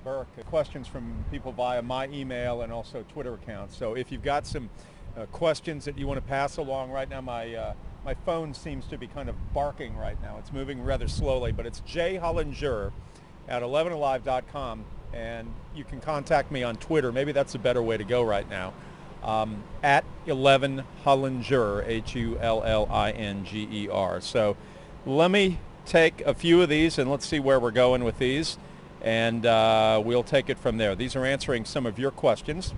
Burke. Questions from people via my email and also Twitter accounts. So if you've got some questions that you want to pass along right now, my phone seems to be kind of barking right now. It's moving rather slowly, but it's jhollinger at 11alive.com, and you can contact me on Twitter. Maybe that's a better way to go right now. At 11Hullinger, Hullinger. So let me take a few of these and let's see where we're going with these, and we'll take it from there. These are answering some of your questions.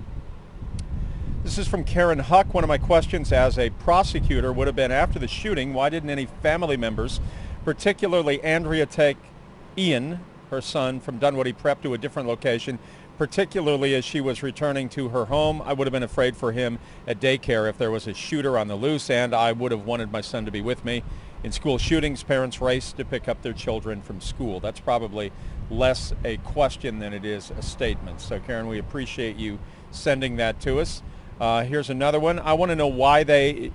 This is from Karen Huck. One of my questions as a prosecutor would have been, after the shooting, why didn't any family members, particularly Andrea, take Ian, her son, from Dunwoody Prep to a different location, particularly as she was returning to her home? I would have been afraid for him at daycare if there was a shooter on the loose, and I would have wanted my son to be with me. In school shootings, parents race to pick up their children from school. That's probably less a question than it is a statement. So Karen, we appreciate you sending that to us. Here's another one. I want to know why they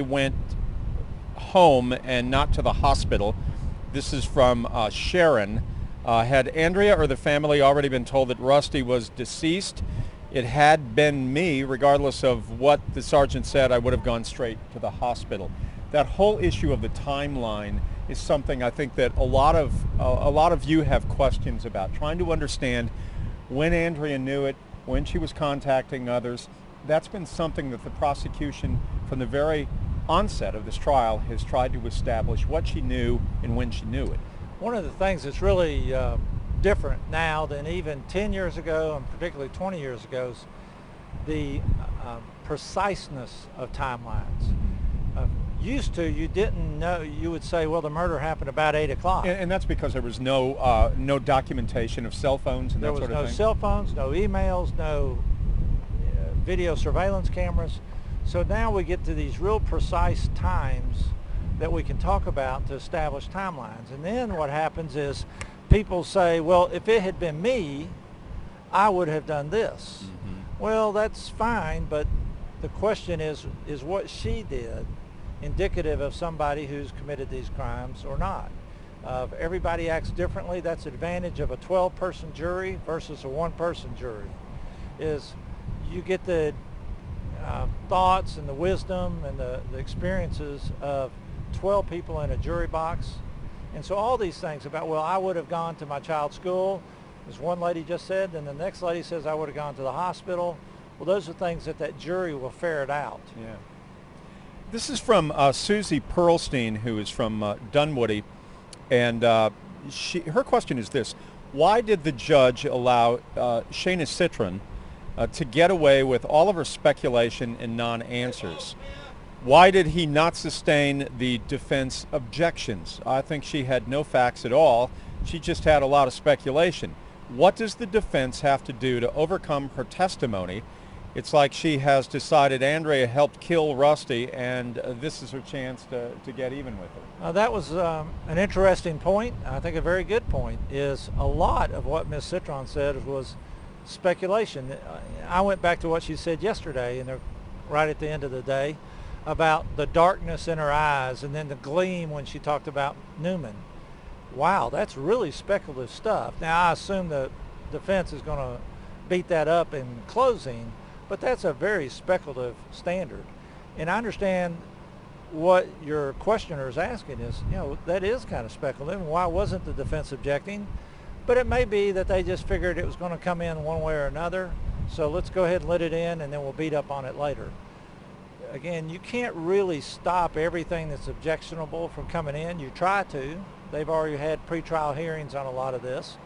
went home and not to the hospital. This is from Sharon. Had Andrea or the family already been told that Rusty was deceased? It had been me, regardless of what the sergeant said, I would have gone straight to the hospital. That whole issue of the timeline is something I think that a lot of you have questions about, trying to understand when Andrea knew it, when she was contacting others. That's been something that the prosecution from the very onset of this trial has tried to establish, what she knew and when she knew it. One of the things that's really different now than even 10 years ago, and particularly 20 years ago, is the preciseness of timelines. Used to, you didn't know, you would say, well, the murder happened about 8 o'clock. And that's because there was no documentation of cell phones and that sort of thing? There was no cell phones, no emails, no video surveillance cameras. So now we get to these real precise times that we can talk about to establish timelines. And then what happens is people say, well, if it had been me, I would have done this. Well, that's fine, but the question is what she did indicative of somebody who's committed these crimes or not? If everybody acts differently, that's the advantage of a 12-person jury versus a one-person jury, is you get the thoughts and the wisdom and the experiences of 12 people in a jury box. And so all these things about, well, I would have gone to my child's school, as one lady just said, and the next lady says I would have gone to the hospital. Well, those are things that jury will ferret out. Yeah. This is from Susie Pearlstein, who is from Dunwoody, and her question is this: why did the judge allow Shayna Citron to get away with all of her speculation and non-answers? Why did he not sustain the defense objections? I think she had no facts at all. She just had a lot of speculation. What does the defense have to do to overcome her testimony? It's like she has decided Andrea helped kill Rusty, and this is her chance to get even with her. That was an interesting point. I think a very good point is a lot of what Ms. Citron said was speculation. I went back to what she said yesterday, and right at the end of the day, about the darkness in her eyes and then the gleam when she talked about Newman. Wow, that's really speculative stuff. Now, I assume the defense is going to beat that up in closing, but that's a very speculative standard. And I understand what your questioner is asking is, that is kind of speculative. Why wasn't the defense objecting? But it may be that they just figured it was going to come in one way or another, so let's go ahead and let it in, and then we'll beat up on it later. Again, you can't really stop everything that's objectionable from coming in. You try to. They've already had pretrial hearings on a lot of this.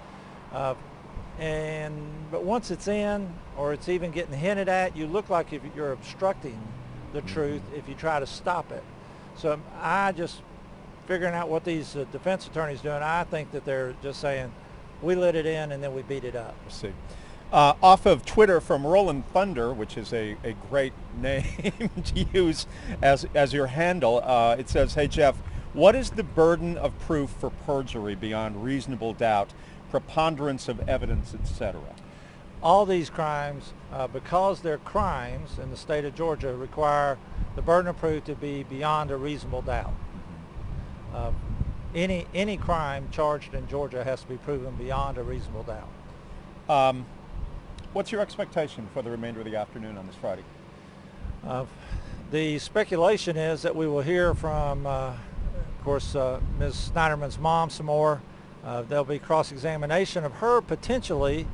But once it's in, or it's even getting hinted at, you look like if you're obstructing the truth if you try to stop it. So I just figuring out what these defense attorneys doing, I think that they're just saying, we let it in and then we beat it up. Let's see. Off of Twitter from Roland Thunder, which is a great name to use as your handle, it says, hey Jeff, what is the burden of proof for perjury beyond reasonable doubt, preponderance of evidence, etc.? All these crimes, because they're crimes in the state of Georgia, require the burden of proof to be beyond a reasonable doubt. any crime charged in Georgia has to be proven beyond a reasonable doubt. What's your expectation for the remainder of the afternoon on this Friday? The speculation is that we will hear from, of course, Ms. Sneiderman's mom some more. There'll be cross-examination of her potentially,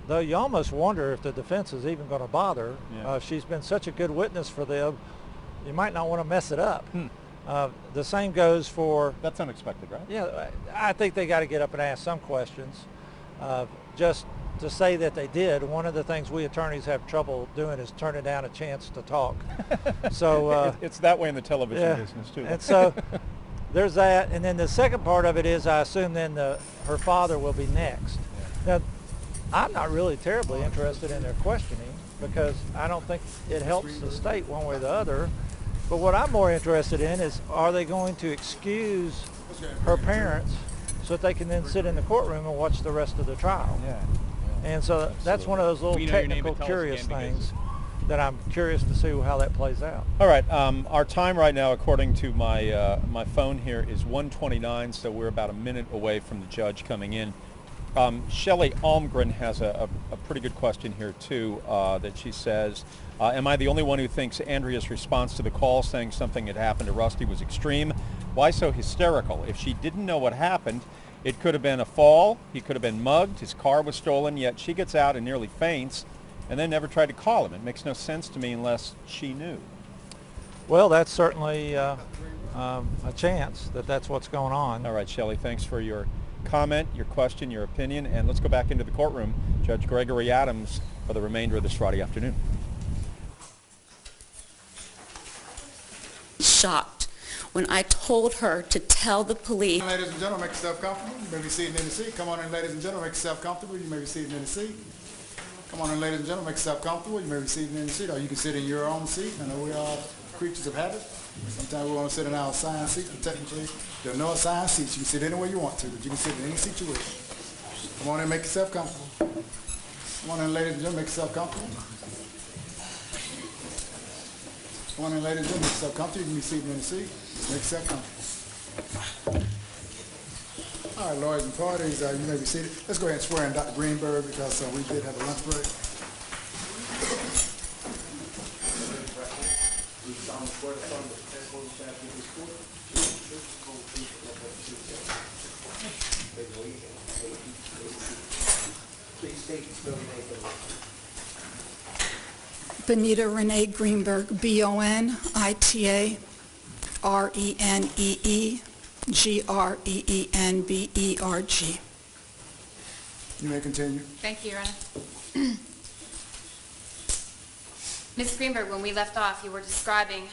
though you almost wonder if the defense is even going to bother. Yeah. She's been such a good witness for them, you might not want to mess it up. The same goes for... That's unexpected, right? Yeah, I think they got to get up and ask some questions. Just to say that they did, one of the things we attorneys have trouble doing is turning down a chance to talk. So it's that way in the television business too. And so there's that, and then the second part of it is, I assume then her father will be next. Now, I'm not really terribly interested in their questioning because I don't think it helps the state one way or the other. But what I'm more interested in is, are they going to excuse her parents so that they can then sit in the courtroom and watch the rest of the trial? Yeah. And so that's one of those little technical, curious things that I'm curious to see how that plays out. All right. Our time right now, according to my my phone here, is 1:29, so we're about a minute away from the judge coming in. Shelley Almgren has a pretty good question here, too, that she says, am I the only one who thinks Andrea's response to the call saying something had happened to Rusty was extreme? Why so hysterical? If she didn't know what happened, it could have been a fall, he could have been mugged, his car was stolen, yet she gets out and nearly faints and then never tried to call him. It makes no sense to me unless she knew. Well, that's certainly a chance that that's what's going on. All right, Shelley, thanks for your comment, your question, your opinion, and let's go back into the courtroom. Judge Gregory Adams for the remainder of this Friday afternoon. Shocked when I told her to tell the police. Ladies and gentlemen, make yourself comfortable. You may be seated in the seat. Come on in, ladies and gentlemen, make yourself comfortable. You may be seated in the seat. Come on in, ladies and gentlemen, make yourself comfortable. You may be seated in the seat, or you can sit in your own seat. I know we are creatures of habit. Sometimes we want to sit in our assigned seat, but technically there are no assigned seats. You can sit anywhere you want to, but you can sit in any seat you wish. Come on in, make yourself comfortable. Come on in, ladies and gentlemen, make yourself comfortable. Come on in, ladies and gentlemen, make yourself comfortable. You can be seated in the seat. Make yourself comfortable. All right, lawyers and parties, you may be seated. Let's go ahead and swear in Dr. Greenberg because we did have a lunch break. Bonita Renee Greenberg, Bonita Renee Greenberg. You may continue. Thank you, Your Honor. Ms. Greenberg, when we left off, you were describing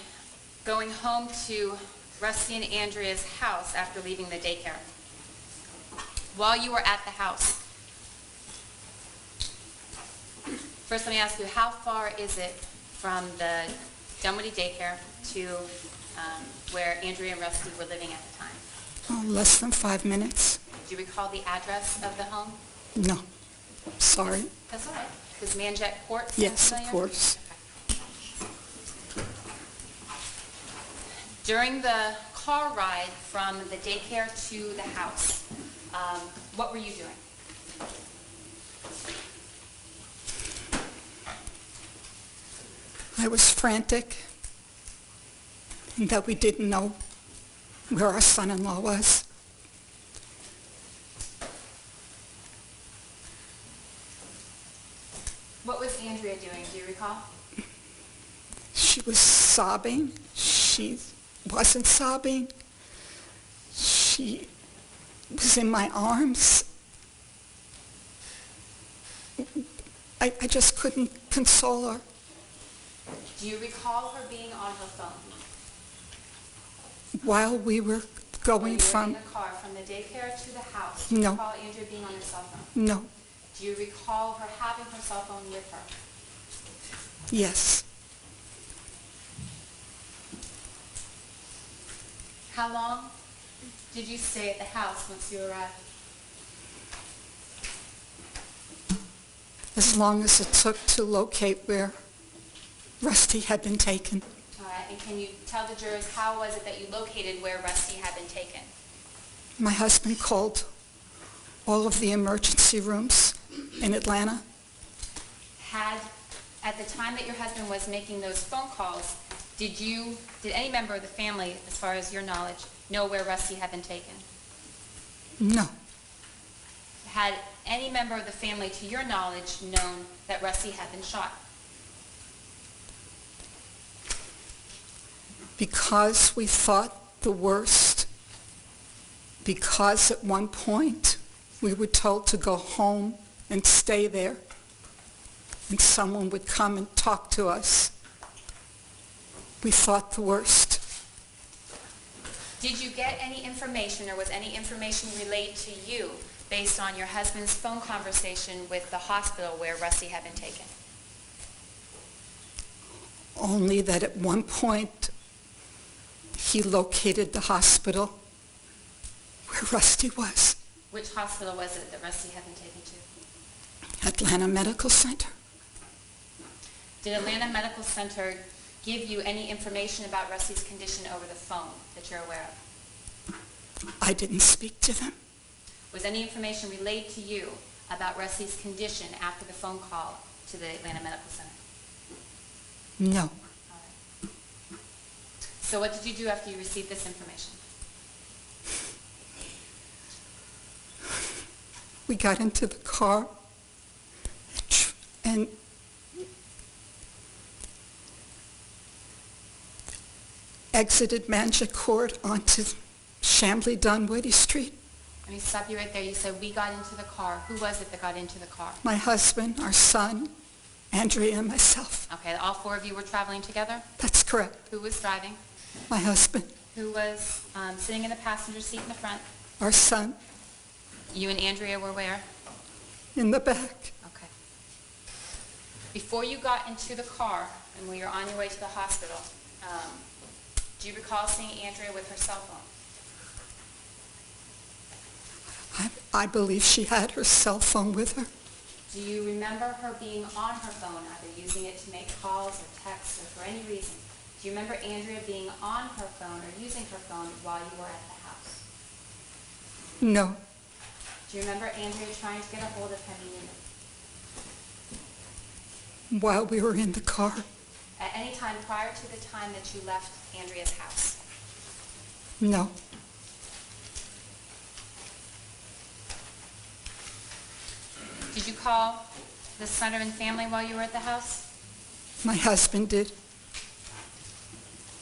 going home to Rusty and Andrea's house after leaving the daycare. While you were at the house, first let me ask you, how far is it from the Dunwoody daycare to where Andrea and Rusty were living at the time? Oh, less than 5 minutes. Do you recall the address of the home? No, sorry. That's all right. Does Manjet Court sound Yes, familiar? of course. During the car ride from the daycare to the house, what were you doing? I was frantic and that we didn't know where our son-in-law was. What was Andrea doing? Do you recall? She was sobbing. She wasn't sobbing. She was in my arms. I just couldn't console her. Do you recall her being on her phone? While we were going in from... the car from the daycare to the house, do No. you recall Andrea being on her cell phone? No. Do you recall her having her cell phone with her? Yes. How long did you stay at the house once you arrived? As long as it took to locate where Rusty had been taken. All right, and can you tell the jurors how was it that you located where Rusty had been taken? My husband called all of the emergency rooms in Atlanta. At the time that your husband was making those phone calls, did any member of the family, as far as your knowledge, know where Rusty had been taken? No. Had any member of the family, to your knowledge, known that Rusty had been shot? Because we thought the worst, because at one point we were told to go home and stay there, and someone would come and talk to us, we thought the worst. Did you get any information, or was any information relayed to you based on your husband's phone conversation with the hospital where Rusty had been taken? Only that at one point he located the hospital where Rusty was. Which hospital was it that Rusty had been taken to? Atlanta Medical Center. Did Atlanta Medical Center give you any information about Rusty's condition over the phone that you're aware of? I didn't speak to them. Was any information relayed to you about Rusty's condition after the phone call to the Atlanta Medical Center? No. All right. So what did you do after you received this information? We got into the car and exited Mangiacourt onto Chambly Dunwoody Street. Let me stop you right there. You said we got into the car. Who was it that got into the car? My husband, our son, Andrea, and myself. Okay, all four of you were traveling together? That's correct. Who was driving? My husband, Who was sitting in the passenger seat in the front? our son, You and Andrea were where? in the back. Okay. Before you got into the car and when you were on your way to the hospital, do you recall seeing Andrea with her cell phone? I believe she had her cell phone with her. Do you remember her being on her phone, either using it to make calls or texts or for any reason? Do you remember Andrea being on her phone or using her phone while you were at the house? No. Do you remember Andrea trying to get a hold of Henry Newman? While we were in the car. At any time prior to the time that you left Andrea's house? No. Did you call the Sneiderman family while you were at the house? My husband did.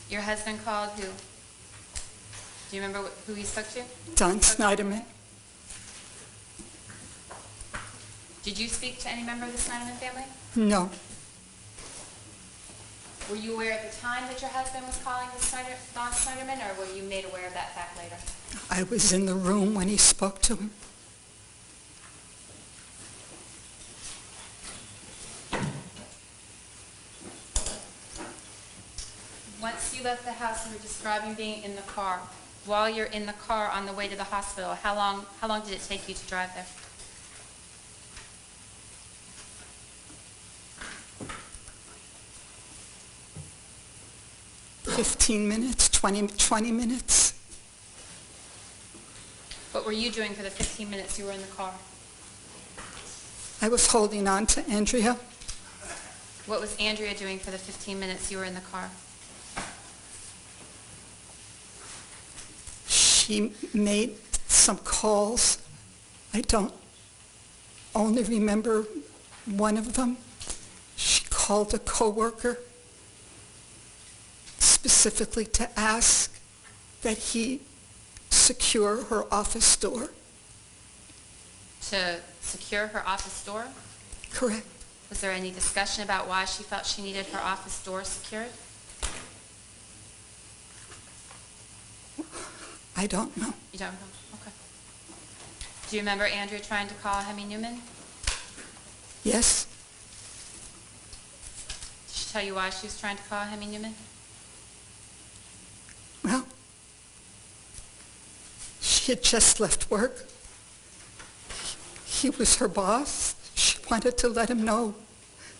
Your husband called who? Do you remember who he spoke to? Don Sneiderman. Did you speak to any member of the Sneiderman family? No. Were you aware at the time that your husband was calling Don Sneiderman, or were you made aware of that fact later? I was in the room when he spoke to him. Once you left the house, you were describing being in the car. While you're in the car on the way to the hospital, how long did it take you to drive there? $15 minutes, 20 minutes. What were you doing for the 15 minutes you were in the car? I was holding on to Andrea. What was Andrea doing for the 15 minutes you were in the car? She made some calls. I don't only remember one of them. She called a coworker specifically to ask that he secure her office door. To secure her office door? Correct. Was there any discussion about why she felt she needed her office door secured? I don't know. You don't know? Okay. Do you remember Andrea trying to call Hemi Newman? Yes. Did she tell you why she was trying to call Hemi Newman? Well, she had just left work. He was her boss. She wanted to let him know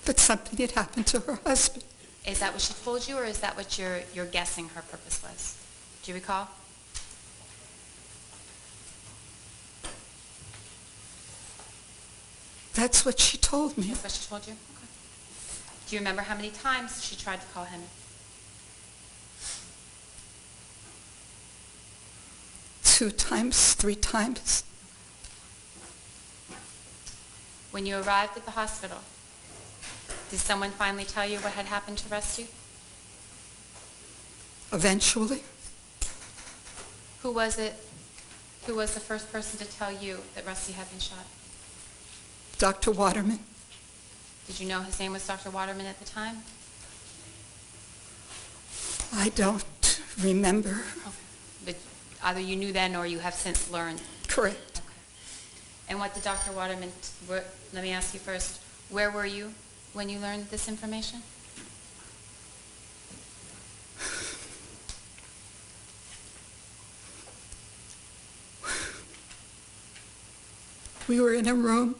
that something had happened to her husband. Is that what she told you, or is that what you're guessing her purpose was? Do you recall? That's what she told me. That's what she told you? Okay. Do you remember how many times she tried to call Henry? 2 times, 3 times. When you arrived at the hospital, did someone finally tell you what had happened to Rusty? Eventually, Who was it? Who was the first person to tell you that Rusty had been shot? Dr. Waterman. Did you know his name was Dr. Waterman at the time? I don't remember. Okay. But either you knew then or you have since learned. Correct. Okay. And what did Dr. Waterman, let me ask you first, where were you when you learned this information? We were in a room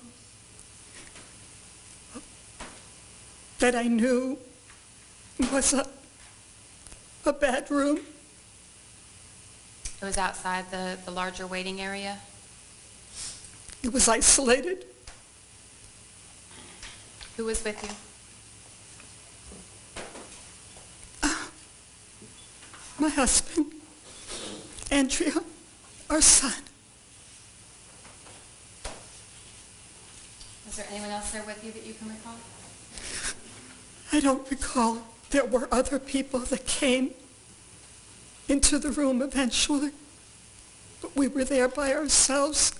that I knew was a bad room. It was outside the larger waiting area? It was isolated. Who was with you? My husband, Andrea, our son. Was there anyone else there with you that you can recall? I don't recall. There were other people that came into the room eventually, but we were there by ourselves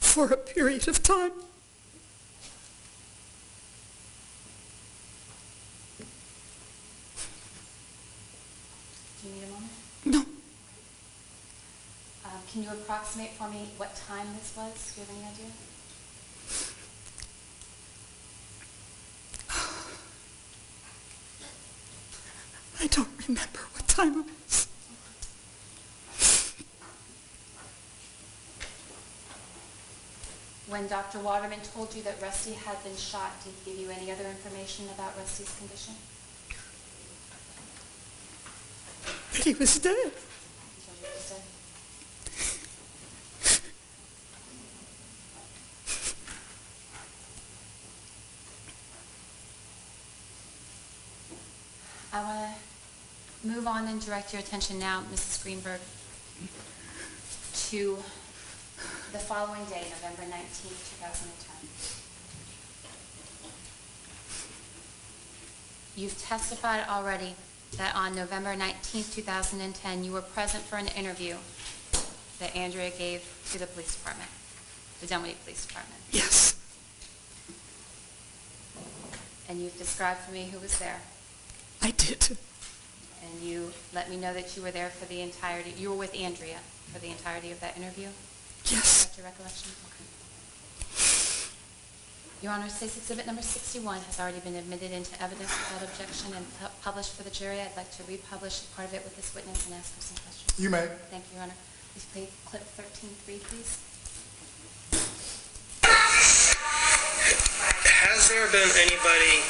for a period of time. Do you need a moment? No, Can you approximate for me what time this was? Do you have any idea? I don't remember what time it was. When Dr. Waterman told you that Rusty had been shot, did he give you any other information about Rusty's condition? That he was dead. He told you he was dead. I want to move on and direct your attention now, Mrs. Greenberg, to the following day, November 19th, 2010. You've testified already that on November 19th, 2010, you were present for an interview that Andrea gave to the police department, the Dunwoody Police Department. Yes, And you've described for me who was there. I did. And you let me know that you were there for the entirety, you were with Andrea for the entirety of that interview? Is Yes, that your recollection? Okay. Your Honor, State's Exhibit number 61 has already been admitted into evidence without objection and published for the jury. I'd like to republish part of it with this witness and ask for some questions. You may. Thank you, Your Honor. Please play clip 13-3, please. Has there been anybody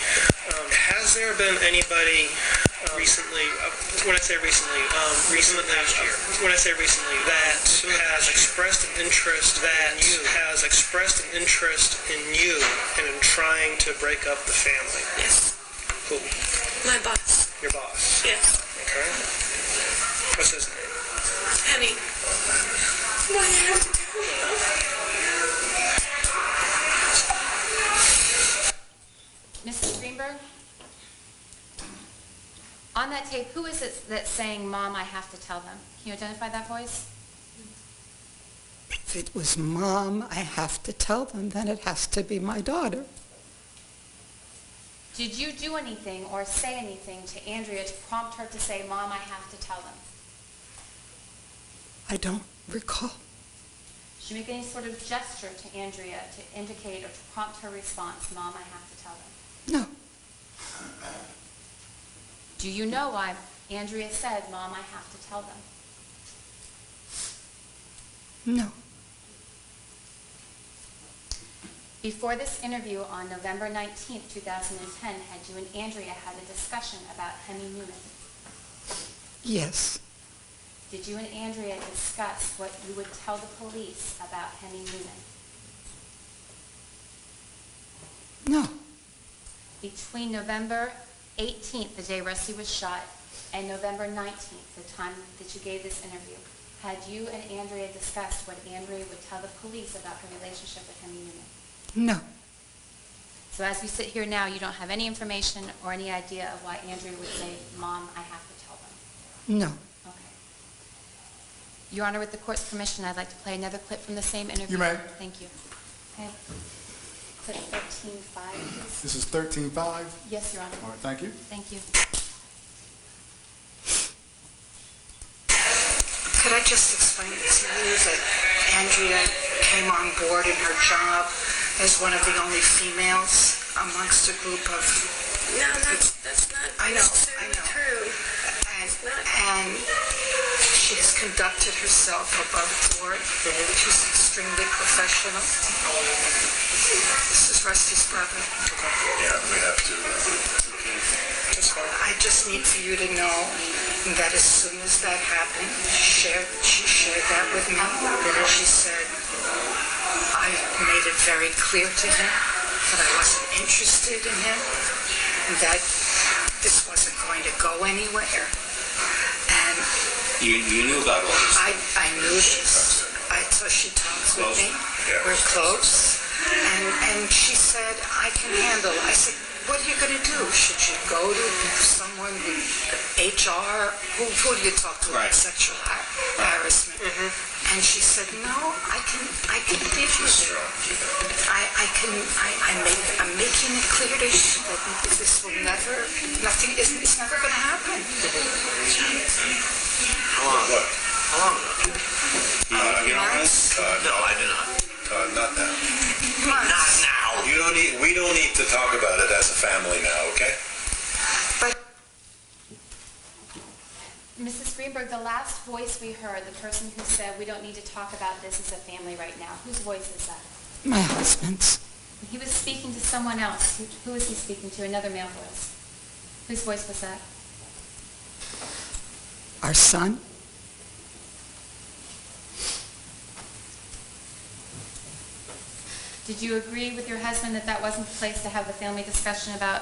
recently, when I say recently, recently last year, when I say recently, that has expressed an interest in you and in trying to break up the family? Yes. Who? My boss. Your boss? Yes. Okay. What's his name? Henny. Why do you have to tell me? Mrs. Greenberg? On that tape, who is it that's saying, "Mom, I have to tell them"? Can you identify that voice? if it was Mom, I have to tell them, then it has to be my daughter. Did you do anything or say anything to Andrea to prompt her to say, "Mom, I have to tell them"? I don't recall. Did you make any sort of gesture to Andrea to indicate or to prompt her response, "Mom, I have to tell them"? No, Do you know why Andrea said, "Mom, I have to tell them"? no. Before this interview on November 19th, 2010, had you and Andrea had a discussion about Henny Newman? Yes, Did you and Andrea discuss what you would tell the police about Henny Newman? No. Between November 18th, the day Rusty was shot, and November 19th, the time that you gave this interview, had you and Andrea discussed what Andrea would tell the police about her relationship with Henry Newman? No. So as we sit here now, you don't have any information or any idea of why Andrea would say, Mom, I have to tell them? No. Okay. Your Honor, with the court's permission, I'd like to play another clip from the same interview. You may. Thank you. Okay. Clip 13.5, please. This is 13.5. Yes, Your Honor. All right, thank you. Thank you. Could I just explain to you that Andrea came on board in her job as one of the only females amongst a group of... No, that's not necessarily true. And she's conducted herself above board. She's extremely professional. This is Rusty's brother. Yeah, we have to. I just need for you to know that as soon as that happened, she shared that with me. She said, I made it very clear to him that I wasn't interested in him, that this wasn't going to go anywhere. And You knew about all this. I knew this. So she talks with me. Yeah. We're close. And she said, I can handle it. I said, what are you going to do? Should you go to someone with HR? Who do you talk to about sexual harassment? And she said, no, I can deal with it. I'm making it clear to you that this will never, it's never going to happen. How long ago? You know this? No, I do not. Not now. Not now. We don't need to talk about it as a family now, okay? But Mrs. Greenberg, the last voice we heard, the person who said we don't need to talk about this as a family right now, whose voice is that? My husband's. He was speaking to someone else. Who was he speaking to? Another male voice. Whose voice was that? Our son. Did you agree with your husband that that wasn't the place to have the family discussion about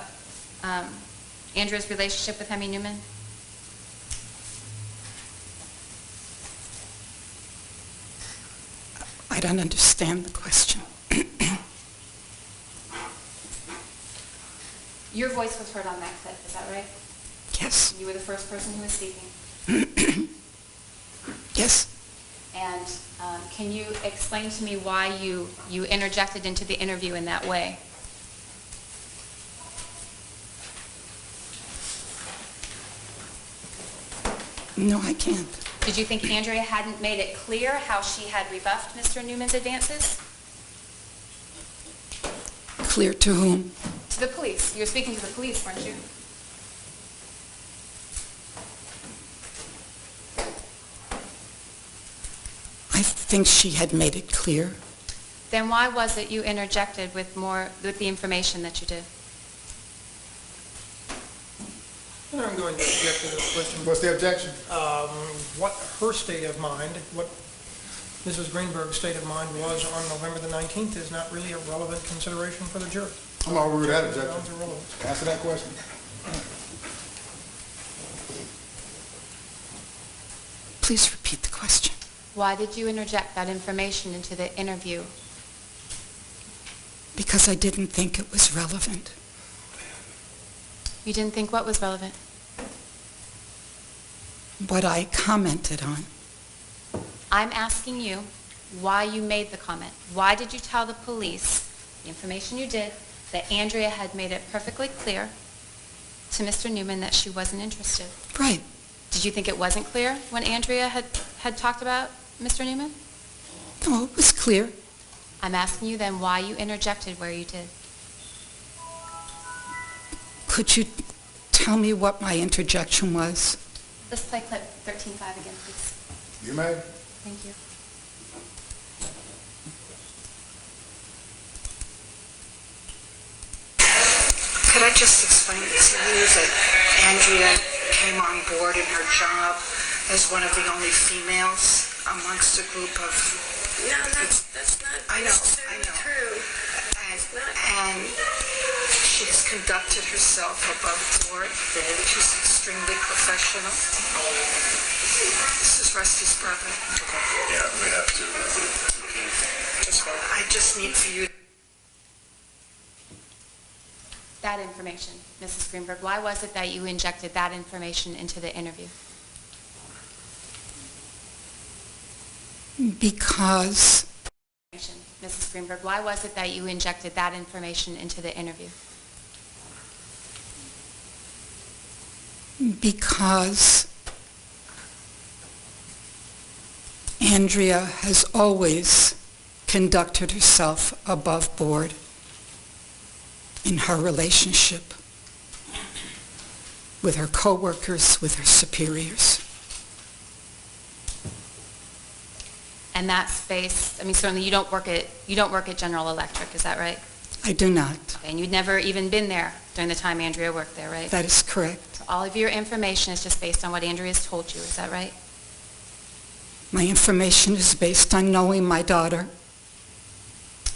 Andrea's relationship with Hemi Newman? I don't understand the question. Your voice was heard on that clip, is that right? Yes. You were the first person who was speaking. Yes. And can you explain to me why you interjected into the interview in that way? No, I can't. Did you think Andrea hadn't made it clear how she had rebuffed Mr. Newman's advances? Clear to whom? To the police. You were speaking to the police, weren't you? I think she had made it clear. Then why was it you interjected with the information that you did? I'm going to object to this question. What's the objection? What her state of mind, what Mrs. Greenberg's state of mind was on November the 19th is not really a relevant consideration for the jury. I'm going to overrule that Grounds objection. of relevance. Answer that question. Please repeat the question. Why did you interject that information into the interview? Because I didn't think it was relevant. You didn't think what was relevant? What I commented on. I'm asking you why you made the comment. Why did you tell the police, the information you did, that Andrea had made it perfectly clear to Mr. Newman that she wasn't interested? Right. Did you think it wasn't clear when Andrea had talked about Mr. Newman? No, it was clear. I'm asking you then why you interjected where you did. Could you tell me what my interjection was? Let's play clip 13.5 again, please. You may. Thank you. could I just explain to you that Andrea came on board in her job as one of the only females amongst a group of... No, that's not necessarily true. And She has conducted herself above board. She's extremely professional. This is Rusty's brother. Yeah, we have to. I just need for you. That information, Mrs. Greenberg, why was it that you injected that information into the interview? Because Mrs. Greenberg, why was it that you injected that information into the interview? because Andrea has always conducted herself above board in her relationship with her coworkers, with her superiors. And that space, I mean, certainly you don't work at General Electric, is that right? I do not. Okay, and you'd never even been there during the time Andrea worked there, right? That is correct. So all of your information is just based on what Andrea's told you, is that right? My information is based on knowing my daughter.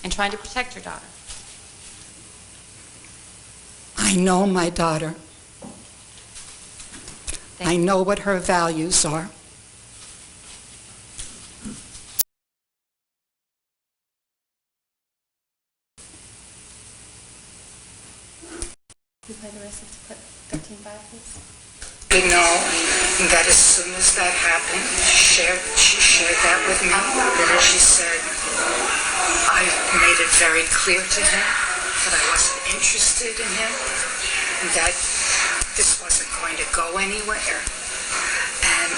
And trying to protect your daughter. I know my daughter. I know what her values are. Can you play the rest of clip 13.5, please? You know that as soon as that happened, she shared that with me. She said, I made it very clear to him that I wasn't interested in him, and that this wasn't going to go anywhere. And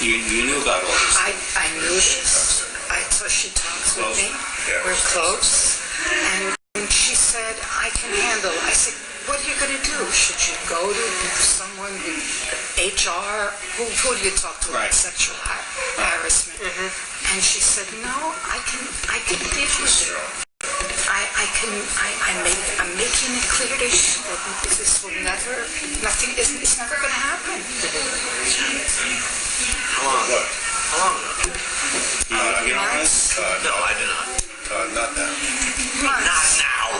you knew about all this? I knew this. So she talks with me. Yeah. We're close. And she said, I can handle. I said, what are you going to do? Should you go to someone with HR? Who do you talk to about sexual harassment? Mm-hmm. And she said, no, I can deal with it. I'm making it clear to you that this will never, it's never going to happen. How long? What? How long ago? You know this? No, I do not. Not now. Not now.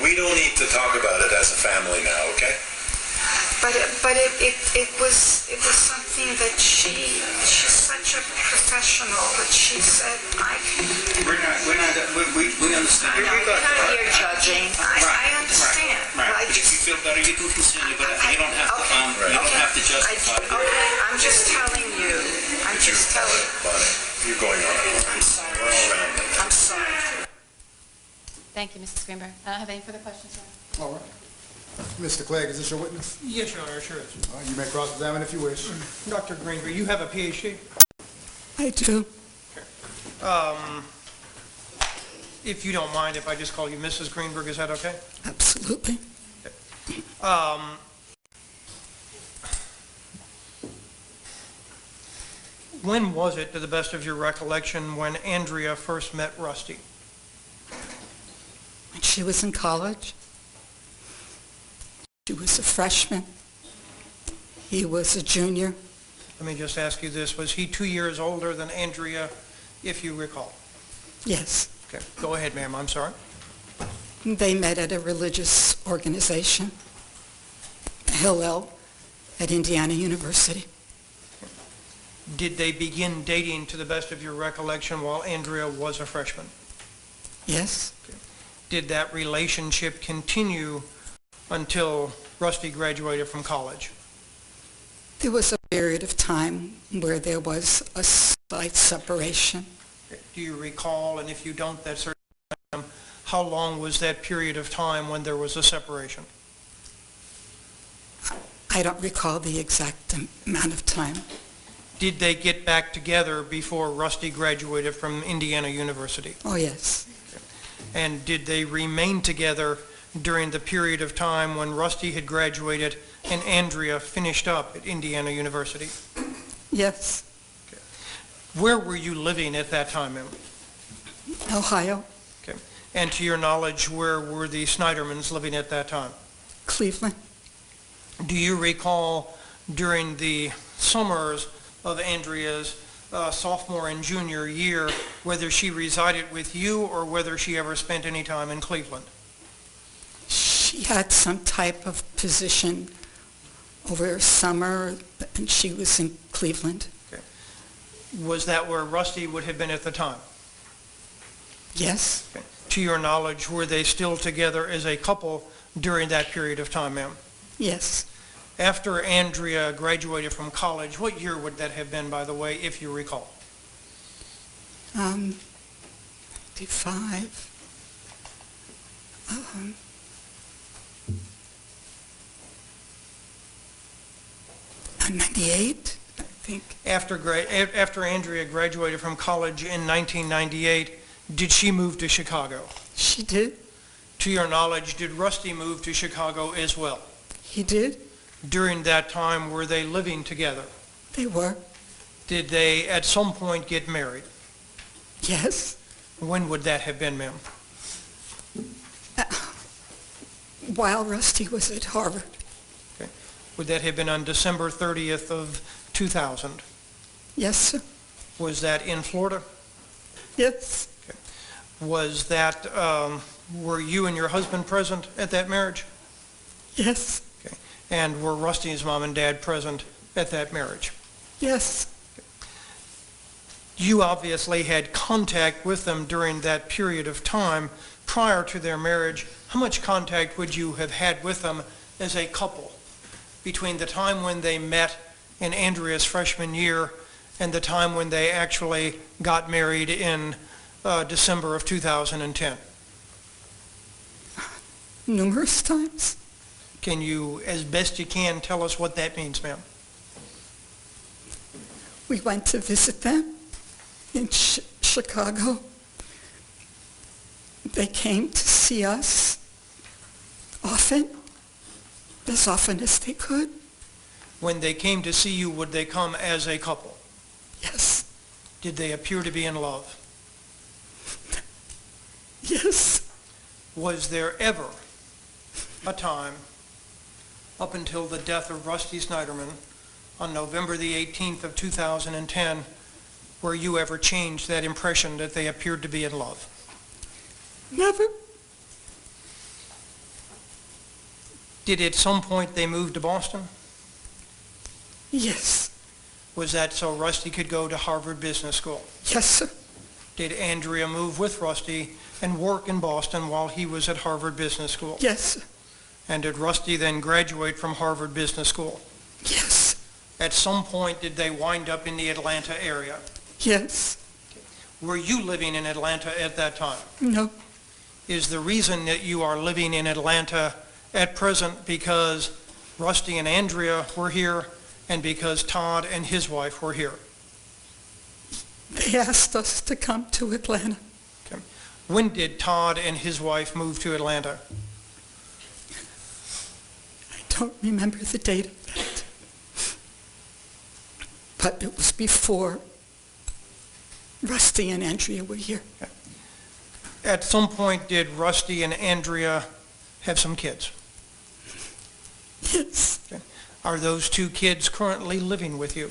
We don't need to talk about it as a family now, okay? But it was something that she's such a professional that she said we understand. we're not here judging. I understand. Right. But But if you feel better, you can continue, but you don't have to. You don't have to justify. I'm just telling you. I'm just telling you. Bonnie, you're going on. I'm sorry. We're all around it. I'm sorry. Thank you, Mrs. Greenberg. I don't have any further questions, sir. All right. Mr. Clegg, is this your witness? Yes, Your Honor, sure is. All right, you may cross-examine if you wish. Dr. Greenberg, you have a PhD? I do. If you don't mind, if I just call you Mrs. Greenberg, is that okay? Absolutely. When was it, to the best of your recollection, when Andrea first met Rusty? When she was in college, she was a freshman. He was a junior. Let me just ask you this. Was he 2 years older than Andrea, if you recall? Yes. Okay. Go ahead, ma'am. I'm sorry. They met at a religious organization, Hillel, at Indiana University. Did they begin dating, to the best of your recollection, while Andrea was a freshman? Yes. Okay. Did that relationship continue until Rusty graduated from college? There was a period of time where there was a slight separation. Do you recall, and if you don't, that's certainly, how long was that period of time when there was a separation? I don't recall the exact amount of time. Did they get back together before Rusty graduated from Indiana University? Oh, yes. And did they remain together during the period of time when Rusty had graduated and Andrea finished up at Indiana University? Yes. Okay. Where were you living at that time, ma'am? Ohio. Okay. And to your knowledge, where were the Sneidermans living at that time? Cleveland. Do you recall during the summers of Andrea's sophomore and junior year whether she resided with you or whether she ever spent any time in Cleveland? She She had some type of position over summer, and she was in Cleveland. Okay. Was that where Rusty would have been at the time? Yes. Okay. To your knowledge, were they still together as a couple during that period of time, ma'am? Yes. After Andrea graduated from college, what year would that have been, by the way, if you recall? 95. 98, I think. After Andrea graduated from college in 1998, did she move to Chicago? She did. To your knowledge, did Rusty move to Chicago as well? He did. During that time, were they living together? They were. Did they at some point get married? Yes. When would that have been, ma'am? While Rusty was at Harvard. Okay. Would that have been on December 30th of 2000? Yes, sir. Was that in Florida? Yes. Okay. Was that, were you and your husband present at that marriage? Yes. Okay. And were Rusty's mom and dad present at that marriage? Yes. You obviously had contact with them during that period of time prior to their marriage. How much contact would you have had with them as a couple between the time when they met in Andrea's freshman year and the time when they actually got married in December of 2010? Numerous times. Can you, as best you can, tell us what that means, ma'am? We went to visit them in Chicago. They came to see us often as they could. When they came to see you, would they come as a couple? Yes. Did they appear to be in love? Yes. Was there ever a time up until the death of Rusty Sneiderman on November the 18th of 2010 where you ever changed that impression that they appeared to be in love? Never. Did at some point they move to Boston? Yes. Was that so Rusty could go to Harvard Business School? Yes, sir. Did Andrea move with Rusty and work in Boston while he was at Harvard Business School? Yes, sir. And did Rusty then graduate from Harvard Business School? Yes. At some point, did they wind up in the Atlanta area? Yes. Were you living in Atlanta at that time? No. Is the reason that you are living in Atlanta at present because Rusty and Andrea were here and because Todd and his wife were here? They asked us to come to Atlanta. Okay. When did Todd and his wife move to Atlanta? I don't remember the date of that. But it was before Rusty and Andrea were here. Okay. At some point, did Rusty and Andrea have some kids? Yes. Okay. Are those two kids currently living with you?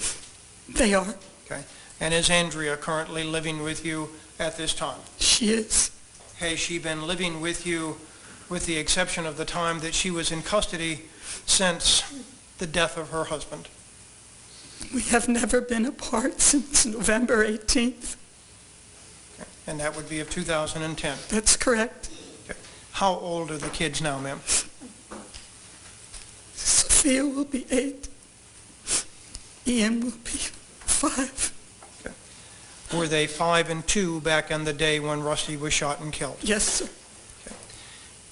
They are. Okay. And is Andrea currently living with you at this time? She is. Has she been living with you, with the exception of the time that she was in custody, since the death of her husband? We have never been apart since November 18th. Okay. And that would be of 2010. That's correct. Okay. How old are the kids now, ma'am? Sophia will be 8. Ian will be 5. Okay. Were they 5 and 2 back in the day when Rusty was shot and killed? Yes, sir. Okay.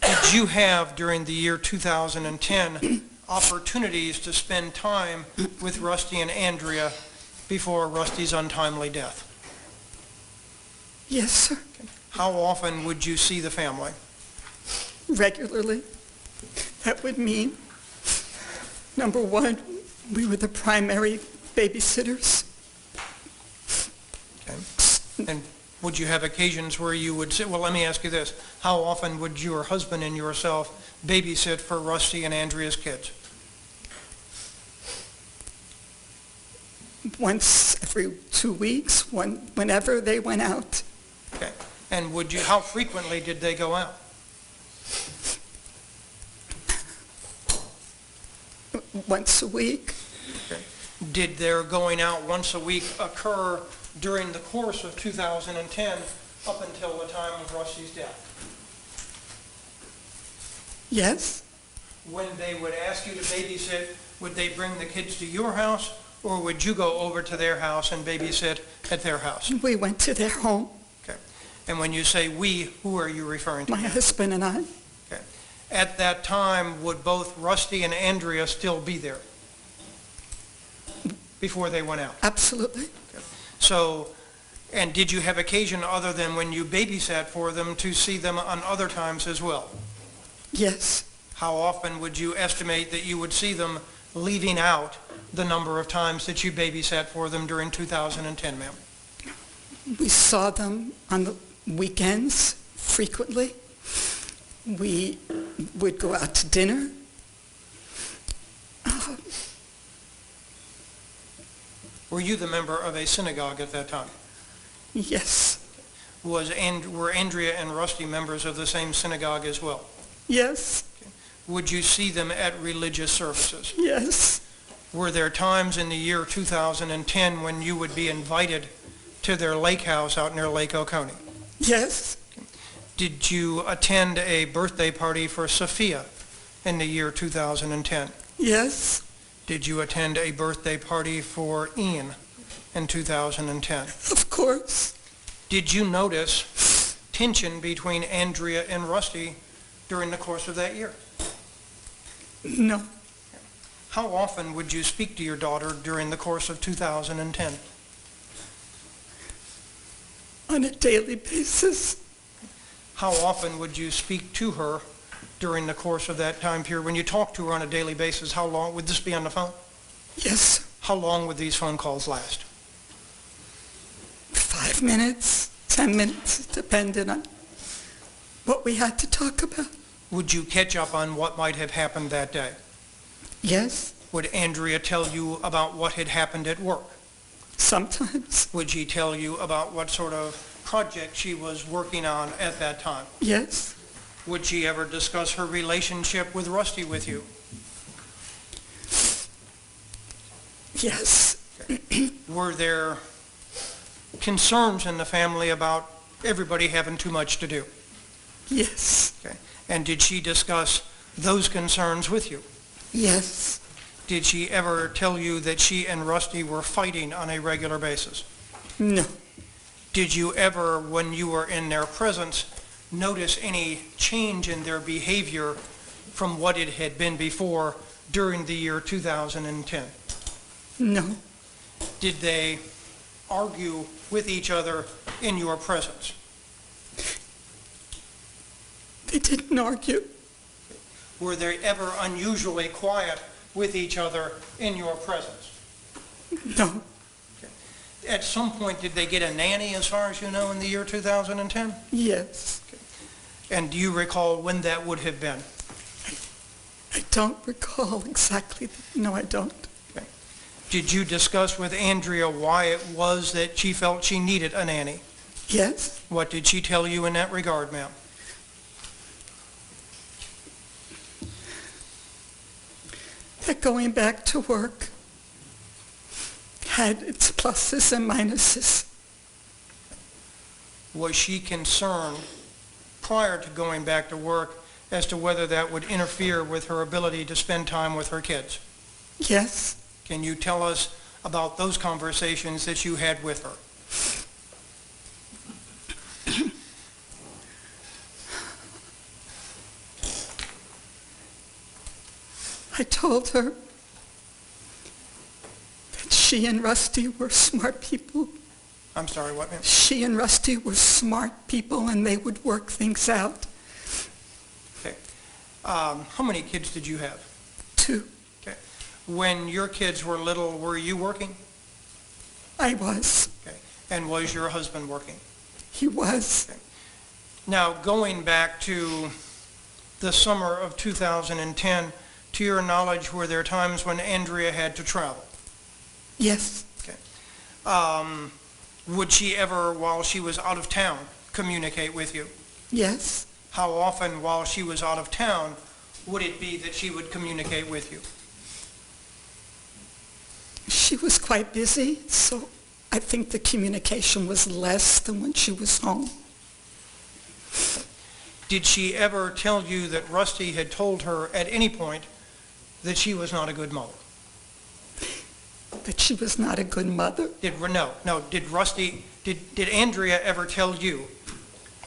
Did you have, during the year 2010, opportunities to spend time with Rusty and Andrea before Rusty's untimely death? Yes, sir. Okay. How often would you see the family? Regularly. That would mean, number one, we were the primary babysitters. Okay. And would you have occasions where you would sit? Well, let me ask you this. How often would your husband and yourself babysit for Rusty and Andrea's kids? Once every 2 weeks, whenever they went out. Okay. And how frequently did they go out? once a week. Okay. Did their going out once a week occur during the course of 2010 up until the time of Rusty's death? Yes, When they would ask you to babysit, would they bring the kids to your house, or would you go over to their house and babysit at their house? we went to their home, Okay. And when you say we, who are you referring to? my husband and I. Okay. At that time, would both Rusty and Andrea still be there before they went out? Absolutely. So, and did you have occasion other than when you babysat for them to see them on other times as well? Yes, How often would you estimate that you would see them leaving out the number of times that you babysat for them during 2010, ma'am? we saw them on the weekends frequently. We would go out to dinner. Were you the member of a synagogue at that time? Yes, Were Andrea and Rusty members of the same synagogue as well? yes, Would you see them at religious services? yes, Were there times in the year 2010 when you would be invited to their lake house out near Lake Oconee? yes, Did you attend a birthday party for Sophia in the year 2010? yes, Did you attend a birthday party for Ian in 2010? of course. Did you notice tension between Andrea and Rusty during the course of that year? No, How often would you speak to your daughter during the course of 2010? on a daily basis. How often would you speak to her during the course of that time period? When you talk to her on a daily basis, how long would this be on the phone? Yes, How long would these phone calls last? 5 minutes, 10 minutes, depending on what we had to talk about. Would you catch up on what might have happened that day? Yes, Would Andrea tell you about what had happened at work? sometimes. Would she tell you about what sort of project she was working on at that time? Yes, Would she ever discuss her relationship with Rusty with you? yes, Were there concerns in the family about everybody having too much to do? yes, Okay. And did she discuss those concerns with you? yes, Did she ever tell you that she and Rusty were fighting on a regular basis? no, Did you ever, when you were in their presence, notice any change in their behavior from what it had been before during the year 2010? no, Did they argue with each other in your presence? they didn't argue. Were they ever unusually quiet with each other in your presence? No, At some point, did they get a nanny, as far as you know, in the year 2010? yes, And do you recall when that would have been? I don't recall exactly. No, I don't. Did you discuss with Andrea why it was that she felt she needed a nanny? Yes, What did she tell you in that regard, ma'am? that going back to work had its pluses and minuses. Was she concerned prior to going back to work as to whether that would interfere with her ability to spend time with her kids? Yes, Can you tell us about those conversations that you had with her? I told her that she and Rusty were smart people. I'm sorry, what, ma'am? She and Rusty were smart people and they would work things out. Okay. How many kids did you have? 2. Okay. When your kids were little, were you working? I was. Okay. And was your husband working? He was. Okay. Now, going back to the summer of 2010, to your knowledge, were there times when Andrea had to travel? Yes, Okay. Would she ever, while she was out of town, communicate with you? yes, How often, while she was out of town, would it be that she would communicate with you? She was quite busy, so I think the communication was less than when she was home. Did she ever tell you that Rusty had told her at any point that she was not a good mother? That she was not a good mother? Did Andrea ever tell you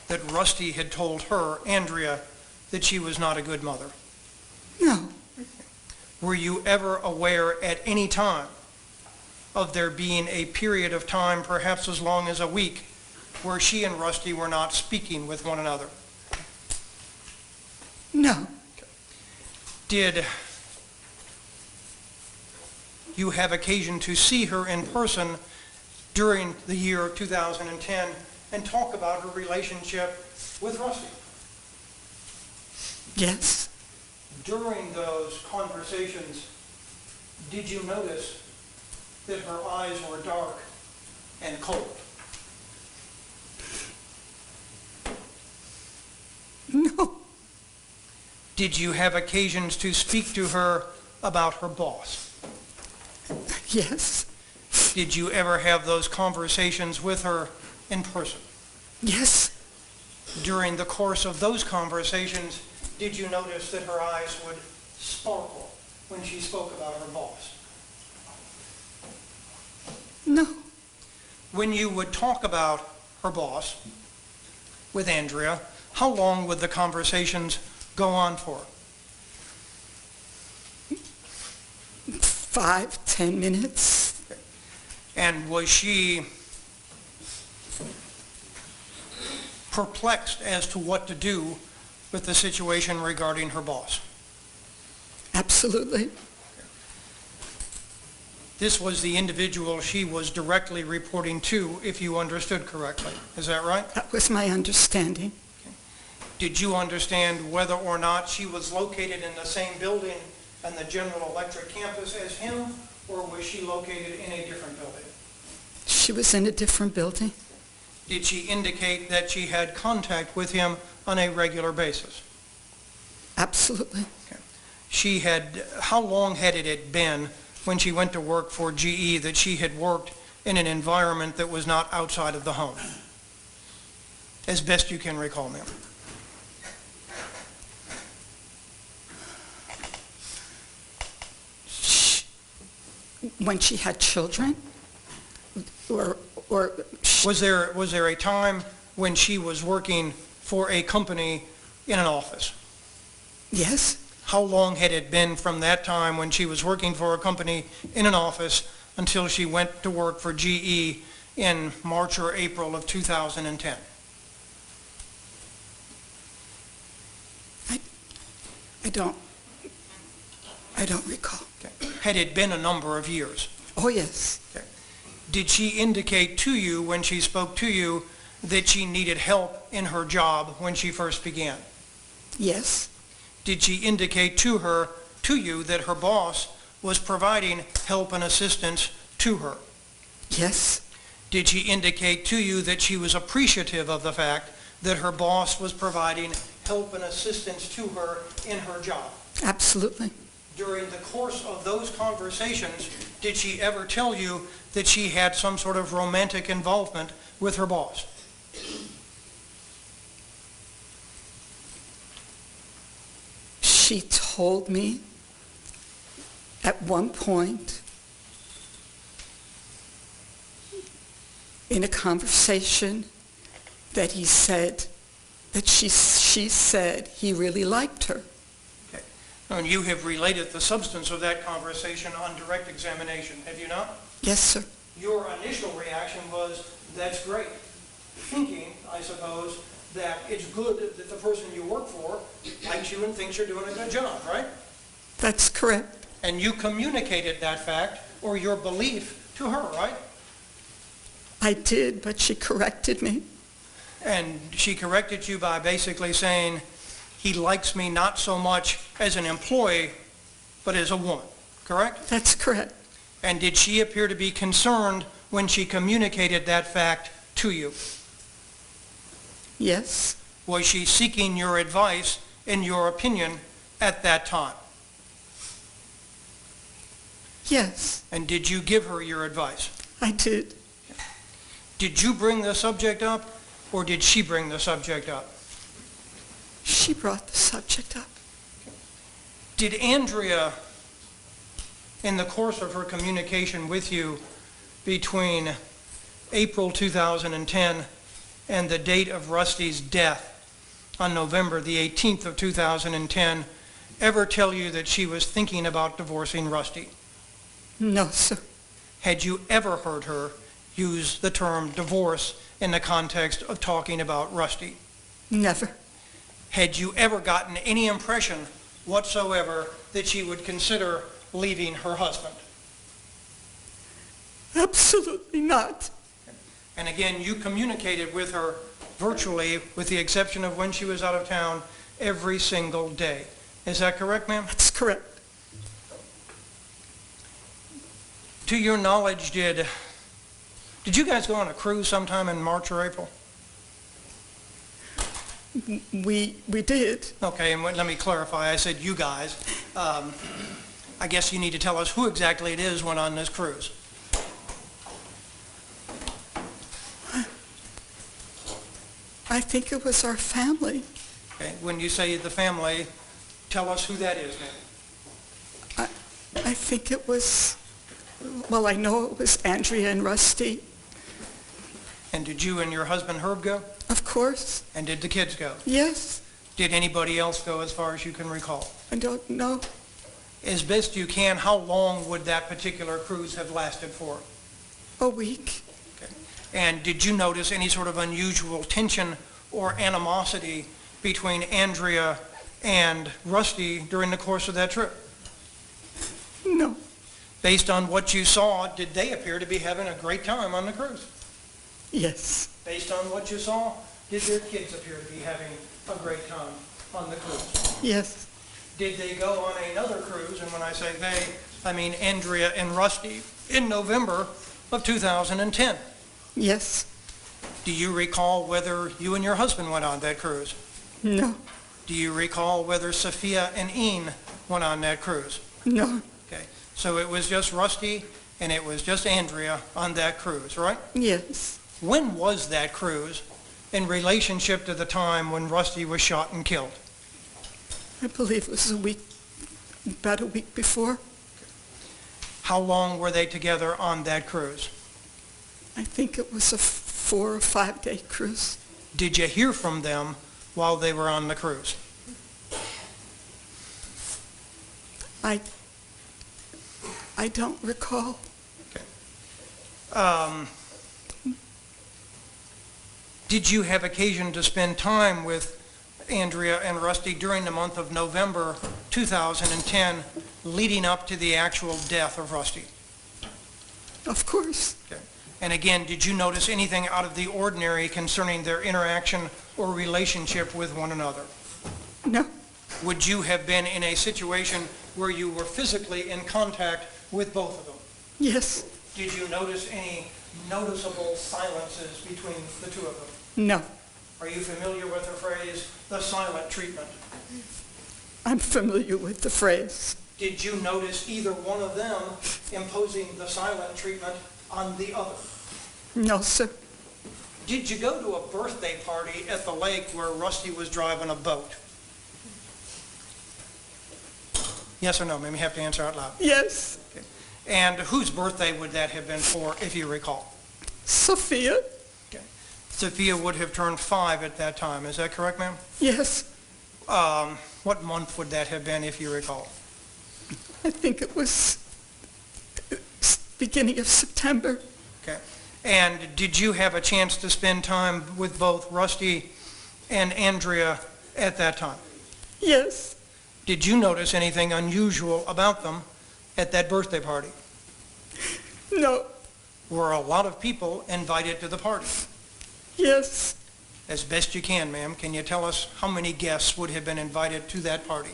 that Rusty had told her, Andrea, that she was not a good mother? No. Were you ever aware at any time of there being a period of time, perhaps as long as a week, where she and Rusty were not speaking with one another? No. Did you have occasion to see her in person during the year of 2010 and talk about her relationship with Rusty? Yes. During those conversations, did you notice that her eyes were dark and cold? No. Did you have occasions to speak to her about her boss? Yes. Did you ever have those conversations with her in person? Yes. During the course of those conversations, did you notice that her eyes would sparkle when she spoke about her boss? No. When you would talk about her boss with Andrea, how long would the conversations go on for? 5, 10 minutes. And was she perplexed as to what to do with the situation regarding her boss? Absolutely. This was the individual she was directly reporting to, if you understood correctly. Is that right? That was my understanding. Did you understand whether or not she was located in the same building on the General Electric campus as him, or was she located in a different building? She was in a different building. Did she indicate that she had contact with him on a regular basis? Absolutely. Okay. How long had it been when she went to work for GE that she had worked in an environment that was not outside of the home? As best you can recall, ma'am. When she had children? Or was there a time when she was working for a company in an office? Yes. How long had it been from that time when she was working for a company in an office until she went to work for GE in March or April of 2010? I don't recall. Okay. Had it been a number of years? Oh, yes. Okay. Did she indicate to you when she spoke to you that she needed help in her job when she first began? Yes. Did she indicate to you that her boss was providing help and assistance to her? Yes. Did she indicate to you that she was appreciative of the fact that her boss was providing help and assistance to her in her job? Absolutely. During the course of those conversations, did she ever tell you that she had some sort of romantic involvement with her boss? She told me at one point in a conversation that he said that she said he really liked her. Okay. And you have related the substance of that conversation on direct examination, have you not? Yes, sir. Your initial reaction was, that's great. Thinking, I suppose, that it's good that the person you work for likes you and thinks you're doing a good job, right? That's correct. And you communicated that fact or your belief to her, right? I did, but she corrected me. And she corrected you by basically saying, he likes me not so much as an employee, but as a woman, correct? That's correct. And did she appear to be concerned when she communicated that fact to you? Yes. Was she seeking your advice and your opinion at that time? Yes, And did you give her your advice? I did. Did you bring the subject up, or did she bring the subject up? She brought the subject up. Did Andrea, in the course of her communication with you between April 2010 and the date of Rusty's death on November the 18th of 2010, ever tell you that she was thinking about divorcing Rusty? No, sir. Had you ever heard her use the term divorce in the context of talking about Rusty? Never. Had you ever gotten any impression whatsoever that she would consider leaving her husband? Absolutely not. And again, you communicated with her virtually, with the exception of when she was out of town, every single day. Is that correct, ma'am? That's correct. To your knowledge, did you guys go on a cruise sometime in March or April? We did. Okay, and let me clarify. I said you guys. I guess you need to tell us who exactly it is went on this cruise. I think it was our family. Okay, when you say the family, tell us who that is, ma'am. I think it was, well, I know it was Andrea and Rusty. And did you and your husband Herb go? Of course. And did the kids go? Yes. Did anybody else go as far as you can recall? I don't know. As best you can, how long would that particular cruise have lasted for? A week. Okay. And did you notice any sort of unusual tension or animosity between Andrea and Rusty during the course of that trip? No. Based on what you saw, did they appear to be having a great time on the cruise? Yes. Based on what you saw, did their kids appear to be having a great time on the cruise? Yes. Did they go on another cruise, and when I say they, I mean Andrea and Rusty, in November of 2010? Yes. Do you recall whether you and your husband went on that cruise? No. Do you recall whether Sophia and Ian went on that cruise? No. Okay, so it was just Rusty and it was just Andrea on that cruise, right? Yes. When was that cruise in relationship to the time when Rusty was shot and killed? I believe it was about a week before. How long were they together on that cruise? I think it was a 4 or 5 day cruise. Did you hear from them while they were on the cruise? I don't recall. Okay. Did you have occasion to spend time with Andrea and Rusty during the month of November 2010 leading up to the actual death of Rusty? Of course. Okay. And again, did you notice anything out of the ordinary concerning their interaction or relationship with one another? No. Would you have been in a situation where you were physically in contact with both of them? Yes. Did you notice any noticeable silences between the two of them? No. Are you familiar with the phrase, the silent treatment? I'm familiar with the phrase. Did you notice either one of them imposing the silent treatment on the other? No, sir. Did you go to a birthday party at the lake where Rusty was driving a boat? Yes or no? Maybe you have to answer out loud. Yes. Okay. And whose birthday would that have been for, if you recall? Sophia. Okay. Sophia would have turned 5 at that time. Is that correct, ma'am? Yes. What month would that have been, if you recall? I think it was beginning of September. Okay. And did you have a chance to spend time with both Rusty and Andrea at that time? Yes. Did you notice anything unusual about them at that birthday party? No. Were a lot of people invited to the party? Yes. As best you can, ma'am, can you tell us how many guests would have been invited to that party?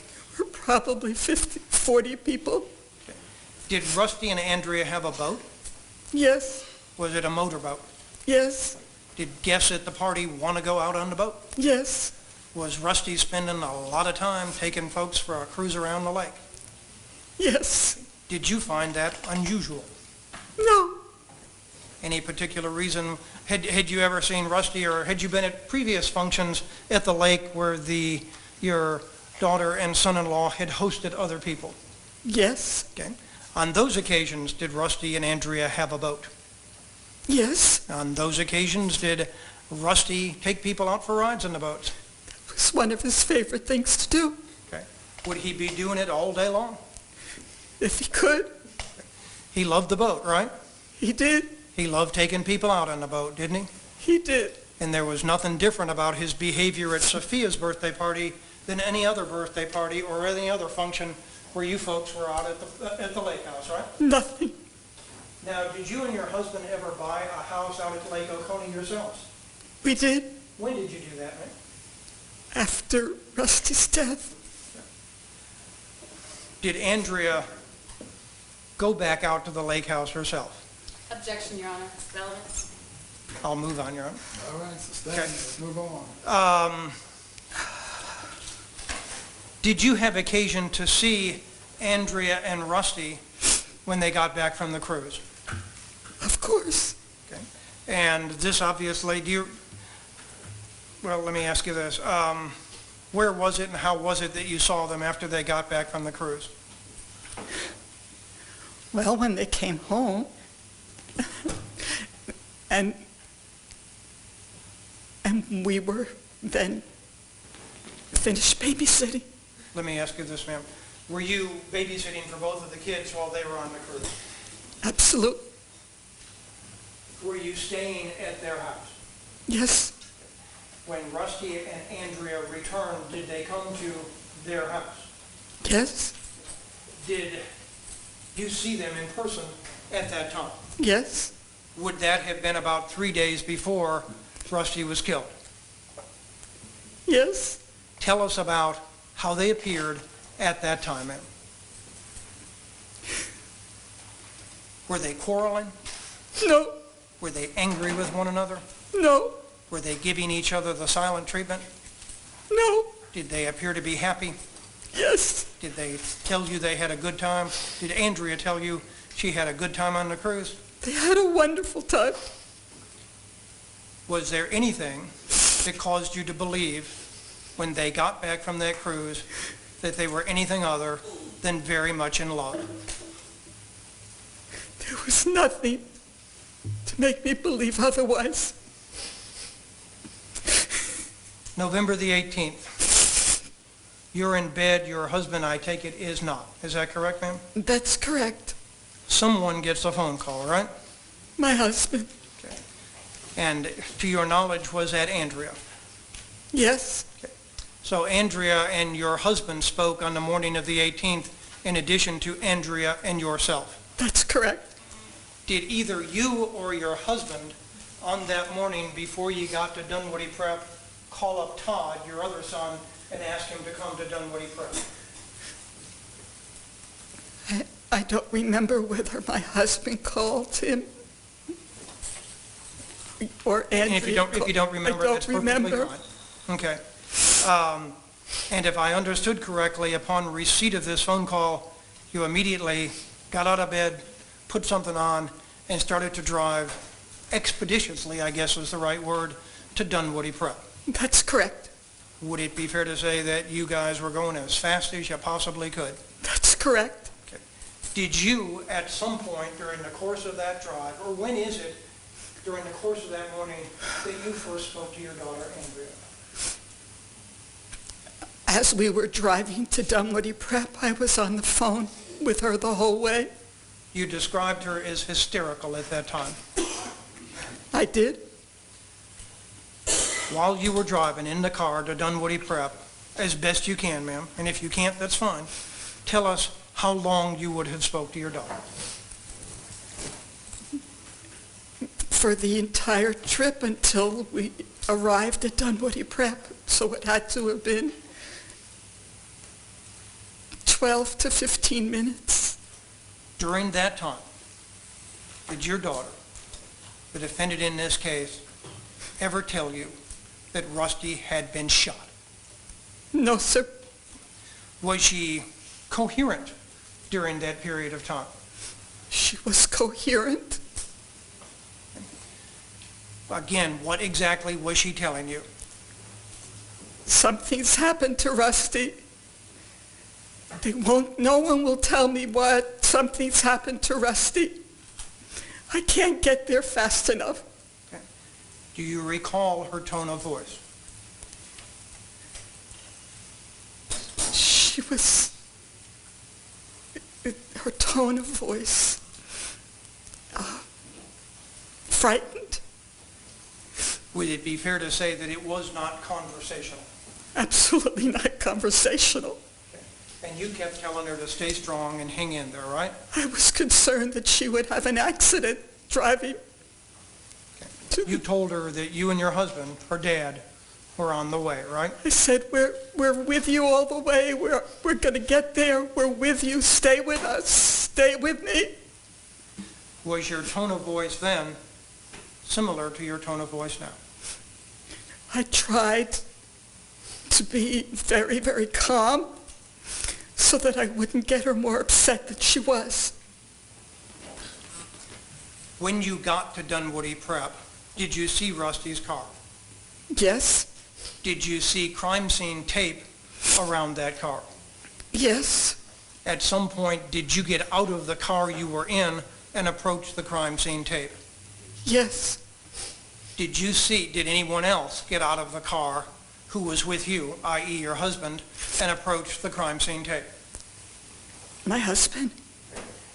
Probably 40 people. Okay. Did Rusty and Andrea have a boat? Yes. Was it a motorboat? Yes. Did guests at the party want to go out on the boat? Yes. Was Rusty spending a lot of time taking folks for a cruise around the lake? Yes. Did you find that unusual? No. Any particular reason? Had you ever seen Rusty, or had you been at previous functions at the lake where your daughter and son-in-law had hosted other people? Yes. Okay. On those occasions, did Rusty and Andrea have a boat? Yes. On those occasions, did Rusty take people out for rides in the boats? It was one of his favorite things to do. Okay. Would he be doing it all day long? If he could. He loved the boat, right? He did. He loved taking people out on the boat, didn't he? He did. And there was nothing different about his behavior at Sophia's birthday party than any other birthday party or any other function where you folks were out at the lake house, right? Nothing. Now, did you and your husband ever buy a house out at Lake Oconee yourselves? We did. When did you do that, man? After Rusty's death. Did Andrea go back out to the lake house herself? Objection, Your Honor. Relevant. I'll move on, Your Honor. All right, so stand, Okay. let's move on. Did you have occasion to see Andrea and Rusty when they got back from the cruise? Of course. Okay. And this obviously, well, let me ask you this. Where was it and how was it that you saw them after they got back from the cruise? Well, when they came home, and we were then finished babysitting. Let me ask you this, ma'am. Were you babysitting for both of the kids while they were on the cruise? Absolutely. Were you staying at their house? Yes. When Rusty and Andrea returned, did they come to their house? Yes. Did you see them in person at that time? Yes. Would that have been about 3 days before Rusty was killed? Yes. Tell us about how they appeared at that time, ma'am. Were they quarreling? No. Were they angry with one another? No. Were they giving each other the silent treatment? No. Did they appear to be happy? Yes. Did they tell you they had a good time? Did Andrea tell you she had a good time on the cruise? They had a wonderful time. Was there anything that caused you to believe when they got back from that cruise that they were anything other than very much in love? There was nothing to make me believe otherwise. November the 18th. You're in bed. Your husband, I take it, is not. Is that correct, ma'am? That's correct. Someone gets a phone call, right? My husband. Okay. And to your knowledge, was that Andrea? Yes. Okay. So Andrea and your husband spoke on the morning of the 18th in addition to Andrea and yourself. That's correct. Did either you or your husband on that morning before you got to Dunwoody Prep call up Todd, your other son, and ask him to come to Dunwoody Prep? I don't remember whether my husband called him or Andrea. And if you don't remember, that's perfectly fine. Okay. And if I understood correctly, upon receipt of this phone call, you immediately got out of bed, put something on, and started to drive expeditiously, I guess was the right word, to Dunwoody Prep. That's correct. Would it be fair to say that you guys were going as fast as you possibly could? That's correct. Okay. Did you, at some point during the course of that drive, or when is it during the course of that morning that you first spoke to your daughter, Andrea? As we were driving to Dunwoody Prep, I was on the phone with her the whole way. You described her as hysterical at that time. I did. While you were driving in the car to Dunwoody Prep, as best you can, ma'am, and if you can't, that's fine, tell us how long you would have spoke to your daughter. For the entire trip until we arrived at Dunwoody Prep, so it had to have been 12 to 15 minutes. During that time, did your daughter, the defendant in this case, ever tell you that Rusty had been shot? No, sir. Was she coherent during that period of time? She was coherent. Again, what exactly was she telling you? Something's happened to Rusty. No one will tell me what. Something's happened to Rusty. I can't get there fast enough. Okay. Do you recall her tone of voice? She was, her tone of voice, frightened. Would it be fair to say that it was not conversational? Absolutely not conversational. And you kept telling her to stay strong and hang in there, right? I was concerned that she would have an accident driving. You told her that you and your husband, her dad, were on the way, right? I said, we're with you all the way. We're going to get there. We're with you. Stay with us. Stay with me. Was your tone of voice then similar to your tone of voice now? I tried to be very, very calm so that I wouldn't get her more upset than she was. When you got to Dunwoody Prep, did you see Rusty's car? Yes. Did you see crime scene tape around that car? Yes. At some point, did you get out of the car you were in and approach the crime scene tape? Yes. Did anyone else get out of the car who was with you, i.e. your husband, and approach the crime scene tape? My husband.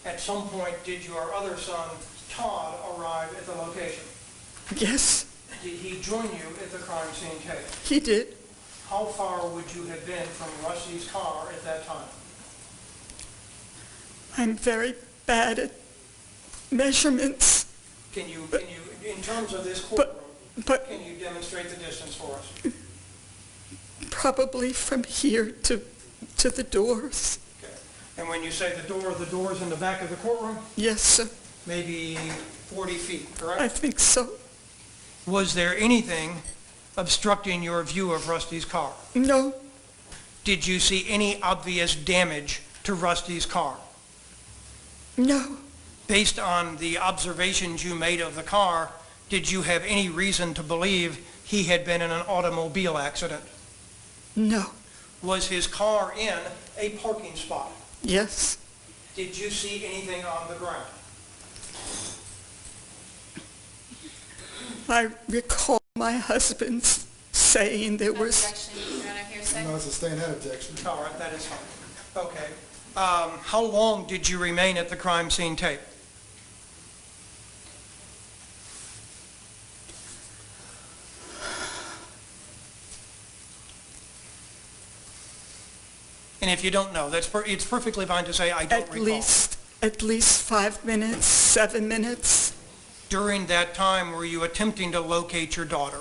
At some point, did your other son, Todd, arrive at the location? Yes. Did he join you at the crime scene tape? He did. How far would you have been from Rusty's car at that time? I'm very bad at measurements. Can you, in terms of this courtroom, can you demonstrate the distance for us? Probably from here to the doors. Okay. And when you say the door's in the back of the courtroom? Yes, sir. Maybe 40 feet, correct? I think so. Was there anything obstructing your view of Rusty's car? No. Did you see any obvious damage to Rusty's car? No. Based on the observations you made of the car, did you have any reason to believe he had been in an automobile accident? No. Was his car in a parking spot? Yes. Did you see anything on the ground? I recall my husband saying there was... Objection, Your Honor, hearsay. No, it's a staying head objection. All right, that is fine. Okay. How long did you remain at the crime scene tape? And if you don't know, it's perfectly fine to say, I don't recall. At least 5 minutes, 7 minutes. During that time, were you attempting to locate your daughter?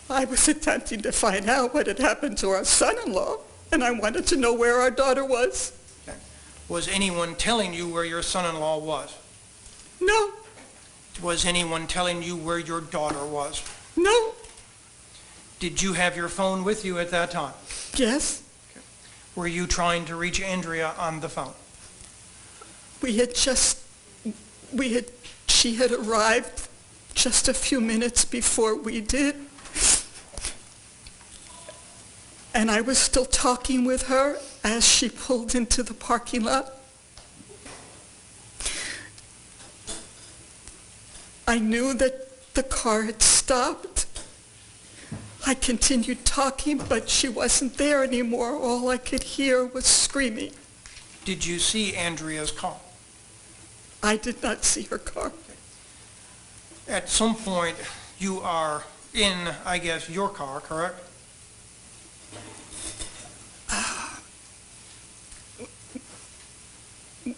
I was attempting to find out what had happened to our son-in-law, and I wanted to know where our daughter was. Okay. Was anyone telling you where your son-in-law was? No. Was anyone telling you where your daughter was? No. Did you have your phone with you at that time? Yes. Okay. Were you trying to reach Andrea on the phone? She had arrived just a few minutes before we did. And I was still talking with her as she pulled into the parking lot. I knew that the car had stopped. I continued talking, but she wasn't there anymore. All I could hear was screaming. Did you see Andrea's car? I did not see her car. At some point, you are in, I guess, your car, correct?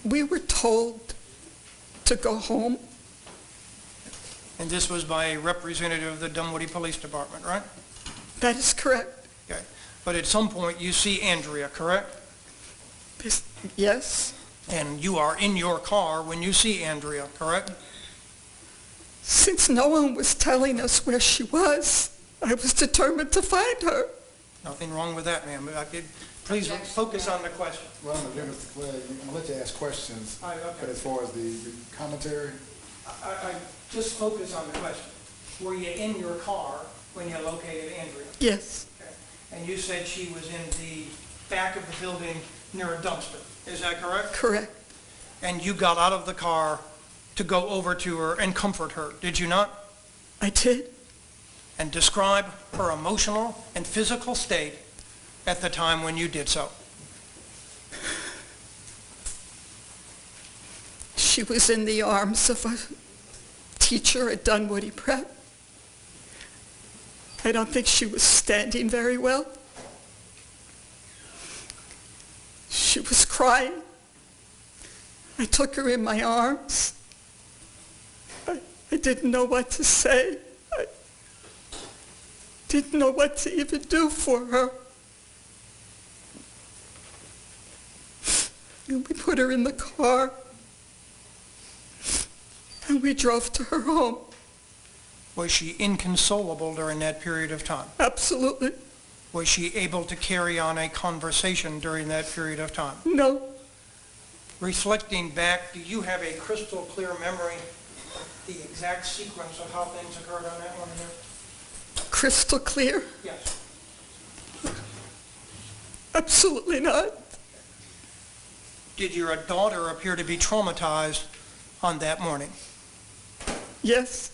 We were told to go home. And this was by a representative of the Dunwoody Police Department, right? That is correct. Okay. But at some point, you see Andrea, correct? Yes. And you are in your car when you see Andrea, correct? Since no one was telling us where she was, I was determined to find her. Nothing wrong with that, ma'am. Please focus on the question. Well, I'm gonna let you ask questions, All right, okay. but as far as the commentary, I just focus on the question. Were you in your car when you located Andrea? Yes, Okay. And you said she was in the back of the building near a dumpster. Is that correct? correct. And you got out of the car to go over to her and comfort her, did you not? I did. And describe her emotional and physical state at the time when you did so. She was in the arms of a teacher at Dunwoody Prep. I don't think she was standing very well. She was crying. I took her in my arms. I didn't know what to say. I didn't know what to even do for her. And we put her in the car, and we drove to her home. Was she inconsolable during that period of time? Absolutely. Was she able to carry on a conversation during that period of time? No. Reflecting back, do you have a crystal clear memory, the exact sequence of how things occurred on that one here? Crystal clear? Yes. Absolutely not. Did your daughter appear to be traumatized on that morning? Yes.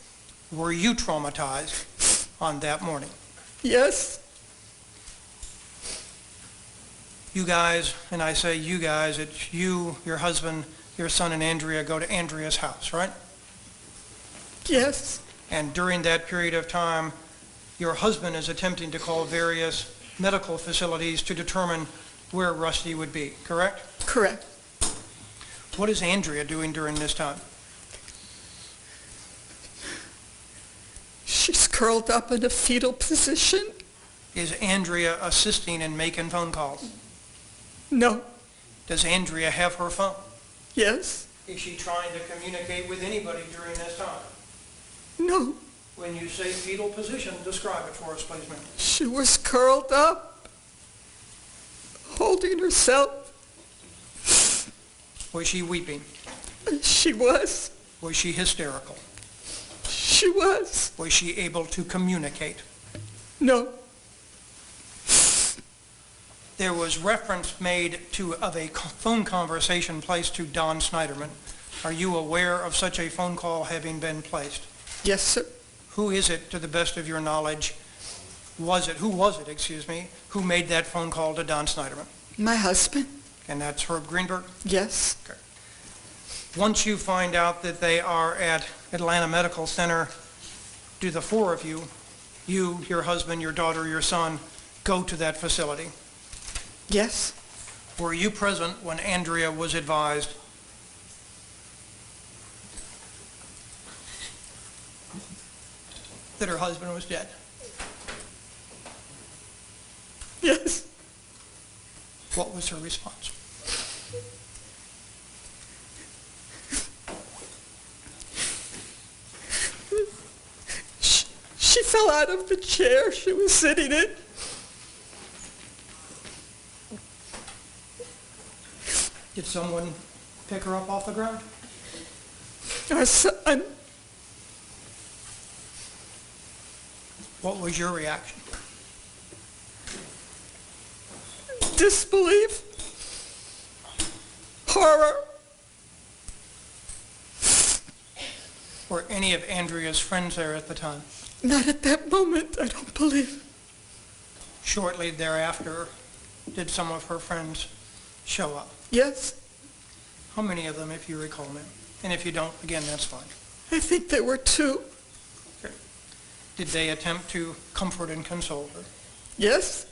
Were you traumatized on that morning? Yes. You guys, and I say you guys, it's you, your husband, your son, and Andrea go to Andrea's house, right? Yes. And during that period of time, your husband is attempting to call various medical facilities to determine where Rusty would be, correct? Correct. What is Andrea doing during this time? She's curled up in a fetal position. Is Andrea assisting in making phone calls? No. Does Andrea have her phone? Yes. Is she trying to communicate with anybody during this time? No. When you say fetal position, describe it for us, please, ma'am. She was curled up, holding herself. Was she weeping? She was. Was she hysterical? She was. Was she able to communicate? No. There was reference made of a phone conversation placed to Don Sneiderman. Are you aware of such a phone call having been placed? Yes, sir. Who is it, to the best of your knowledge, who was it, who made that phone call to Don Sneiderman? My husband. And that's Herb Greenberg? Yes. Okay. Once you find out that they are at Atlanta Medical Center, do the four of you, your husband, your daughter, your son, go to that facility? Yes. Were you present when Andrea was advised that her husband was dead? Yes. What was her response? She fell out of the chair she was sitting in. Did someone pick her up off the ground? Our son. What was your reaction? Disbelief. Horror. Were any of Andrea's friends there at the time? Not at that moment, I don't believe. Shortly thereafter, did some of her friends show up? Yes. How many of them, if you recall, ma'am? And if you don't, again, that's fine. I think there were 2. Okay. Did they attempt to comfort and console her? Yes.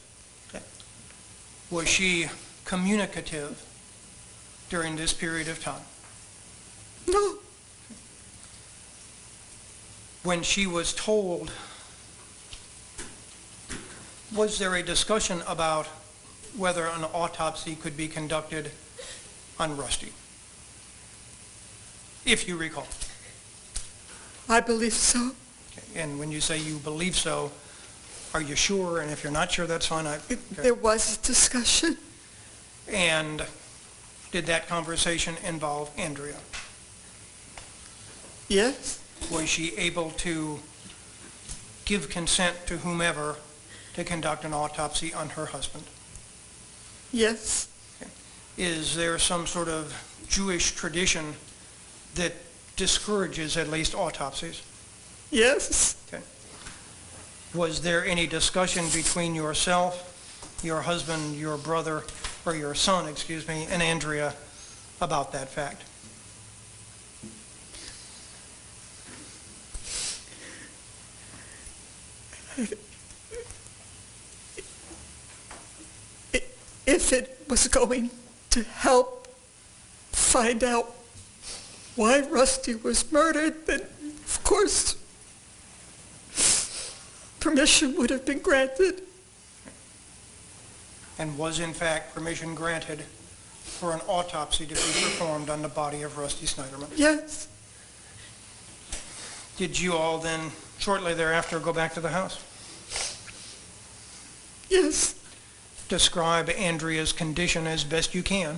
Okay. Was she communicative during this period of time? No. When she was told, was there a discussion about whether an autopsy could be conducted on Rusty? If you recall. I believe so. Okay. And when you say you believe so, are you sure? And if you're not sure, that's fine. Okay. There was a discussion. And did that conversation involve Andrea? Yes. Was she able to give consent to whomever to conduct an autopsy on her husband? Yes. Is there some sort of Jewish tradition that discourages at least autopsies? Yes. Okay. Was there any discussion between yourself, your husband, your brother, or your son, excuse me, and Andrea about that fact? If it was going to help find out why Rusty was murdered, then of course permission would have been granted. And was in fact permission granted for an autopsy to be performed on the body of Rusty Sneiderman? Yes. Did you all then shortly thereafter go back to the house? Yes. Describe Andrea's condition as best you can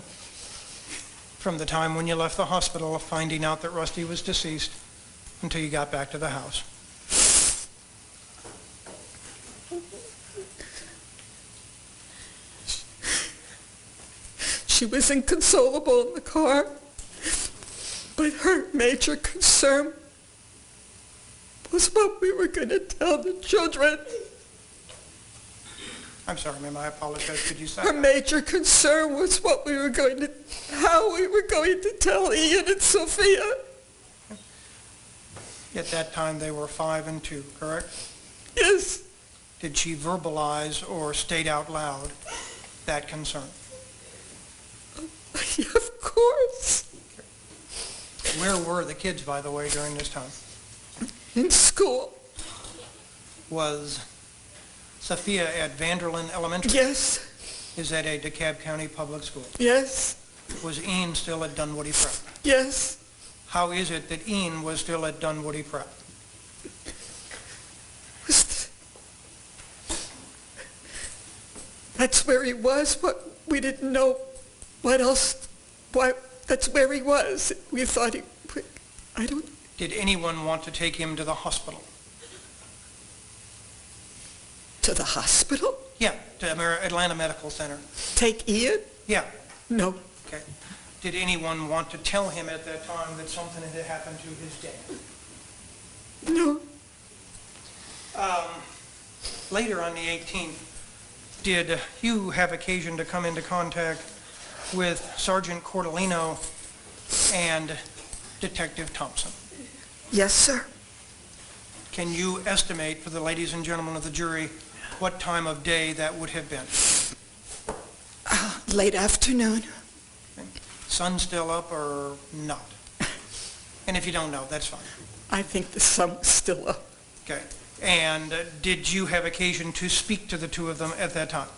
from the time when you left the hospital finding out that Rusty was deceased until you got back to the house. She was inconsolable in the car, but her major concern was what we were going to tell the children. I'm sorry, ma'am, I apologize. Could you say Her that? major concern was how we were going to tell Ian and Sophia. At that time, they were 5 and 2, correct? Yes. Did she verbalize or state out loud that concern? Of course. Where were the kids, by the way, during this time? In school. Was Sophia at Vanderlyn Elementary? Yes. Is that a DeKalb County public school? Yes. Was Ian still at Dunwoody Prep? Yes. How is it that Ian was still at Dunwoody Prep? That's where he was, but we didn't know what else, why, that's where he was. We thought I don't... Did anyone want to take him to the hospital? To the hospital? Yeah, to Atlanta Medical Center. Take Ian? Yeah. No. Okay. Did anyone want to tell him at that time that something had happened to his dad? No. Later on the 18th, did you have occasion to come into contact with Sergeant Cordellino and Detective Thompson? Yes, sir. Can you estimate for the ladies and gentlemen of the jury what time of day that would have been? Late afternoon. Okay. Sun still up or not? And if you don't know, that's fine. I think the sun was still up. Okay. And did you have occasion to speak to the two of them at that time?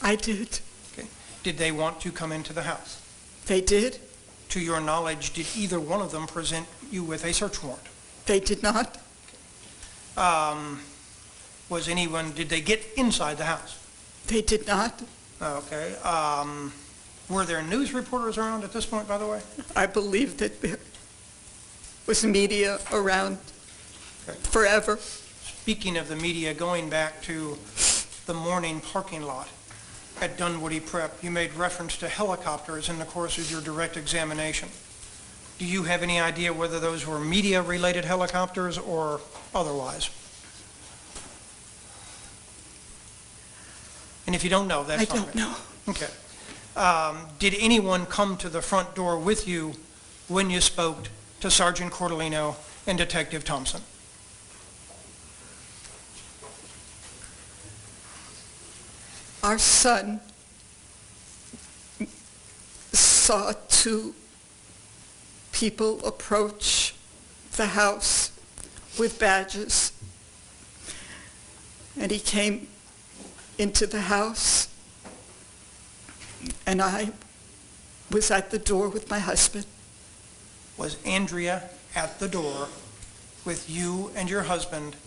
I did. Okay. Did they want to come into the house? They did. To your knowledge, did either one of them present you with a search warrant? They did not. Did they get inside the house? They did not. Okay. Were there news reporters around at this point, by the way? I believe that there was media around forever. Speaking of the media, going back to the morning parking lot at Dunwoody Prep, you made reference to helicopters in the course of your direct examination. Do you have any idea whether those were media-related helicopters or otherwise? And if you don't know, that's fine. I don't know. Okay. Did anyone come to the front door with you when you spoke to Sergeant Cordellino and Detective Thompson? Our son saw two people approach the house with badges, and he came into the house, and I was at the door with my husband. Was Andrea at the door with you and your husband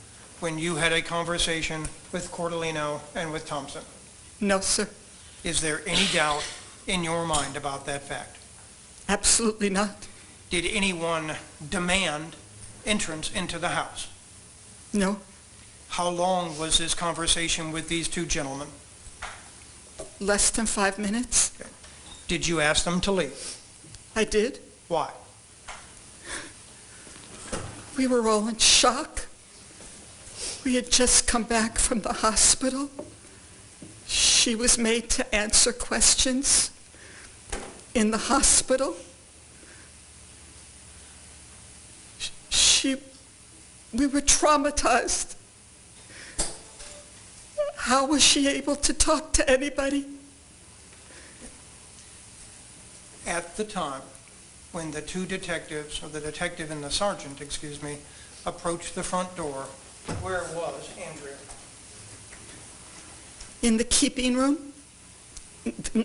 when you had a conversation with Cordellino and with Thompson? No, sir. Is there any doubt in your mind about that fact? Absolutely not. Did anyone demand entrance into the house? No. How long was this conversation with these two gentlemen? Less than 5 minutes. Okay. Did you ask them to leave? I did. Why? We were all in shock. We had just come back from the hospital. She was made to answer questions in the hospital. We were traumatized. How was she able to talk to anybody? At the time, when the two detectives, or the detective and the sergeant, excuse me, approached the front door, where was Andrea? In the keeping room,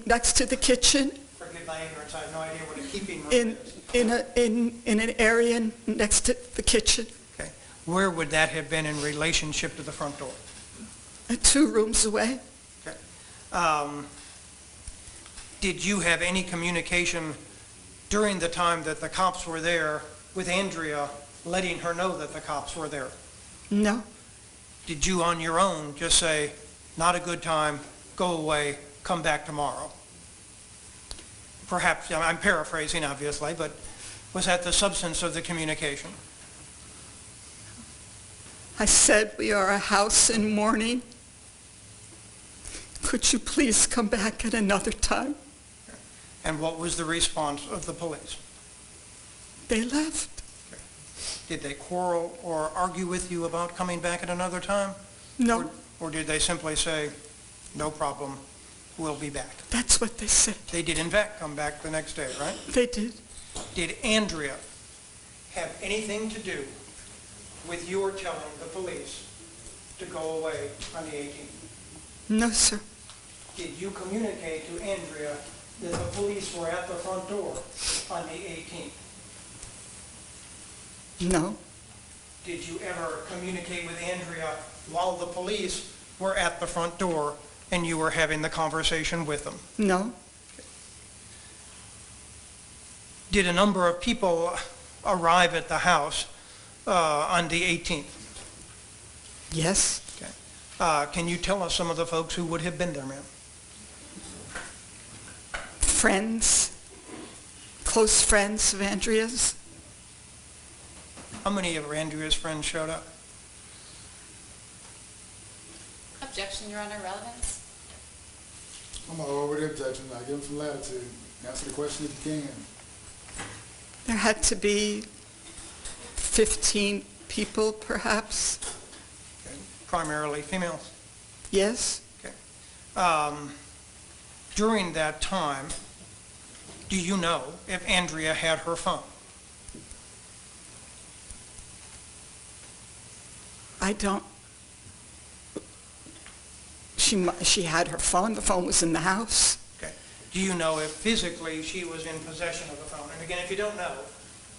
next to the kitchen. Forgive my ignorance, I have no idea what a keeping room is. In an area next to the kitchen. Okay. Where would that have been in relationship to the front door? 2 rooms away. Okay. Did you have any communication during the time that the cops were there with Andrea, letting her know that the cops were there? No. Did you on your own just say, not a good time, go away, come back tomorrow? Perhaps, I'm paraphrasing obviously, but was that the substance of the communication? I said, we are a house in mourning. Could you please come back at another time? And what was the response of the police? They left. Okay. Did they quarrel or argue with you about coming back at another time? No. Or did they simply say, no problem, we'll be back? That's what they said. They did in fact come back the next day, right? They did. Did Andrea have anything to do with your telling the police to go away on the 18th? No, sir. Did you communicate to Andrea that the police were at the front door on the 18th? No. Did you ever communicate with Andrea while the police were at the front door and you were having the conversation with them? No. Did a number of people arrive at the house on the 18th? Yes. Okay. Can you tell us some of the folks who would have been there, ma'am? Friends, close friends of Andrea's. How many of Andrea's friends showed up? Objection, Your Honor, relevance? I'm all over the objection. I give them some latitude. Answer the question if you can. There had to be 15 people, perhaps. Okay. Primarily females? Yes. Okay. During that time, do you know if Andrea had her phone? I don't. She had her phone. The phone was in the house. Okay. Do you know if physically she was in possession of the phone? And again, if you don't know,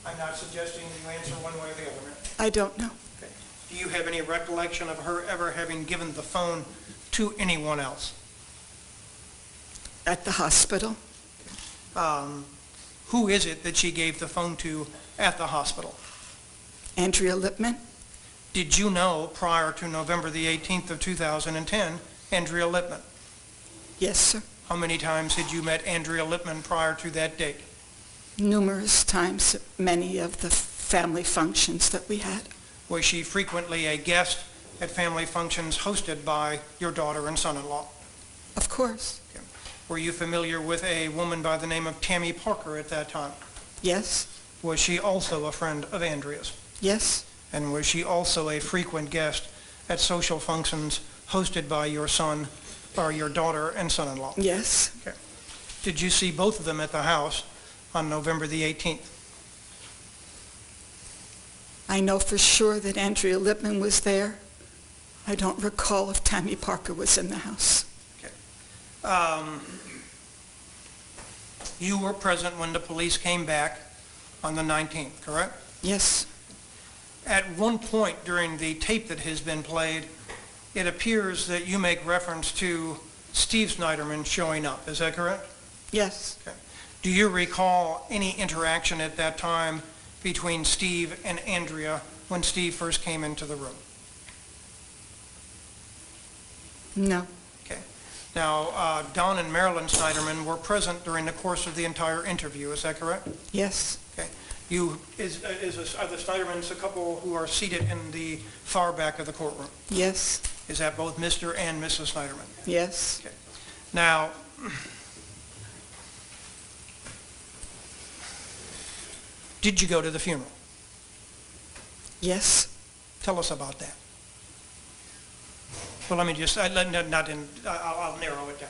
I'm not suggesting you answer one way or the other, ma'am. I don't know. Okay. Do you have any recollection of her ever having given the phone to anyone else? At the hospital. Who is it that she gave the phone to at the hospital? Andrea Lippman. Did you know prior to November the 18th of 2010, Andrea Lippman? Yes, sir. How many times had you met Andrea Lippman prior to that date? Numerous times at many of the family functions that we had. Was she frequently a guest at family functions hosted by your daughter and son-in-law? Of course. Okay. Were you familiar with a woman by the name of Tammy Parker at that time? Yes. Was she also a friend of Andrea's? Yes. And was she also a frequent guest at social functions hosted by your son or your daughter and son-in-law? Yes. Okay. Did you see both of them at the house on November the 18th? I know for sure that Andrea Lippman was there. I don't recall if Tammy Parker was in the house. Okay. You were present when the police came back on the 19th, correct? Yes. At one point during the tape that has been played, it appears that you make reference to Steve Sneiderman showing up. Is that correct? Yes. Okay. Do you recall any interaction at that time between Steve and Andrea when Steve first came into the room? No. Okay. Now, Don and Marilyn Sneiderman were present during the course of the entire interview, is that correct? Yes. Okay. Are the Sneidermans a couple who are seated in the far back of the courtroom? Yes. Is that both Mr. and Mrs. Sneiderman? Yes. Okay. Now, did you go to the funeral? Yes. Tell us about that. Well, let me just, I'll narrow it down.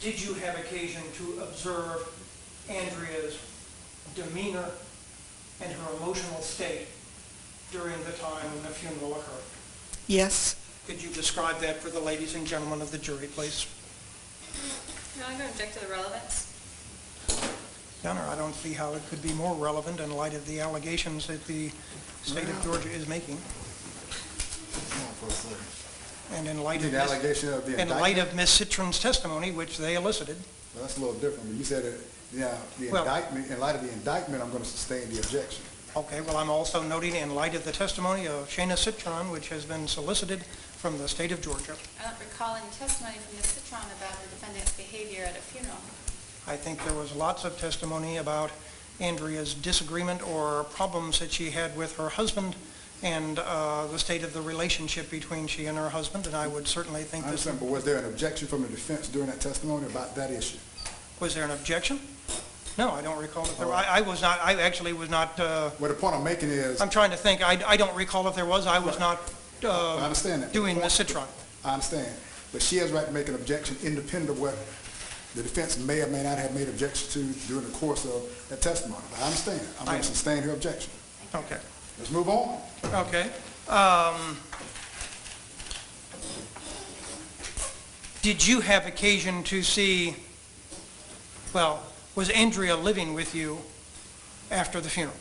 Did you have occasion to observe Andrea's demeanor and her emotional state during the time when the funeral occurred? Yes. Could you describe that for the ladies and gentlemen of the jury, please? No, I'm going to object to the relevance. Your Honor, I don't see how it could be more relevant in light of the allegations that the state of Georgia is making. And in light of The allegation of the in light of Ms. Citron's testimony, which they elicited. Well, that's a little different, but you said indictment, in light of the indictment, I'm going to sustain the objection. Okay, well, I'm also noting in light of the testimony of Shana Citron, which has been solicited from the state of Georgia. I don't recall any testimony from Ms. Citron about the defendant's behavior at a funeral. I think there was lots of testimony about Andrea's disagreement or problems that she had with her husband and the state of the relationship between she and her husband, and I would certainly think I understand, but was there an objection from the defense during that testimony about that issue? Was there an objection? No, I don't recall if there was. I actually was not. Well, the point I'm making is... I'm trying to think. I don't recall if there was. I was not I understand that. doing Ms. Citron. I understand, but she has the right to make an objection independent of what the defense may or may not have made objections to during the course of that testimony. But I understand. I'm going to sustain her objection. Okay. Let's move on. Okay. Did you have occasion to see, well, was Andrea living with you after the funeral?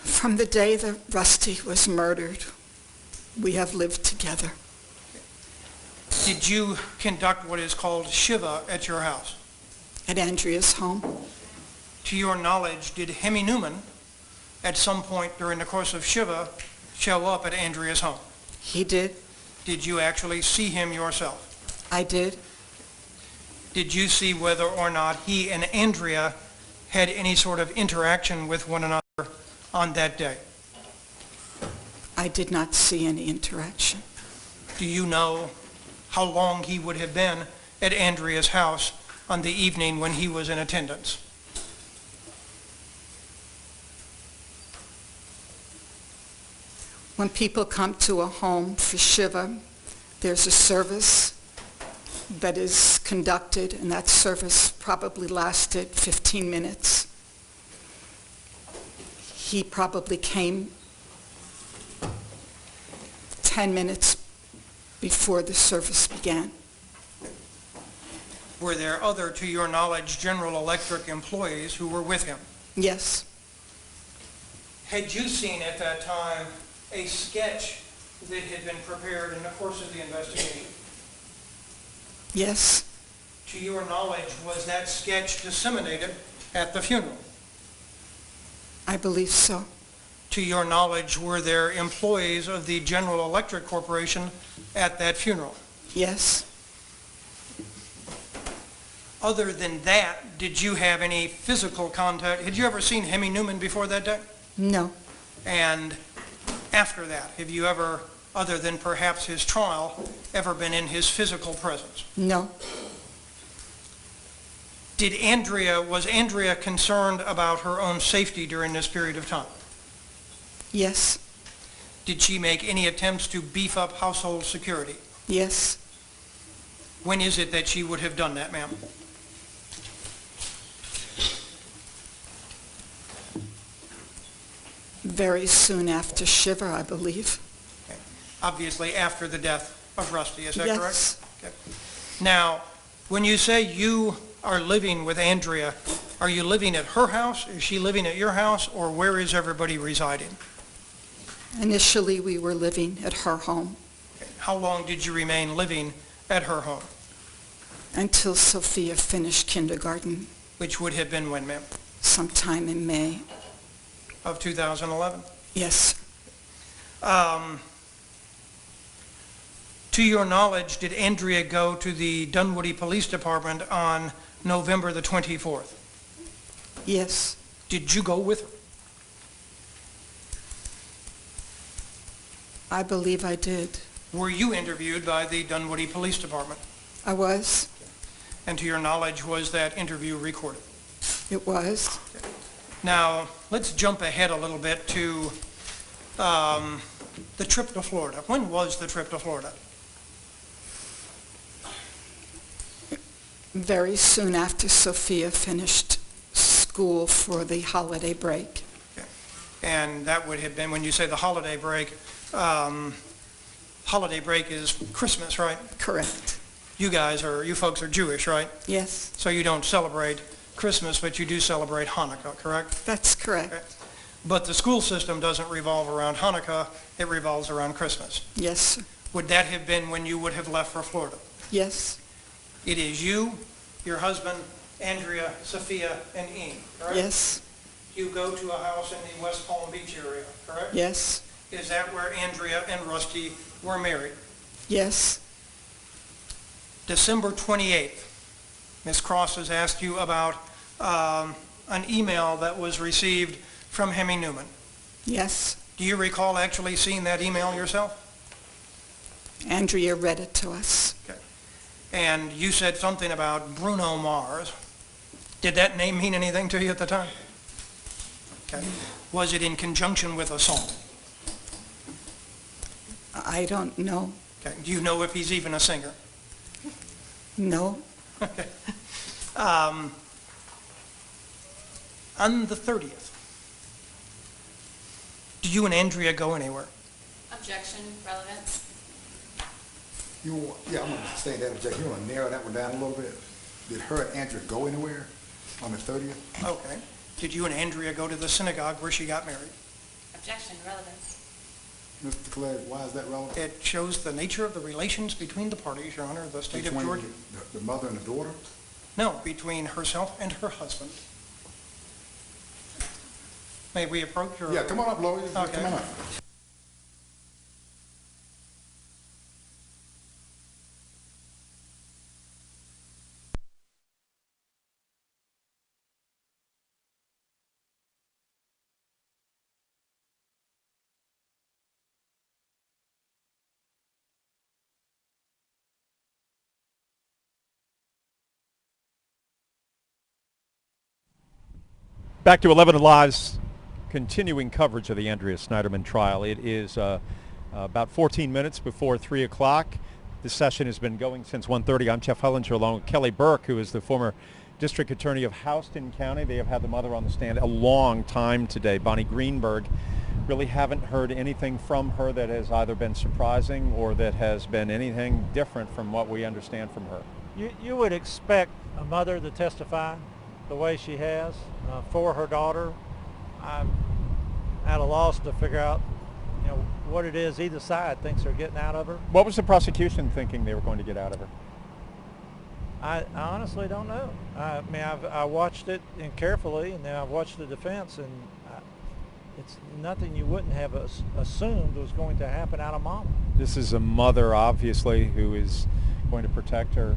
From the day that Rusty was murdered, we have lived together. Did you conduct what is called Shiva at your house? At Andrea's home? To your knowledge, did Hemi Newman, at some point during the course of Shiva, show up at Andrea's home? He did. Did you actually see him yourself? I did. Did you see whether or not he and Andrea had any sort of interaction with one another on that day? I did not see any interaction. Do you know how long he would have been at Andrea's house on the evening when he was in attendance? When people come to a home for Shiva, there's a service that is conducted, and that service probably lasted 15 minutes. He probably came 10 minutes before the service began. Were there other, to your knowledge, General Electric employees who were with him? Yes. Had you seen at that time a sketch that had been prepared in the course of the investigation? Yes. To your knowledge, was that sketch disseminated at the funeral? I believe so. To your knowledge, were there employees of the General Electric Corporation at that funeral? Yes. Other than that, did you have any physical contact? Had you ever seen Hemi Newman before that day? No. And after that, have you ever, other than perhaps his trial, ever been in his physical presence? No. Was Andrea concerned about her own safety during this period of time? Yes. Did she make any attempts to beef up household security? Yes. When is it that she would have done that, ma'am? Very soon after Shiva, I believe. Okay. Obviously after the death of Rusty, is that correct? Yes. Okay. Now, when you say you are living with Andrea, are you living at her house? Is she living at your house? Or where is everybody residing? Initially, we were living at her home. Okay. How long did you remain living at her home? Until Sophia finished kindergarten, which would have been when, ma'am? sometime in May. Of 2011? Yes, To your knowledge, did Andrea go to the Dunwoody Police Department on November the 24th? yes, Did you go with her? I believe I did. Were you interviewed by the Dunwoody Police Department? I was. And to your knowledge, was that interview recorded? It was. Now, let's jump ahead a little bit to the trip to Florida. When was the trip to Florida? Very soon after Sophia finished school for the holiday break. And that would have been, when you say the holiday break is Christmas, right? Correct. You folks are Jewish, right? Yes, So you don't celebrate Christmas, but you do celebrate Hanukkah, correct? that's correct. But the school system doesn't revolve around Hanukkah, it revolves around Christmas. Yes, sir. Would that have been when you would have left for Florida? Yes, It is you, your husband, Andrea, Sophia, and Ian, correct? yes, You go to a house in the West Palm Beach area, correct? yes, Is that where Andrea and Rusty were married? yes, December 28th, Ms. Cross has asked you about an email that was received from Hemi Newman. yes. Do you recall actually seeing that email yourself? Andrea read it to us. Okay. And you said something about Bruno Mars. Did that name mean anything to you at the time? Okay. Was it in conjunction with a song? I don't know. Okay. Do you know if he's even a singer? No, Okay. On the 30th, do you and Andrea go anywhere? Objection, relevance. I'm going to stay that objection. You want to narrow that one down a little bit? Did her and Andrea go anywhere on the 30th? Okay. Did you and Andrea go to the synagogue where she got married? Objection, relevance. Mr. Clegg, why is that relevant? It shows the nature of the relations between the parties, Your Honor, the state of Between Georgia. the mother and the daughter? No, between herself and her husband. May we approach her? Yeah, come on up, Lori. Okay. Come on up. Back to 11 Live's continuing coverage of the Andrea Sneiderman trial. It is about 14 minutes before 3 o'clock. This session has been going since 1:30. I'm Jeff Hellinger along with Kelly Burke, who is the former district attorney of Houston County. They have had the mother on the stand a long time today. Bonnie Greenberg. Really haven't heard anything from her that has either been surprising or that has been anything different from what we understand from her. You would expect a mother to testify the way she has for her daughter. I'm at a loss to figure out, what it is either side thinks they're getting out of her. What was the prosecution thinking they were going to get out of her? I honestly don't know. I mean, I watched it carefully, and then I watched the defense, and it's nothing you wouldn't have assumed was going to happen out of Mama. This is a mother, obviously, who is going to protect her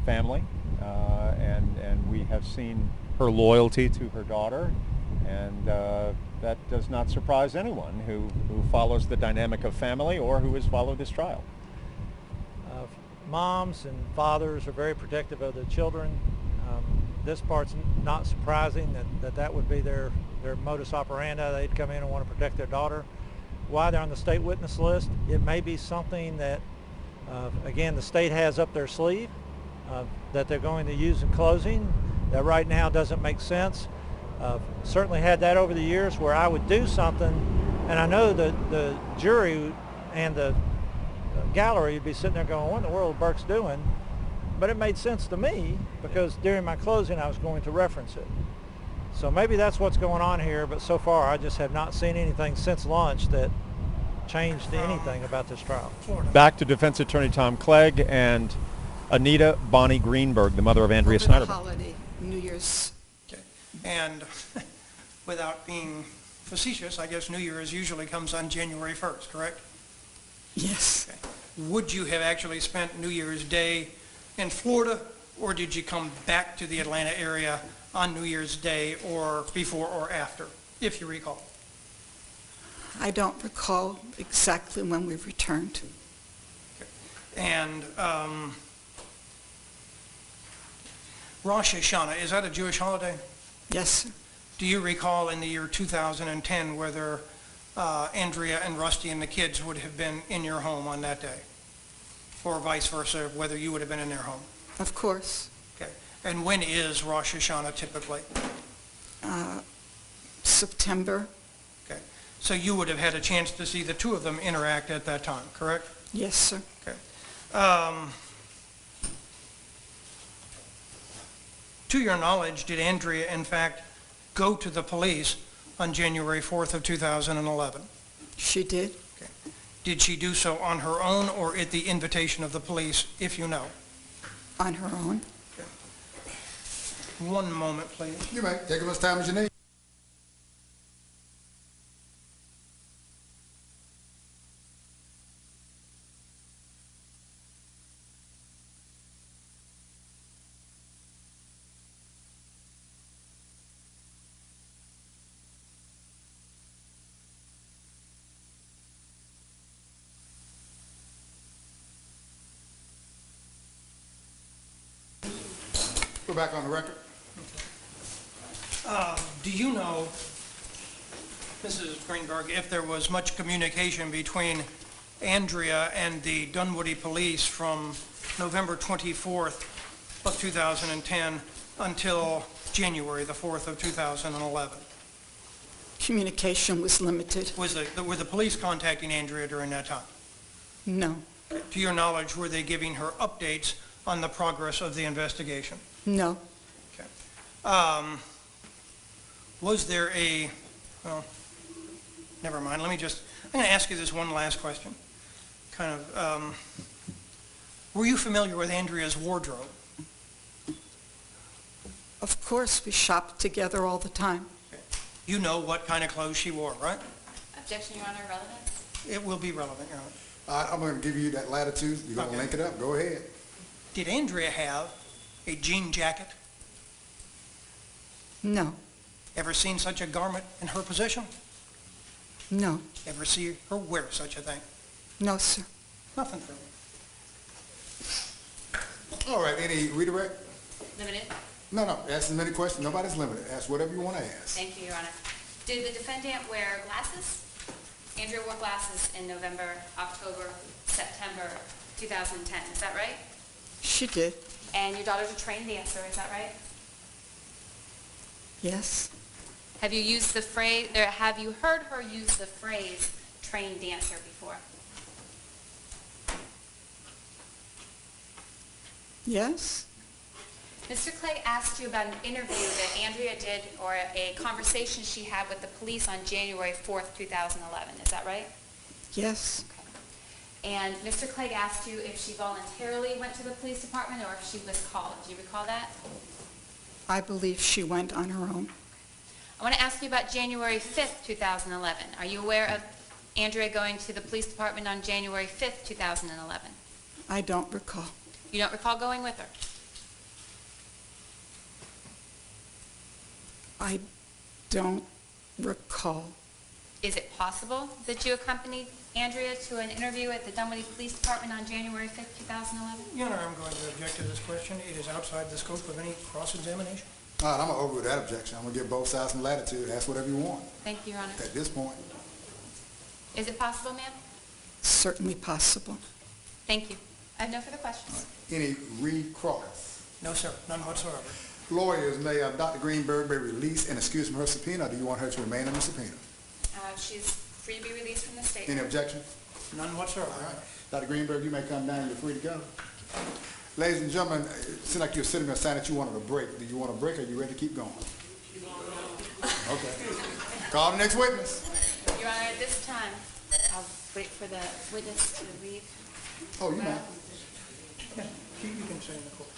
family, and we have seen her loyalty to her daughter, and that does not surprise anyone who follows the dynamic of family or who has followed this trial. Moms and fathers are very protective of their children. This part's not surprising that would be their modus operandi. They'd come in and want to protect their daughter. Why they're on the state witness list, it may be something that, again, the state has up their sleeve that they're going to use in closing that right now doesn't make sense. Certainly had that over the years where I would do something, and I know that the jury and the gallery would be sitting there going, what in the world Burke's doing? But it made sense to me because during my closing I was going to reference it. So maybe that's what's going on here, but so far I just have not seen anything since lunch that changed anything about this trial. Back to defense attorney Tom Clegg, and Anita Bonnie Greenberg, the mother of Andrea Over the Sneiderman. holiday, New Year's. Okay. And without being facetious, I guess New Year's usually comes on January 1st, correct? Yes. Okay. Would you have actually spent New Year's Day in Florida, or did you come back to the Atlanta area on New Year's Day or before or after, if you recall? I don't recall exactly when we returned. And Rosh Hashanah, is that a Jewish holiday? Yes, sir. Do you recall in the year 2010 whether Andrea and Rusty and the kids would have been in your home on that day? Or vice versa, whether you would have been in their home? Of course. Okay. And when is Rosh Hashanah typically? September. Okay. So you would have had a chance to see the two of them interact at that time, correct? Yes, sir. Okay. To your knowledge, did Andrea, in fact, go to the police on January 4th of 2011? She did. Okay. Did she do so on her own or at the invitation of the police, if you know? On her own. Okay. One moment, please. You may take as much time as you need. Go back on the record. Do you know, Mrs. Greenberg, if there was much communication between Andrea and the Dunwoody police from November 24th of 2010 until January the 4th of 2011? Communication was limited. Were the police contacting Andrea during that time? No. To your knowledge, were they giving her updates on the progress of the investigation? No. Okay. Was there well, never mind. I'm going to ask you this one last question. Were you familiar with Andrea's wardrobe? Of course, we shopped together all the time. Okay. You know what kind of clothes she wore, right? Objection, Your Honor, relevance? It will be relevant, Your Honor. I'm going to give you that latitude. You're going to link it up. Go ahead. Did Andrea have a jean jacket? No. Ever seen such a garment in her possession? No. Ever see her wear such a thing? No, sir. Nothing for me. All right, any redirect? Limited? No, ask as many questions. Nobody's limited. Ask whatever you want to ask. Thank you, Your Honor. Did the defendant wear glasses? Andrea wore glasses in November, October, September 2010. Is that right? She did. And your daughter's a trained dancer, is that right? Yes. Have you used the phrase, or have you heard her use the phrase trained dancer before? Yes. Mr. Clegg asked you about an interview that Andrea did or a conversation she had with the police on January 4th, 2011. Is that right? Yes. Okay. And Mr. Clegg asked you if she voluntarily went to the police department or if she was called. Do you recall that? I believe she went on her own. I want to ask you about January 5th, 2011. Are you aware of Andrea going to the police department on January 5th, 2011? I don't recall. You don't recall going with her? I don't recall. Is it possible that you accompanied Andrea to an interview at the Dunwoody Police Department on January 5th, 2011? Your Honor, I'm going to object to this question. It is outside the scope of any cross-examination. All right, I'm going to overrule that objection. I'm going to give both sides some latitude. Ask whatever you want. Thank you, Your Honor. At this point. Is it possible, ma'am? Certainly possible. Thank you. I have no further questions. Any recross? No, sir. None whatsoever. Lawyers, may Dr. Greenberg be released and excused from her subpoena, or do you want her to remain under subpoena? She's free to be released from the state. Any objection? None whatsoever. All right. Dr. Greenberg, you may come down. You're free to go. Ladies and gentlemen, it seems like you're sitting there saying that you wanted a break. Do you want a break, or are you ready to keep going? Okay. Call the next witness. Your Honor, at this time, I'll wait for the witness to leave. Oh, you may. You can stay in the court.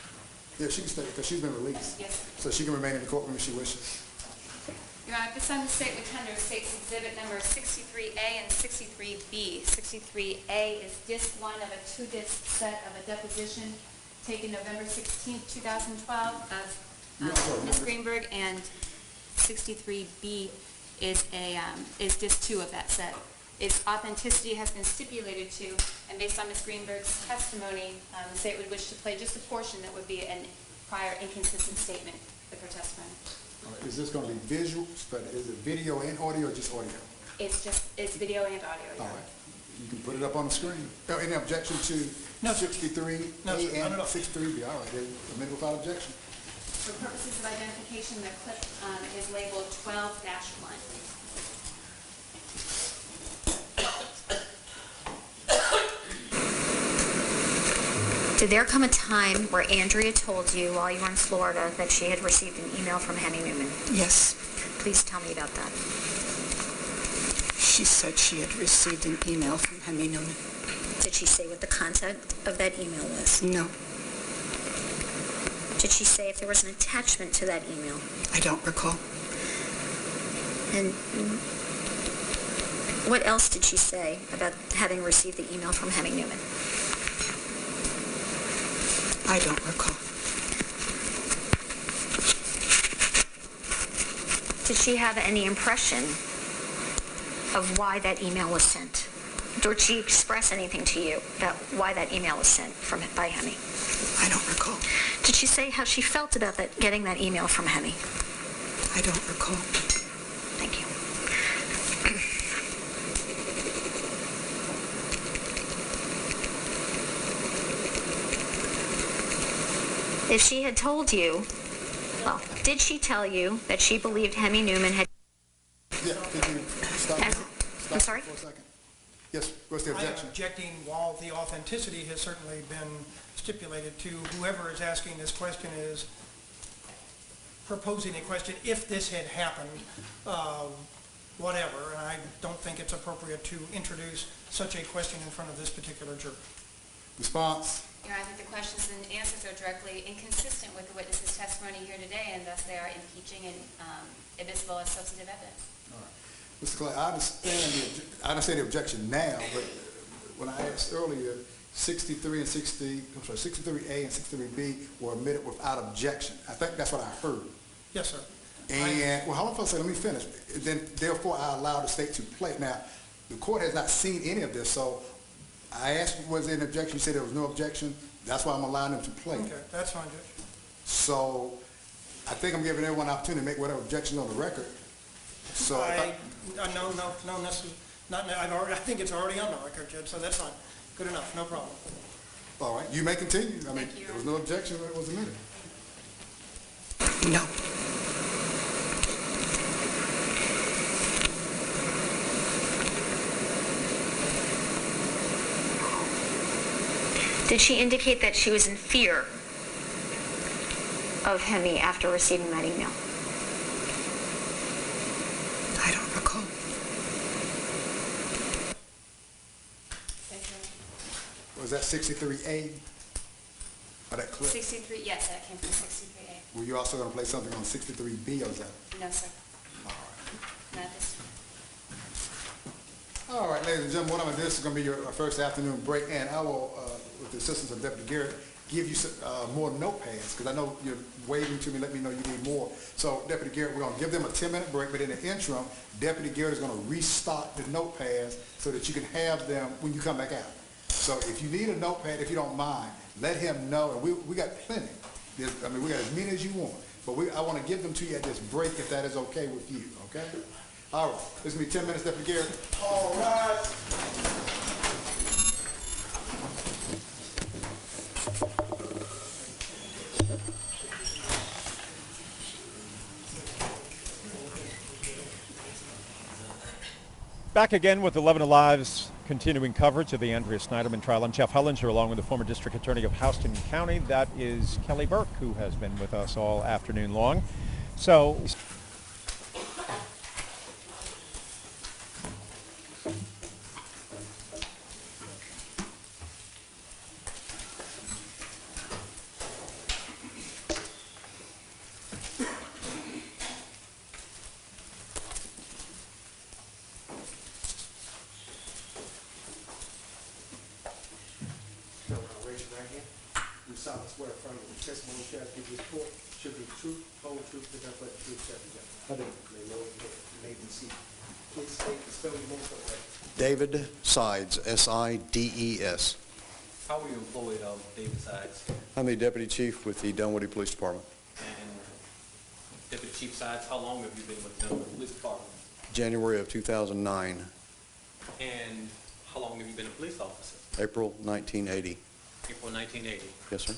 Yeah, she can stay because she's been released. Yes, sir. So she can remain in the courtroom if she wishes. Your Honor, this time the state would tender State's Exhibit number 63A and 63B. 63A is disc 1 of a 2-disc set of a deposition taken November 16, 2012 of Ms. Greenberg, and 63B is disc 2 of that set. Its authenticity has been stipulated to, and based on Ms. Greenberg's testimony, the state would wish to play just a portion that would be a prior inconsistent statement with her testimony. All right, is this going to be visual? Is it video and audio or just audio? It's video and audio. All right. You can put it up on the screen. Any objection to 63A and 63B? All right, admitted without objection. For purposes of identification, the clip is labeled 12-1. Did there come a time where Andrea told you while you were in Florida that she had received an email from Henny Newman? Yes. Please tell me about that. She said she had received an email from Henny Newman. Did she say what the content of that email was? No, Did she say if there was an attachment to that email? I don't recall. And what else did she say about having received the email from Henny Newman? I don't recall. Did she have any impression of why that email was sent? Or did she express anything to you about why that email was sent by Henny? I don't recall. Did she say how she felt about getting that email from Henny? I don't recall. Thank you. If she had told you, well, did she tell you that she believed Henny Newman had... Yeah, can you stop now? I'm sorry? For a second. Yes, what's the I am objection? objecting while the authenticity has certainly been stipulated to whoever is asking this question is proposing a question, if this had happened, whatever, and I don't think it's appropriate to introduce such a question in front of this particular jury. Response? Your Honor, I think the questions and answers are directly inconsistent with the witness's testimony here today, and thus they are impeaching and admissible as substantive evidence. All right. Mr. Clay, I understand the objection now, but when I asked earlier, 63A and 63B were admitted without objection. I think that's what I heard. Yes, sir. And, well, hold on for a second, let me finish. Then, therefore, I allow the state to play. Now, the court has not seen any of this, so I asked, was there an objection? You said there was no objection. That's why I'm allowing them to play. Okay, that's fine, Judge. So, I think I'm giving everyone an opportunity to make whatever objections on the record. So, No, that's not, I think it's already on the record, Judge, so that's fine. Good enough, no problem. all right, you may continue. I mean, Thank you, there was no objection when it was admitted. No. Did she indicate that she was in fear of Henny after receiving that email? I don't recall. Thank you. Was that 63A? Or that clip? 63, yes, that came from 63A. Were you also going to play something on 63B, or was that? No, sir. All right. Not this time. All right, ladies and gentlemen, this is going to be your first afternoon break, and I will, with the assistance of Deputy Garrett, give you some, more notepads, because I know you're waving to me, let me know you need more. So, Deputy Garrett, we're going to give them a 10-minute break, but in the interim, Deputy Garrett is going to restock the notepads so that you can have them when you come back out. So, if you need a notepad, if you don't mind, let him know, and we got plenty. We got as many as you want, but I want to give them to you at this break, if that is okay with you, okay? All right, this is going to be 10 minutes, Deputy Garrett. All right. Back again with 11 Alive's continuing coverage of the Andrea Sneiderman trial. I'm Jeff Hullinger, along with the former District Attorney of Houston County. That is Kelly Burke, who has been with us all afternoon long. So, solemnly swear affirm that the testimony you shall give this court should be the truth, whole truth, and nothing but the truth, so help you God. May Lord, you may be seated. Please state and spell your name for the record. David Sides, S-I-D-E-S. How were you employed, David Sides? I'm the Deputy Chief with the Dunwoody Police Department. And Deputy Chief Sides, how long have you been with the Dunwoody Police Department? January of 2009, And how long have you been a police officer? April 1980. April 1980. Yes, sir.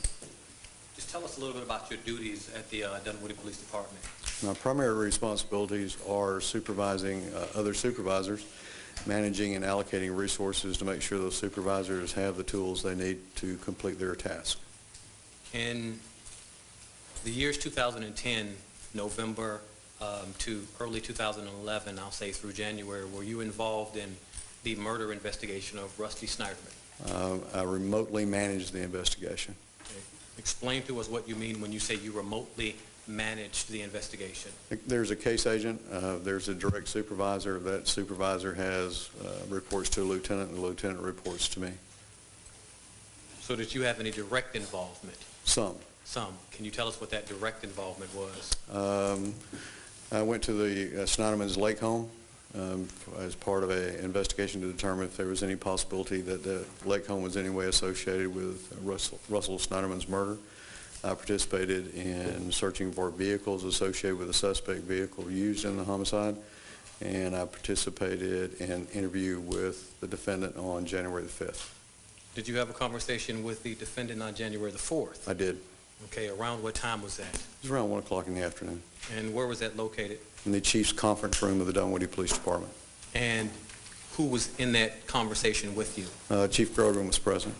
Just tell us a little bit about your duties at the Dunwoody Police Department. My primary responsibilities are supervising other supervisors, managing and allocating resources to make sure those supervisors have the tools they need to complete their task. In the years 2010, November to early 2011, I'll say through January, were you involved in the murder investigation of Rusty Sneiderman? I remotely managed the investigation. Okay. Explain to us what you mean when you say you remotely managed the investigation. There's a case agent, there's a direct supervisor. That supervisor has reports to a lieutenant, and the lieutenant reports to me. So did you have any direct involvement? Some. Some. Can you tell us what that direct involvement was? I went to the Sneiderman's lake home as part of an investigation to determine if there was any possibility that the lake home was in any way associated with Russell Sneiderman's murder. I participated in searching for vehicles associated with the suspect vehicle used in the homicide, and I participated in an interview with the defendant on January the 5th. Did you have a conversation with the defendant on January the 4th? I did. Okay, around what time was that? It was around 1 o'clock in the afternoon. And where was that located? In the chief's conference room of the Dunwoody Police Department. And who was in that conversation with you? Chief Grogan was present.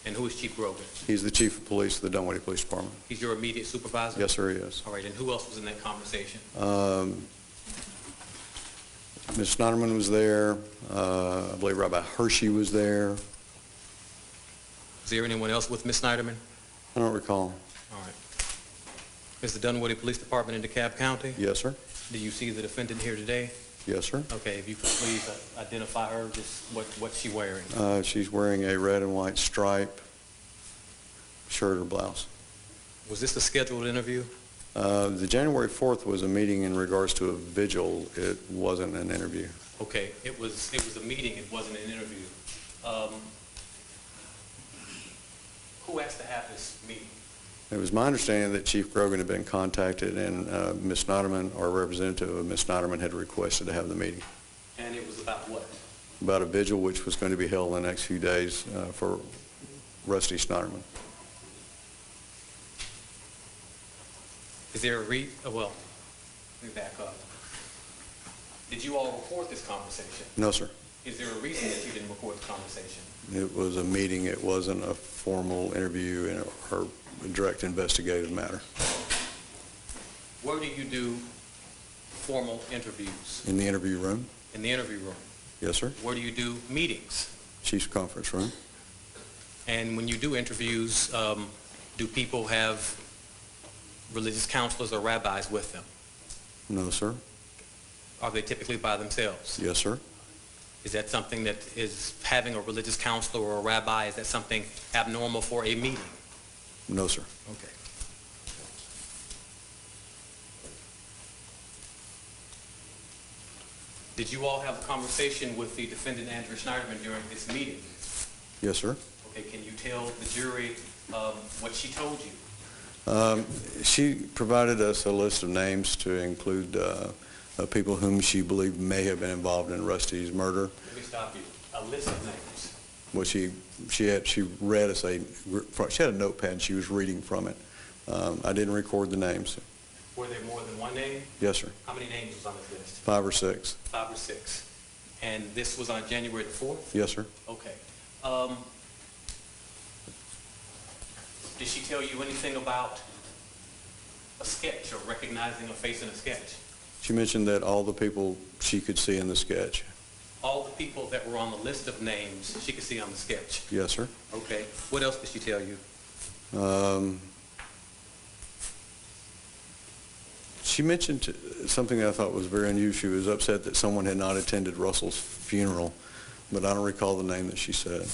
And who is Chief Grogan? He's the chief of police of the Dunwoody Police Department. He's your immediate supervisor? Yes, sir, he is. All right, and who else was in that conversation? Ms. Sneiderman was there. I believe Rabbi Hershey was there. Was there anyone else with Ms. Sneiderman? I don't recall. All right. Is the Dunwoody Police Department in DeKalb County? Yes, sir. Do you see the defendant here today? Yes, sir. Okay, if you could please identify her, just what's she wearing? She's wearing a red and white stripe shirt or blouse. Was this a scheduled interview? The January 4th was a meeting in regards to a vigil. It wasn't an interview. Okay, it was a meeting, it wasn't an interview. Who asked to have this meeting? It was my understanding that Chief Grogan had been contacted, and Ms. Sneiderman, or a representative of Ms. Sneiderman, had requested to have the meeting. And it was about what? About a vigil which was going to be held in the next few days for Rusty Sneiderman. Is there a well, let me back up. Did you all record this conversation? No, sir. Is there a reason that you didn't record the conversation? It was a meeting. It wasn't a formal interview or a direct investigative matter. Where do you do formal interviews? In the interview room. In the interview room? Yes, sir. Where do you do meetings? Chief's conference room. And when you do interviews, do people have religious counselors or rabbis with them? No, sir. Are they typically by themselves? Yes, sir. Is that something that is having a religious counselor or a rabbi, is that something abnormal for a meeting? No, sir. Okay. Did you all have a conversation with the defendant, Andrea Sneiderman, during this meeting? Yes, sir. Okay, can you tell the jury what she told you? She provided us a list of names to include people whom she believed may have been involved in Rusty's murder. Let me stop you. A list of names. Well, she read us she had a notepad and she was reading from it. I didn't record the names. Were there more than one name? Yes, sir. How many names was on this list? 5 or 6. 5 or 6. And this was on January the 4th? Yes, sir. Okay. Did she tell you anything about a sketch or recognizing a face in a sketch? She mentioned that all the people she could see in the sketch. All the people that were on the list of names she could see on the sketch? Yes, sir. Okay. What else did she tell you? She mentioned something that I thought was very unusual. She was upset that someone had not attended Russell's funeral, but I don't recall the name that she said.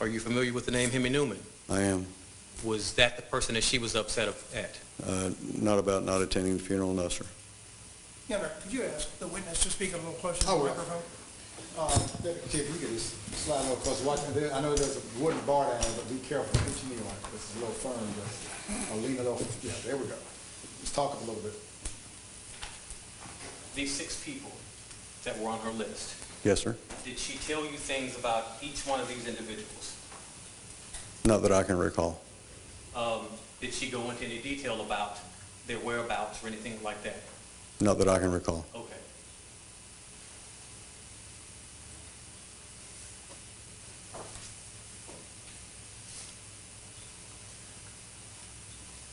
Are you familiar with the name Hemi Newman? I am. Was that the person that she was upset at? Not about not attending the funeral, no, sir. Your Honor, could you ask the witness to speak a little closer to Oh, the well. microphone? Deputy Chief, you can just slide a little closer. Watch, I know there's a wooden bar down there, but be careful. Put your knee on it. This is a little firm, but I'll lean it over. Yeah, there we go. Just talk up a little bit. These 6 people that were on her list, Yes, sir. did she tell you things about each one of these individuals? Not that I can recall. Did she go into any detail about their whereabouts or anything like that? Not that I can recall. Okay.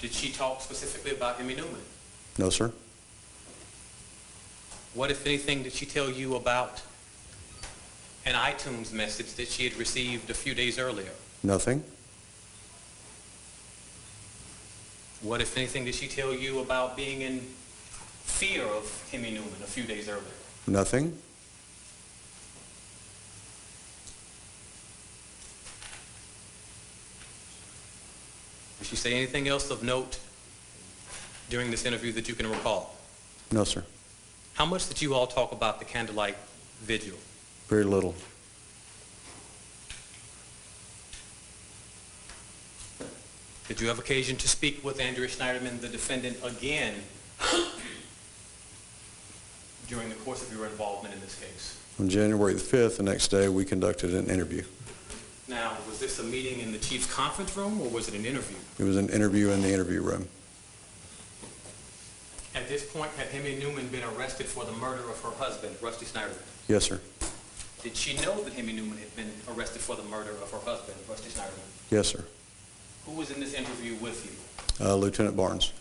Did she talk specifically about Hemi Newman? No, sir. What, if anything, did she tell you about an iTunes message that she had received a few days earlier? Nothing. What, if anything, did she tell you about being in fear of Hemi Newman a few days earlier? Nothing. Did she say anything else of note during this interview that you can recall? No, sir. How much did you all talk about the candlelight vigil? Very little. Did you have occasion to speak with Andrea Sneiderman, the defendant, again during the course of your involvement in this case? On January the 5th, the next day, we conducted an interview. Now, was this a meeting in the chief's conference room, or was it an interview? It was an interview in the interview room. At this point, had Hemi Newman been arrested for the murder of her husband, Rusty Sneiderman? Yes, sir. Did she know that Hemi Newman had been arrested for the murder of her husband, Rusty Sneiderman? Yes, sir. Who was in this interview with you? Lieutenant Barnes.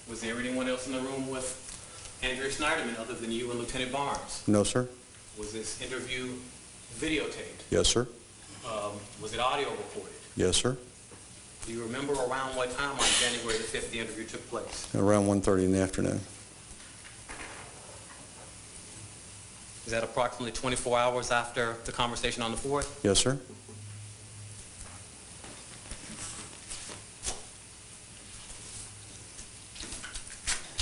Was there anyone else in the room with Andrea Sneiderman other than you and Lieutenant Barnes? No, sir. Was this interview videotaped? Yes, sir. Was it audio recorded? Yes, sir. Do you remember around what time on January the 5th the interview took place? Around 1:30 in the afternoon. Is that approximately 24 hours after the conversation on the 4th? Yes, sir.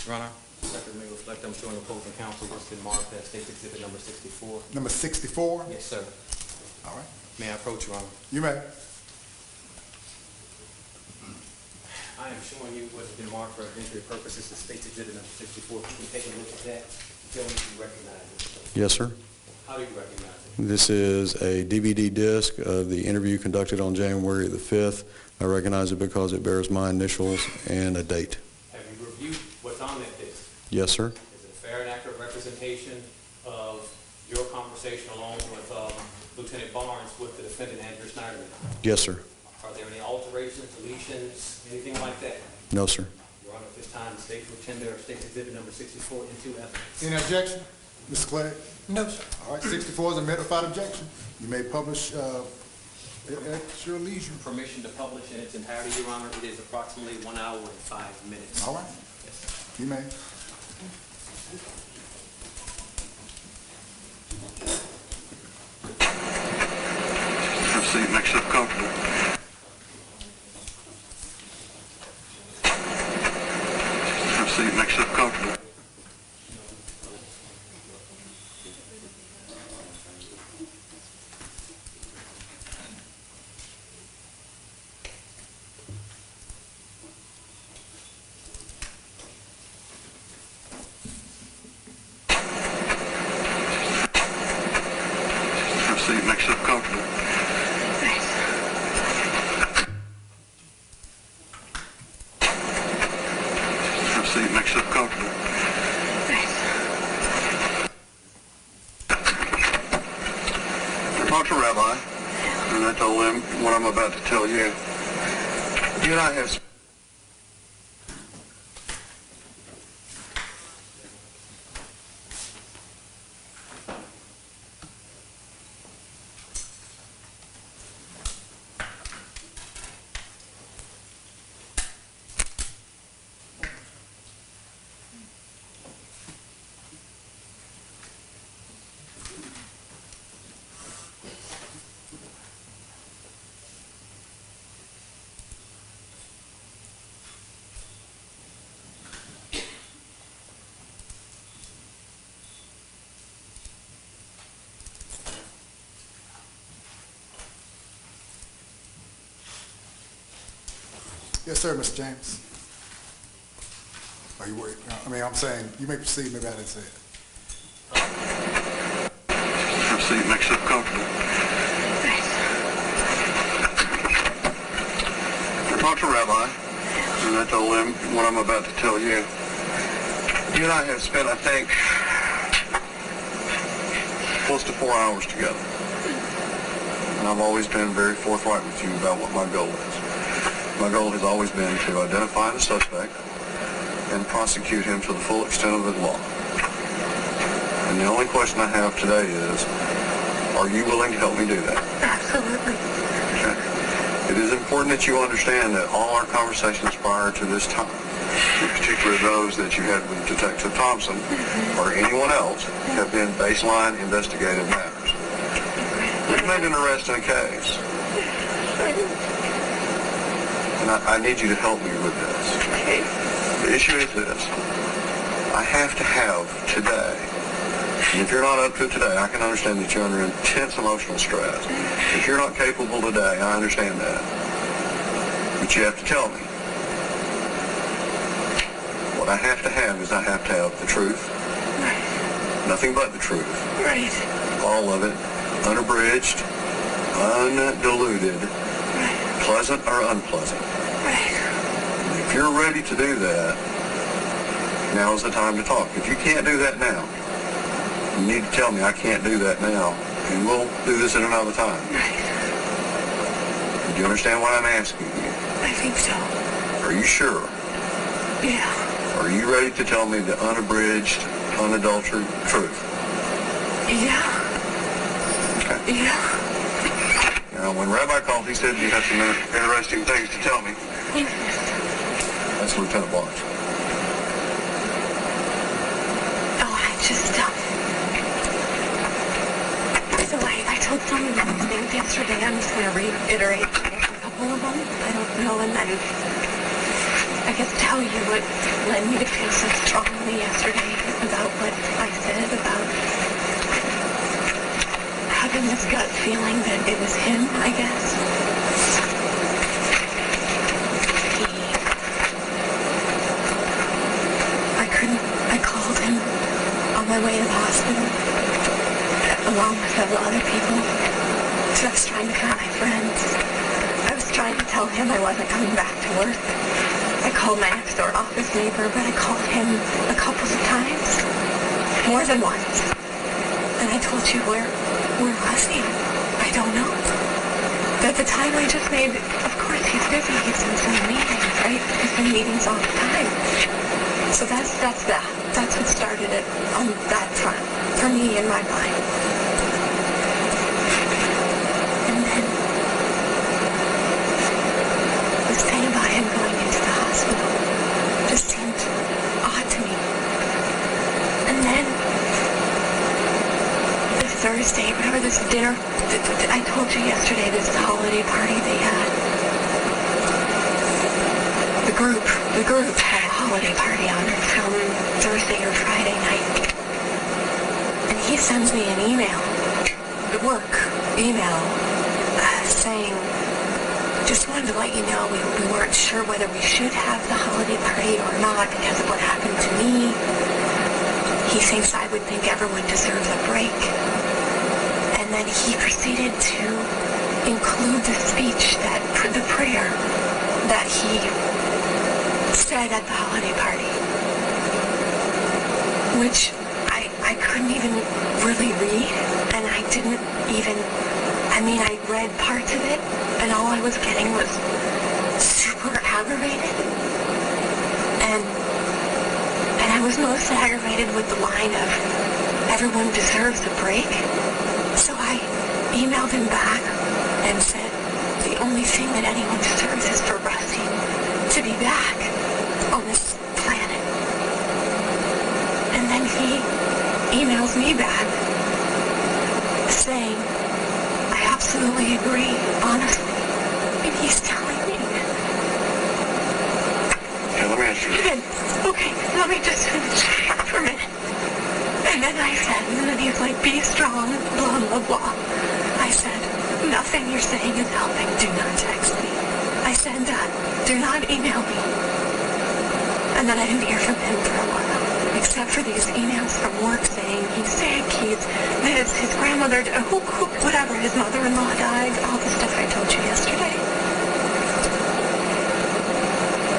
Your Honor, the record may reflect I'm showing opposing counsel listed marked as State Exhibit number 64. Number 64? Yes, sir. All right. May I approach, Your Honor? You may. I am showing you what has been marked for evidentiary purposes as State Exhibit number 64. If you can take a look at that, tell me if you recognize it. Yes, sir. How do you recognize it? This is a DVD disc of the interview conducted on January the 5th. I recognize it because it bears my initials and a date. Have you reviewed what's on that disc? Yes, sir. Is it a fair and accurate representation of your conversation along with Lieutenant Barnes with the defendant, Andrea Sneiderman? Yes, sir. Are there any alterations, deletions, anything like that? No, sir. Your Honor, at this time, the state will tender State Exhibit number 64 into evidence. Any objection? Mr. Clegg? No, sir. All right, 64 is a met without objection. You may publish at your leisure. Permission to publish in its entirety, Your Honor. It is approximately 1 hour and 5 minutes. All right. Yes. You may. Have a seat, make yourself comfortable. Have a seat, make yourself comfortable. Have a seat, make yourself comfortable. Have a seat, make yourself comfortable. I talked to Rabbi, and I told him what I'm about to tell you. You and I have Yes, sir, Mr. James. Are you worried? I mean, I'm saying, you may proceed, maybe I didn't say it. Have a seat, make yourself comfortable. I talked to Rabbi, and I told him what I'm about to tell you. You and I have spent, I think, close to 4 hours together. And I've always been very forthright with you about what my goal is. My goal has always been to identify the suspect and prosecute him to the full extent of the law. And the only question I have today is, are you willing to help me do that? Absolutely. Okay. It is important that you understand that all our conversations prior to this time, in particular those that you had with Detective Thompson or anyone else, have been baseline investigative matters. We've made an arrest in a case. And I need you to help me with this. The issue is this. I have to have today, and if you're not up to it today, I can understand that you're under intense emotional stress. If you're not capable today, I understand that. But you have to tell me. What I have to have is I have to have the truth. Right. Nothing but the truth. Right. All of it. Unabridged, undiluted, right. Pleasant or unpleasant. Right. If you're ready to do that, now is the time to talk. If you can't do that now, you need to tell me I can't do that now, and we'll do this at another time. Right. Do you understand what I'm asking you? I think so. Are you sure? Yeah. Are you ready to tell me the unabridged, unadulterated truth? Yeah. Okay. Yeah. Now, when Rabbi called, he said you had some interesting things to tell me. That's Lieutenant Barnes. Oh, I told some of those things yesterday. I'm just going to reiterate a couple of them. I don't know, and then I guess tell you what led me to feel so strongly yesterday about what I said about having this gut feeling that it was him, I guess. I called him on my way to the hospital, along with several other people. So I was trying to find my friends. I was trying to tell him I wasn't coming back to work. I called my next door office neighbor, but I called him a couple of times, more than once. And I told you, where was he? I don't know. At the time I just made, of course he's busy, he's in some meetings, right? He's in meetings all the time. So that's that. That's what started it on that front, for me in my mind. And then this thing about him going into the hospital just seemed odd to me. And then this Thursday, remember this dinner? I told you yesterday, this holiday party they had. The group had a holiday party on from Thursday or Friday night. And he sends me an email, the work email, saying, just wanted to let you know we weren't sure whether we should have the holiday party or not because of what happened to me. He thinks I would think everyone deserves a break. And then he proceeded to include the speech, the prayer that he said at the holiday party, which I couldn't even really read, and I didn't even, I read parts of it, and all I was getting was super aggravated, and I was most aggravated with the line of, everyone deserves a break. So I emailed him back and said, the only thing that anyone deserves is for Rusty to be back on this planet. And then he emails me back saying, I absolutely agree, honestly. And he's telling me. Okay, let me ask you. Okay, let me just finish for a minute. And then I said, and then he's like, be strong, blah, blah, blah. I said, nothing you're saying is helping. Do not text me. I said, do not email me. And then I didn't hear from him for a while, except for these emails from work saying he's sick, his grandmother, whatever, his mother-in-law died, all the stuff I told you yesterday.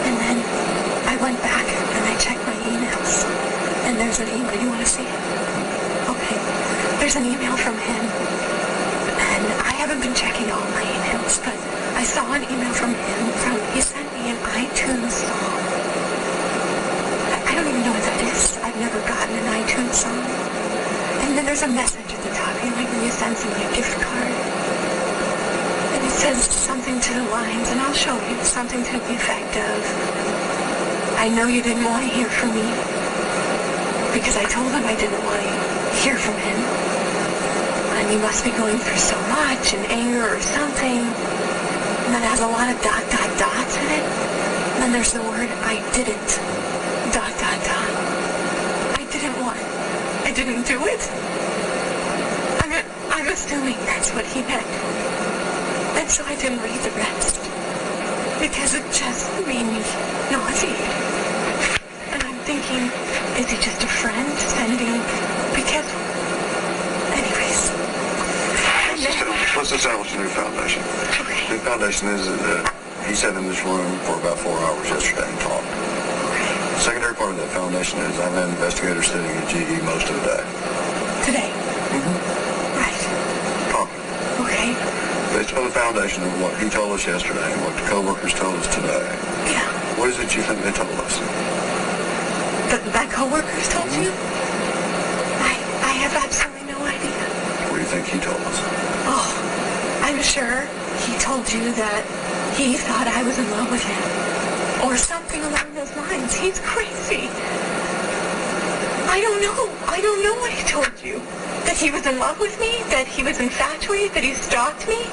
And then I went back and I checked my emails, and there's an email. You want to see it? Okay. There's an email from him, and I haven't been checking all my emails, but I saw an email from him. He sent me an iTunes song. I don't even know what that is. I've never gotten an iTunes song. And then there's a message at the top, like when you send somebody a gift card. And it says something to the lines, and I'll show you, something to the effect of, I know you didn't want to hear from me, because I told him I didn't want to hear from him. And you must be going through so much, and anger or something. And then it has a lot of dots in it. And then there's the word, I didn't, ... I didn't do it. I'm assuming that's what he meant. And so I didn't read the rest, because it just made me nauseated. And I'm thinking, is he just a friend sending, because, anyways. Let's establish a new foundation. Okay. The new foundation is that he sat in this room for about 4 hours yesterday and talked. The secondary part of that foundation is I've had investigators sitting at GE most of the day. Today? Mm-hmm. Right. Talking. Okay. Based on the foundation of what he told us yesterday and what the co-workers told us today. Yeah. What is it you think they told us? That co-workers told you? I have absolutely no idea. What do you think he told us? Oh, I'm sure he told you that he thought I was in love with him. Or something along those lines. He's crazy. I don't know what he told you. That he was in love with me? That he was infatuated? That he stalked me?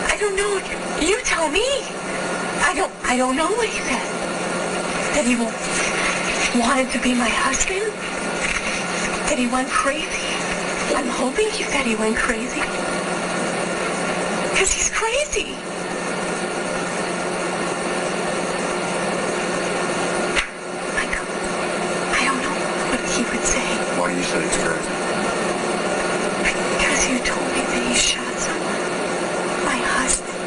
I don't know. You tell me. I don't know what he said. That he wanted to be my husband? That he went crazy? I'm hoping he said he went crazy. Because he's crazy. Why do you say it's crazy? Because you told me that he shot someone. My husband.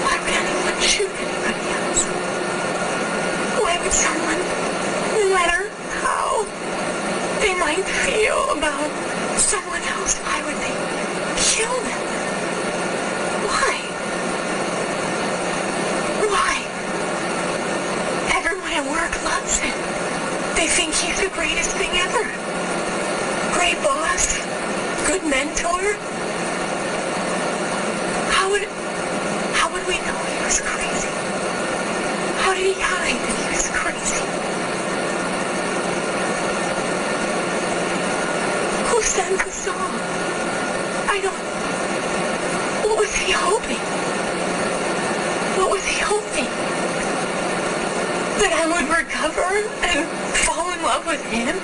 Why would anyone shoot anybody else? Why would someone, no matter how they might feel about someone else, why would they kill them? Why? Why? Everyone at work loves him. They think he's the greatest thing ever. Great boss. Good mentor. How would we know he was crazy? How did he hide that he was crazy? Who sent the song? What was he hoping? What was he hoping? That I would recover and fall in love with him?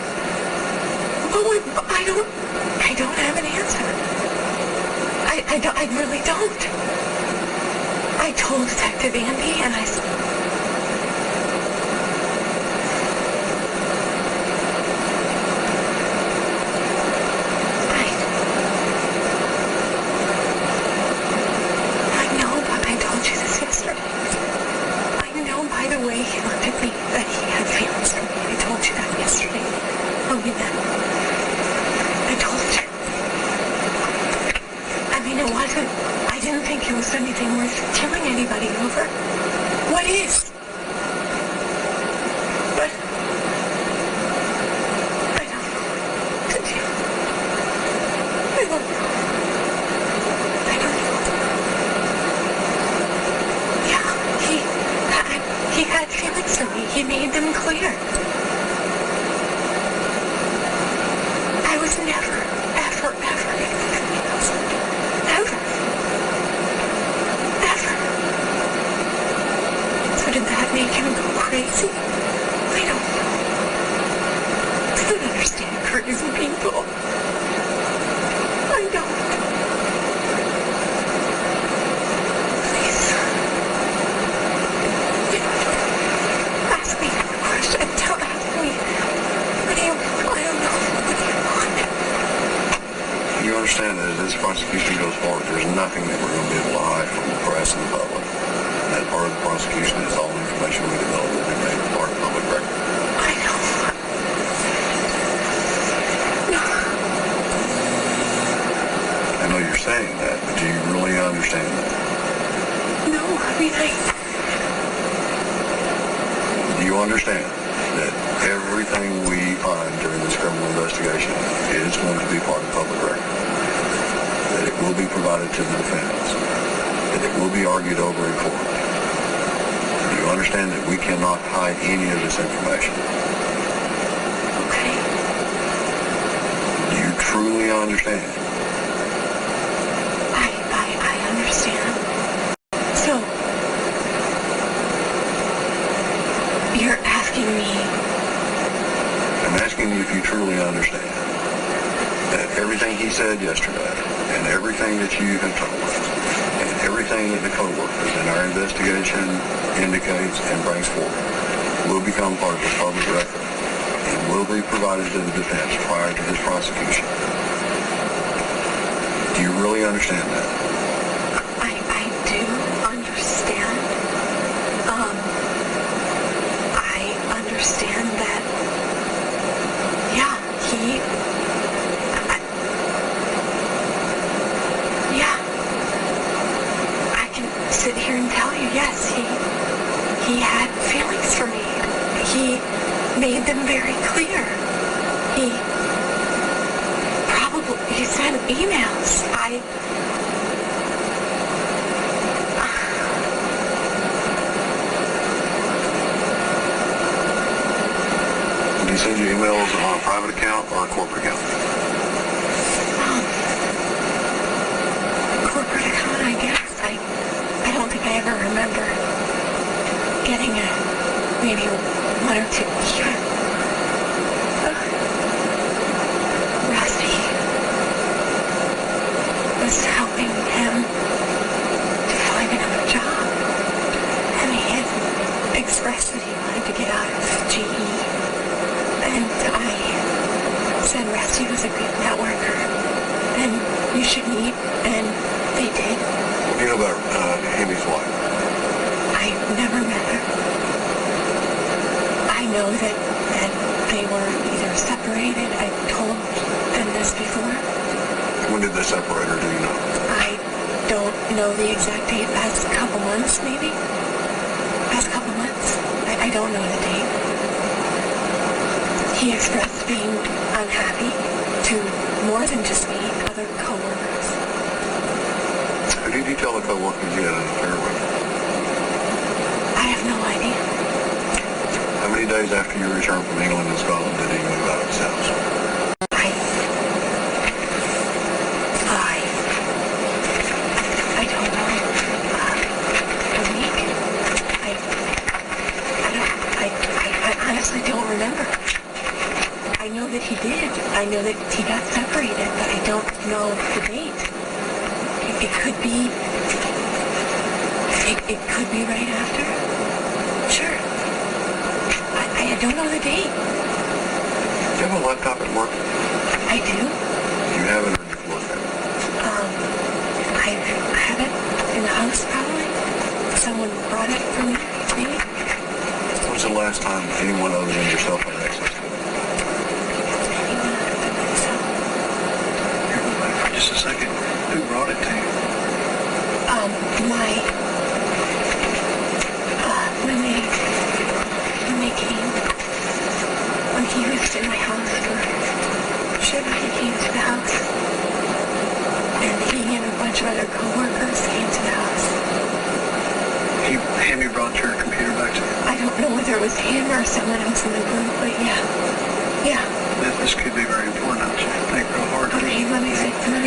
I don't have an answer. I really don't. I told Detective Andy and I know, but I told you this yesterday. I know by the way he looked at me that he had feelings for me. I told you that yesterday. Oh, you know. I told you. I mean, I didn't think it was anything worth killing anybody over. What is? But I don't know what to do. I don't know. Yeah, he had feelings for me. He made them clear. I was never, ever, ever anything else. Ever. Ever. So did that make him go crazy? I don't know. I don't understand crazy people. I don't. Please. nothing that we're going to be able to hide from the press and the public. And that part of the prosecution is all the information we develop will be made part of public record. I know. I know you're saying that, but do you really understand that? No, I mean, Do you understand that everything we find during this criminal investigation is going to be part of public record? That it will be provided to the defense? That it will be argued over in court? Do you understand that we cannot hide any of this information? Okay. Do you truly understand? I understand. So, you're asking me? I'm asking you if you truly understand that everything he said yesterday and everything that you have told us and everything that the co-workers in our investigation indicates and brings forward will become part of the public record and will be provided to the defense prior to this prosecution. Do you really understand that? I do understand. I understand that, yeah, I can sit here and tell you, yes, he had feelings for me. He made them very clear. He sent emails. Did he send you emails on a private account or a corporate account? Corporate account, I guess. I don't think I ever remember getting maybe one or two. Rusty was helping him to find another job. And he had expressed that he wanted to get out of GE. And I said Rusty was a good networker and you should meet, and they did. What do you know about Amy's wife? I never met her. I know that they were either separated. I told them this before. When did they separate, or do you know? I don't know the exact date. Past a couple months, maybe? Past a couple months. I don't know the date. He expressed being unhappy to more than just me, other co-workers. Who did you tell the co-workers you had an affair with? I have no idea. How many days after you returned from England and Scotland did he move out of his house? I don't know. A week? I honestly don't remember. I know that he did. I know that he got separated, but I don't know the date. It could be... It could be right after. Sure. I don't know the date. Do you have a laptop at work? I do. You have it on your floor there? I have it in the house, probably. Someone brought it for me, maybe. When was the last time anyone other than yourself had access to it? Anyone other than myself? Here, go back for just a second. Who brought it to you? When they came, when he was in my house for sugar, he came to the house. And he and a bunch of other co-workers came to the house. Hammy brought your computer back to you? I don't know whether it was him or someone else in the group, but yeah. Yeah. This could be very important. I want you to think real hard. Okay, let me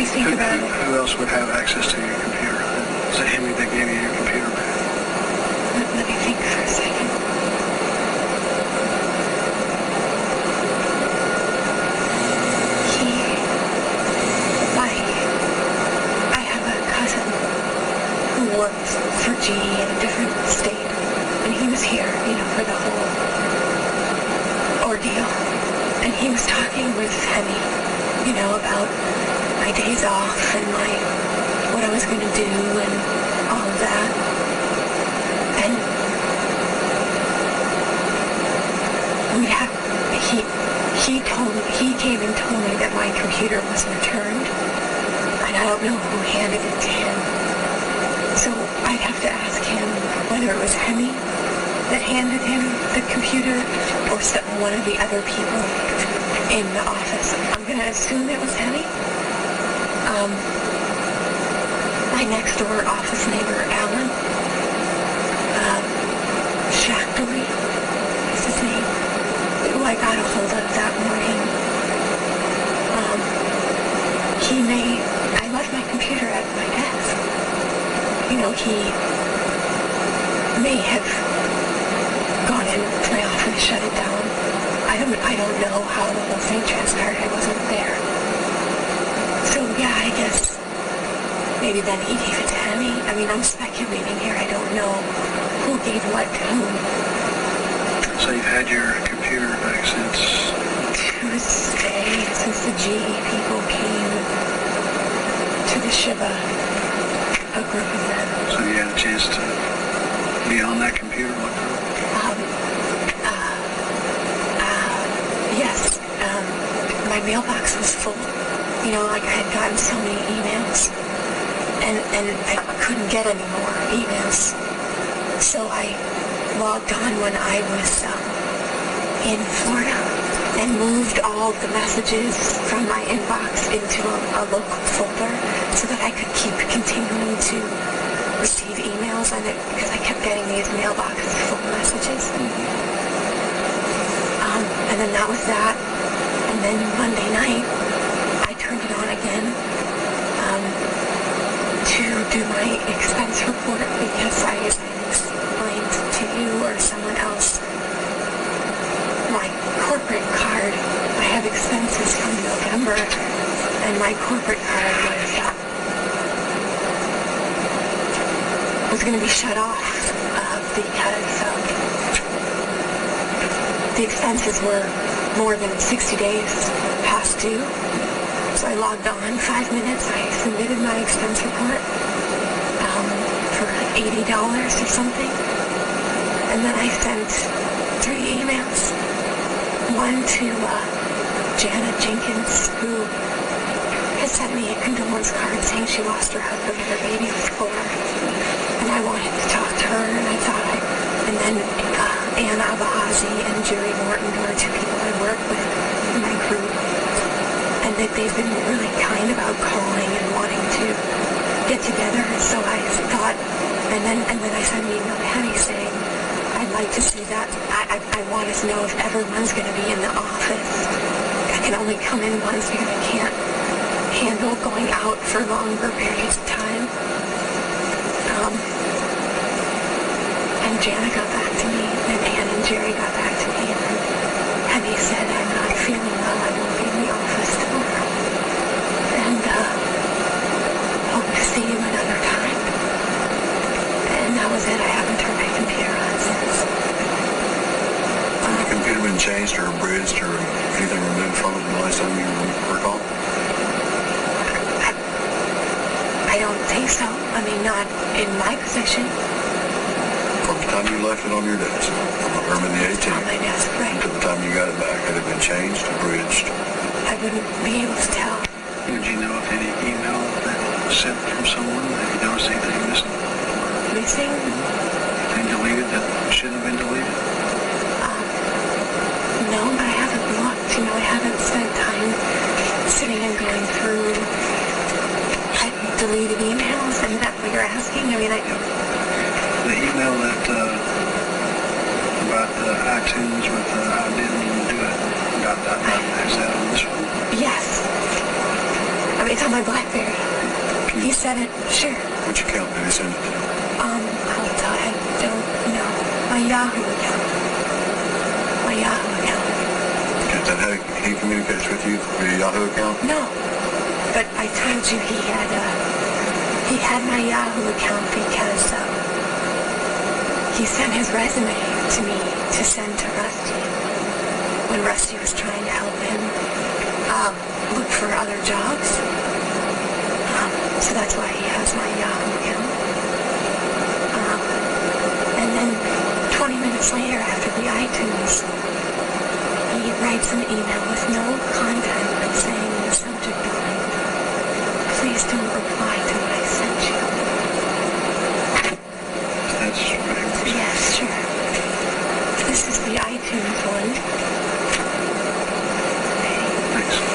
think about it. Who else would have access to your computer? Is it Hammy that gave you your computer back? Let me think for a second. I have a cousin who works for GE in a different state, and he was here, for the whole ordeal. And he was talking with Hemi, about my days off and what what I was going to do and all of that. And he came and told me that my computer was returned, and I don't know who handed it to him. So I'd have to ask him whether it was Hemi that handed him the computer or one of the other people in the office. I'm going to assume it was Hemi. My next door office neighbor, Alan, Shackley is his name, who I got a hold of that morning. I left my computer at my desk. You know, he may have gone in my office, shut it down. I don't know how the whole thing transpired. I wasn't there. So yeah, I guess maybe then he gave it to Hemi. I mean, I'm speculating here. I don't know who gave what to whom. So you've had your computer back since? Tuesday, since the GE people came to the Shiva, a group of them. So you had a chance to be on that computer? Yes. My mailbox was full. You know, like I had gotten so many emails, and I couldn't get any more emails. So I logged on when I was in Florida and moved all the messages from my inbox into a local folder so that I could keep continuing to receive emails on it because I kept getting these mailboxes full of messages. And then that was that. And then Monday night, I turned it on again to do my expense report because I explained to you or someone else my corporate card. I have expenses from November, and my corporate card was going to be shut off because the expenses were more than 60 days past due. So I logged on 5 minutes. I submitted my expense report for $80 or something. And then I sent 3 emails. One to Janet Jenkins, who has sent me a condolence card saying she lost her husband and her baby was 4. And I wanted to talk to her, and I thought and then Ann Abahazi and Jerry Morton, who are 2 people I work with in my group. And they've been really kind about calling and wanting to get together. So I thought, and then I sent an email to Henny saying, I'd like to see that. I want to know if everyone's going to be in the office. I can only come in once because I can't handle going out for longer periods of time. And Jana got back to me, and Ann and Jerry got back to me, and then Henny said, I'm not feeling well. I won't be in the office tomorrow. And hope to see you another time. And that was it. I haven't turned my computer on since. Has the computer been changed or abridged or anything removed from it the last time you recall? I don't think so. I mean, not in my possession. From the time you left it on your desk, or in the 18th, on my desk, right. to the time you got it back, had it been changed, abridged? I wouldn't be able to tell. Would you know if any email that was sent from someone, that you noticed anything missing? Missing? Anything deleted that shouldn't have been deleted? No, but I haven't looked. You know, I haven't spent time sitting and going through deleted emails. Is that what you're asking? I mean, The email that about the iTunes with I didn't even do it. Is that on this one? Yes. I mean, it's on my BlackBerry. He said it. Sure. Which account did he send it to? I'll tell you. I don't know. My Yahoo account. Okay, is that how he communicates with you via Yahoo account? No. But I told you he had my Yahoo account because he sent his resume to me to send to Rusty when Rusty was trying to help him look for other jobs. So that's why he has my Yahoo account. And then 20 minutes later, after the iTunes, he writes an email with no content but saying in the subject line, please don't reply to what I sent you. That's right. Yes, sure. This is the iTunes one. Thanks.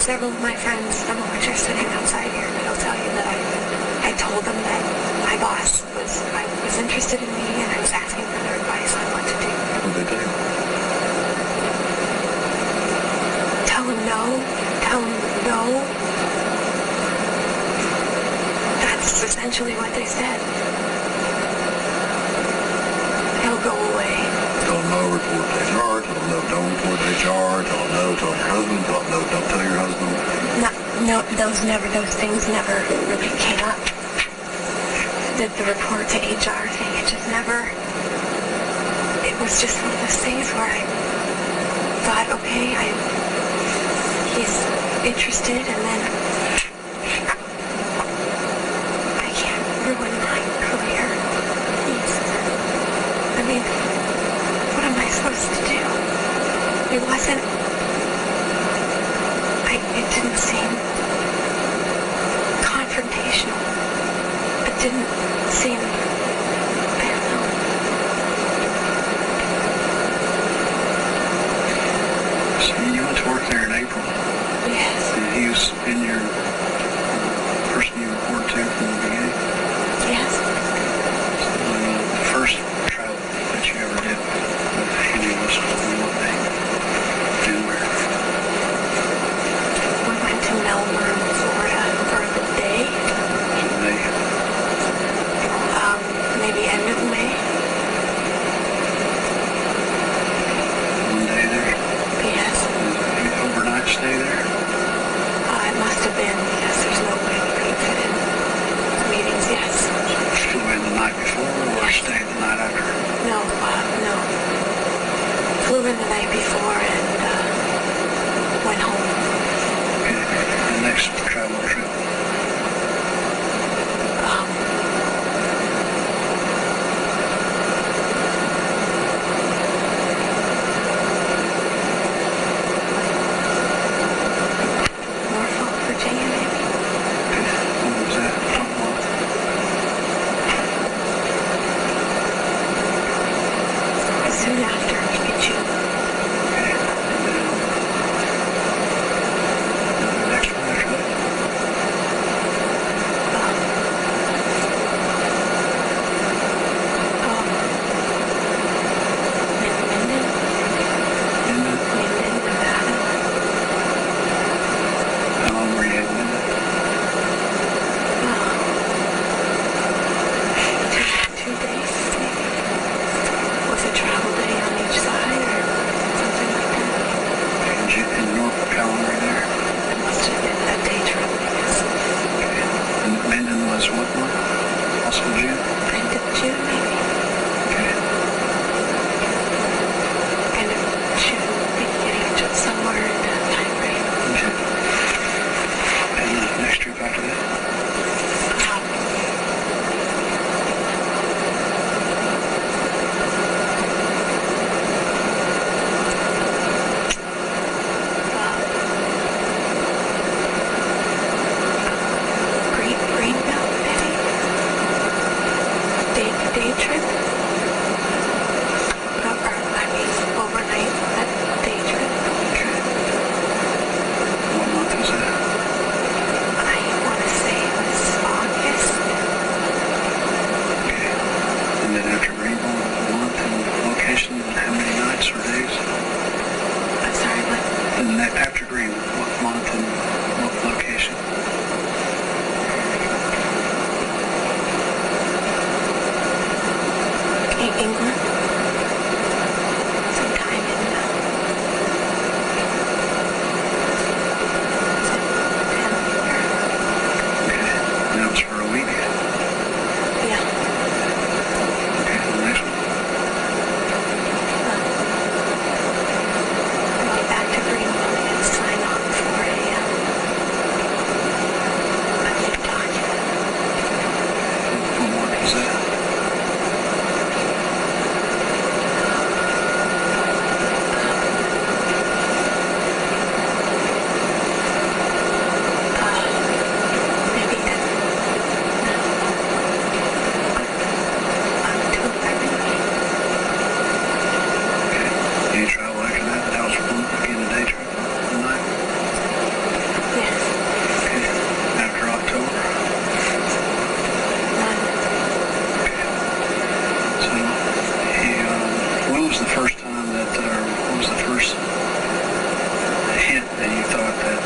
Several of my friends, some of which are sitting outside here, they'll tell you that I told them that my boss was interested in me and I was asking for their advice on what to do. What did they tell you? Tell him no. Tell him no. That's essentially what they said. He'll go away. Tell him no, report to HR. Tell him no, don't report to HR. Tell him no, tell your husband. Tell him no, don't tell your husband. No, those things never really came up. The report to HR thing, it just never, it was just one of those things where I thought, okay, he's interested, and then I can't ruin my career. What am I supposed to do? It wasn't, it didn't seem confrontational. It didn't seem, I don't know. So you went to work there in April? Yes. And he was in your person you reported to from the beginning? Yes. So the first travel that you ever did with Haley was on what day and where? We went to Melbourne, Florida for the day. So they Brandon was what month? Also June? End of June, maybe. Okay. End of June, beginning of somewhere in that time frame. Okay. And the next trip after that? Greenberg, maybe? Day trip? Overnight, that day trip. Okay. What month was that? I want to say it was August. Okay. And then after Greenville, month and location, and how many nights or days? I'm sorry, what? And then after Greenville, what month and what location? England. Sometime in Okay. And that was for a week? yeah. Okay. And the next one? Get back to Greenberg and sign on for a new document. What month was that? Maybe October. Okay. Any travel after that? That was one, again, a day trip? One night? Yes. Okay. After October? So, when was the first time that, what was the first hint that you thought that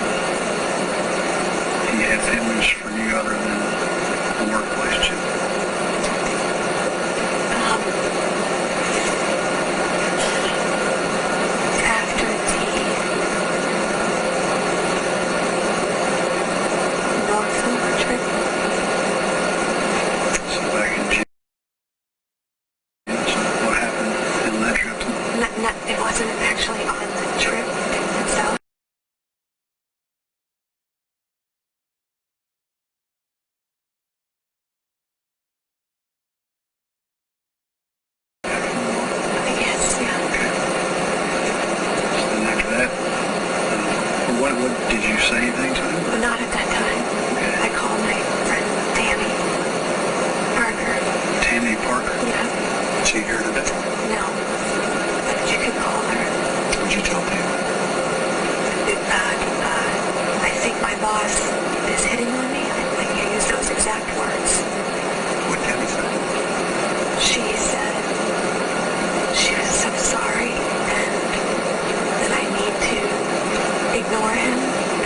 he had feelings for you other than a work relationship? After the Norfolk trip. So back in June, so what happened in that trip? It wasn't actually on the trip itself. Yes, yeah. And after that, what did you say anything to him? But not at that time. I called my friend Tammy Parker. Tammy Parker? Yeah. She here today? No. But you could call her. What'd you tell Tammy? I think my boss is hitting on me. I used those exact words. What Tammy said? She said she was so sorry and that I need to ignore him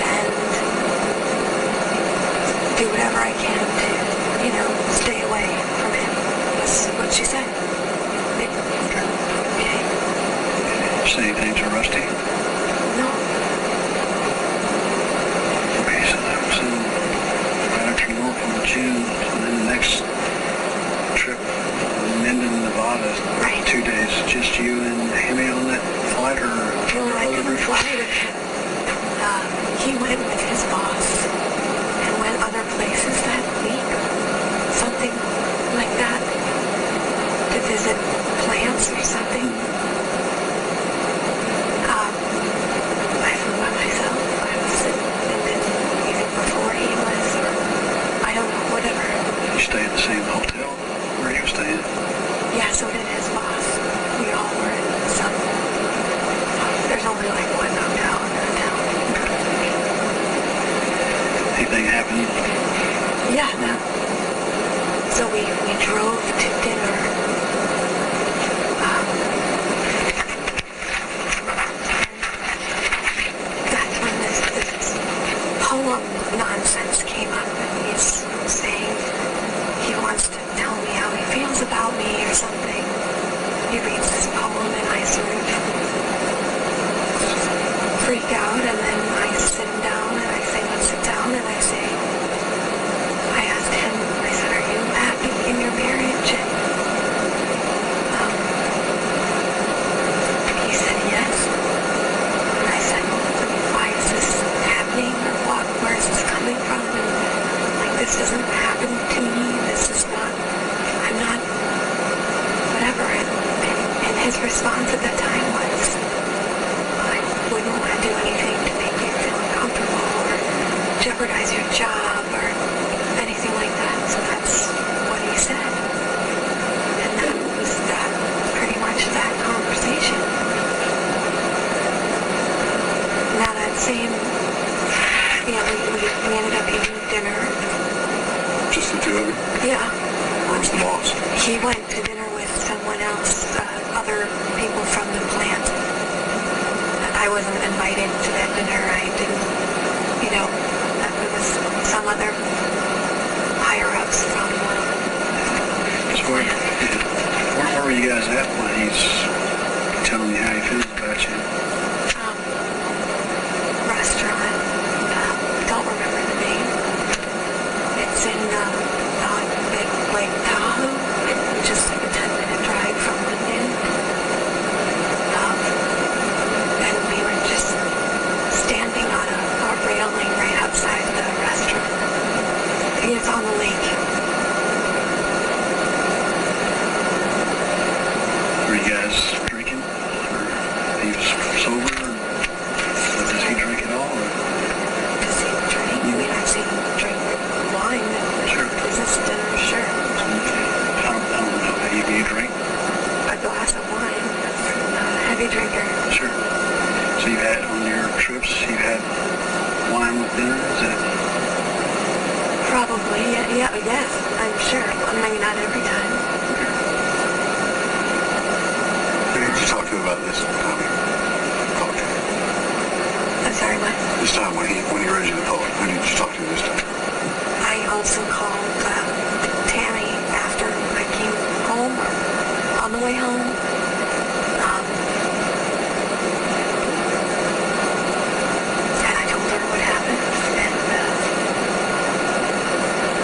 and do whatever I can to, stay away from him. That's what she said. Okay. Did you say anything to Rusty? No. Okay, so that was right after Norfolk in June, and then the next trip, Minden, Nevada, Right. 2 days. Just you and Hemi on that flight, or Well, I didn't fly with him. He went with his boss and went other places that week. Something like that. To visit plants or something. I flew by myself. I was even before he was, or I don't know, whatever. you stay in the same hotel where you were staying? Yeah, so did his boss. We all were in some. There's only like one hotel in that town. Anything happened? Yeah, no. So we drove to dinner. That's when this poem nonsense came up, and he's saying he wants to tell me how he feels about me or something. He reads this poem and I sort of freak out, and then I sit him down and I say, let's sit down, and I say, I asked him this doesn't happen to me. This is not, I'm not, whatever. And his response at that time was, I wouldn't want to do anything to make you feel uncomfortable or jeopardize your job or anything like that. So that's what he said. And that was that, pretty much that conversation. Now that same, we ended up eating dinner. Just the two of you? Yeah. Where's the boss? He went to dinner with someone else, other people from the plant. I wasn't invited to that dinner. I didn't, it was some other higher-ups from the So where were you guys at when he's telling you how he feels about you? Restaurant. Don't remember the name. It's in Lake Tahoe, just like a 10-minute drive from London. And we were just standing on a railing right outside the restaurant. It's on the lake. Were you guys drinking? Or he was sober? Or does he drink at all? Or? Does he drink? I've seen him drink wine. Sure. Is this dinner? Sure. I don't know. You drink? A glass of wine. I'm not a heavy drinker. Sure. So you've had, on your trips, you've had wine with dinner? Is that? Probably, yes, I'm sure. Maybe not every time. Who did you talk to about this time? I'm sorry, what? This time when he raised you the phone, who did you talk to this time? I also called Tammy after I came home, or on the way home. And I told her what happened, and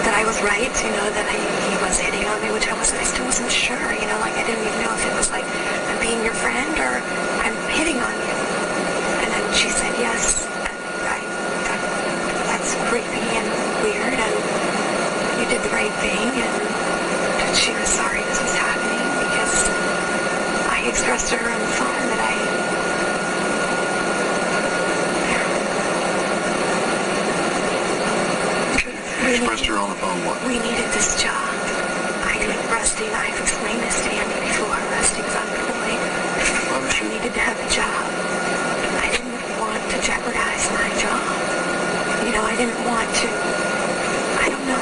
that I was right, that he was hitting on me, which I still wasn't sure, like I didn't even know if it was like I'm being your friend or I'm hitting on you. And then she said yes, and that's creepy and weird, and you did the right thing, and she was sorry this was happening because I expressed to her on the phone that Expressed her on the phone what? We needed this job. Rusty and I've explained this to Andy before. Rusty was unemployed. I needed to have a job. I didn't want to jeopardize my job. I didn't want to, I don't know.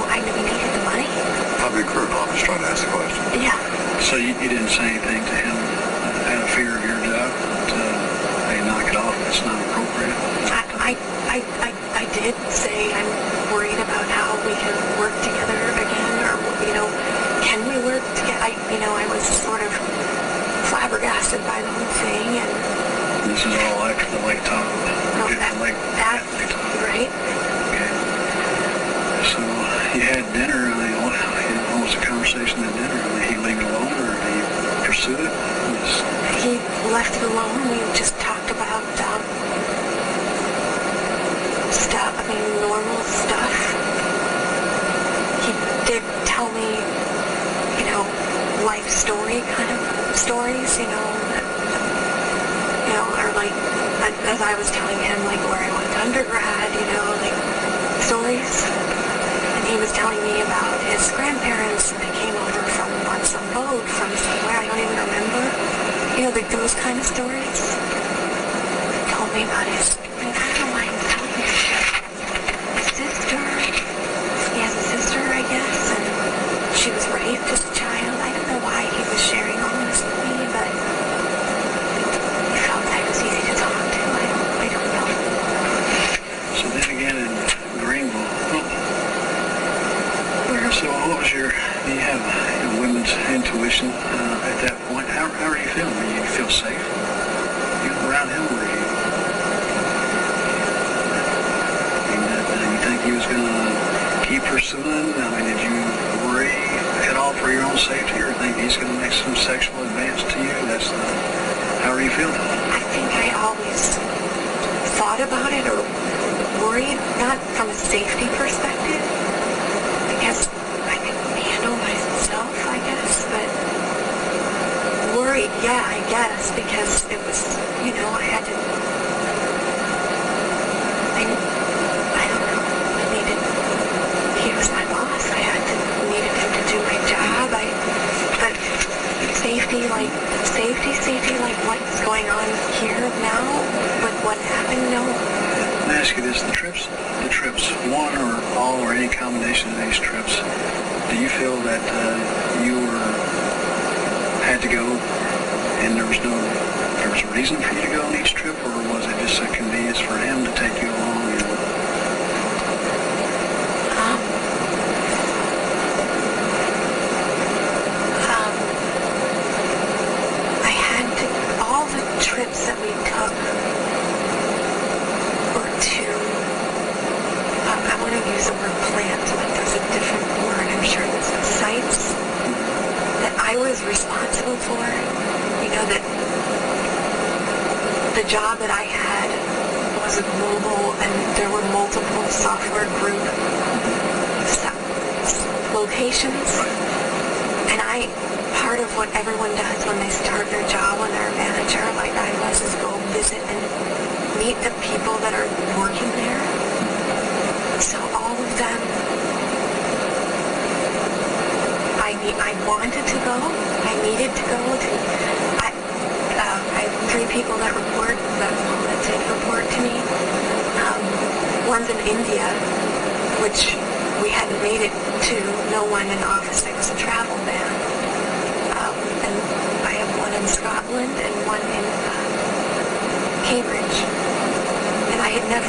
I knew we needed the money. I'll be crude. I'm just trying to ask the question. Yeah. So you didn't say anything to him out of fear of your job? Hey, knock it off. It's not appropriate. I did say I'm worried about how we can work together again, or can we work together? I was sort of flabbergasted by the whole thing, and this is all after the Lake Tahoe. No, right? Okay. So you had dinner. What was the conversation at dinner? Did he leave it alone, or did he pursue it? He left it alone. We just talked about stuff. Normal stuff. He did tell me, life story kind of stories, or like, as I was telling him, like where I went to undergrad, like stories. And he was telling me about his grandparents, and they came over on some boat from somewhere, I don't even remember. Those kind of stories. He told me about his, I don't mind telling you, sister. He has a sister, I guess, and she was raped as a child. I don't know why he was sharing all this with me, but he felt I was easy to talk to. I don't know. So then again in Greenberg, so what was do you have women's intuition at that point? How are you feeling? Do you feel safe? Around him, were you? You think he was going to keep pursuing? Did you worry at all for your own safety, or think he's going to make some sexual advance to you? How are you feeling? I think I always thought about it or worried, not from a safety perspective, because I could handle myself, I guess, but worried, yeah, I guess, because it was, you know, I had to, I don't know, I needed, he was my boss, needed him to do my job, but safety, like what's going on here now, with what happened, no. Let me ask you this, the trips, one or all or any combination of these trips, do you feel that you had to go and there was a reason for you to go on each trip, or was it just a convenience for him to take you along? All the trips that we took were to, I want to use the word plants, but there's a different word, I'm sure there's sites that I was responsible for. You know, that the job that I had was a global, and there were multiple software group locations, and part of what everyone does when they start their job, when they're a manager, like I was, is go visit and meet the people that are working there. So all of them, I wanted to go, I needed to go. I have 3 people that report to me. One's in India, which we hadn't made it to, no one in the office, it was a travel ban. And I have one in Scotland and one in Cambridge. And I had met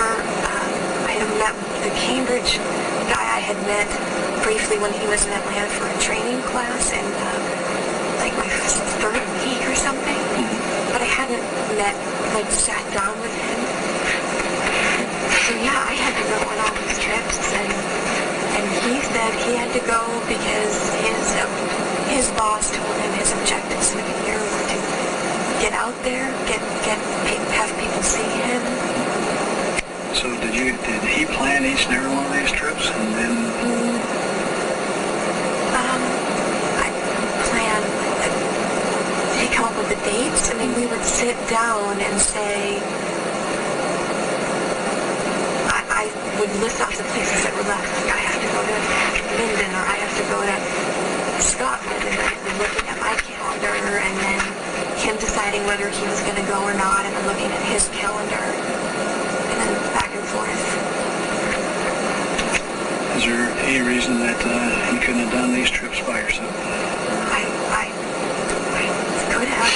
the Cambridge guy I had met briefly when he was in Atlanta for a training class in like my 3rd week or something. But I hadn't sat down with him. So yeah, I had to go on all these trips, and he said he had to go because his boss told him his objectives for the year were to get out there, have people see him. So did he plan each and every one of these trips, and then? I planned. Did he come up with the dates? I mean, we would sit down and say. I would list off the places that were left. Like I have to go to Linden, or I have to go to Scotland, and then looking at my calendar, and then him deciding whether he was going to go or not, and then looking at his calendar, and then back and forth. Is there any reason that you couldn't have done these trips by yourself? I could have.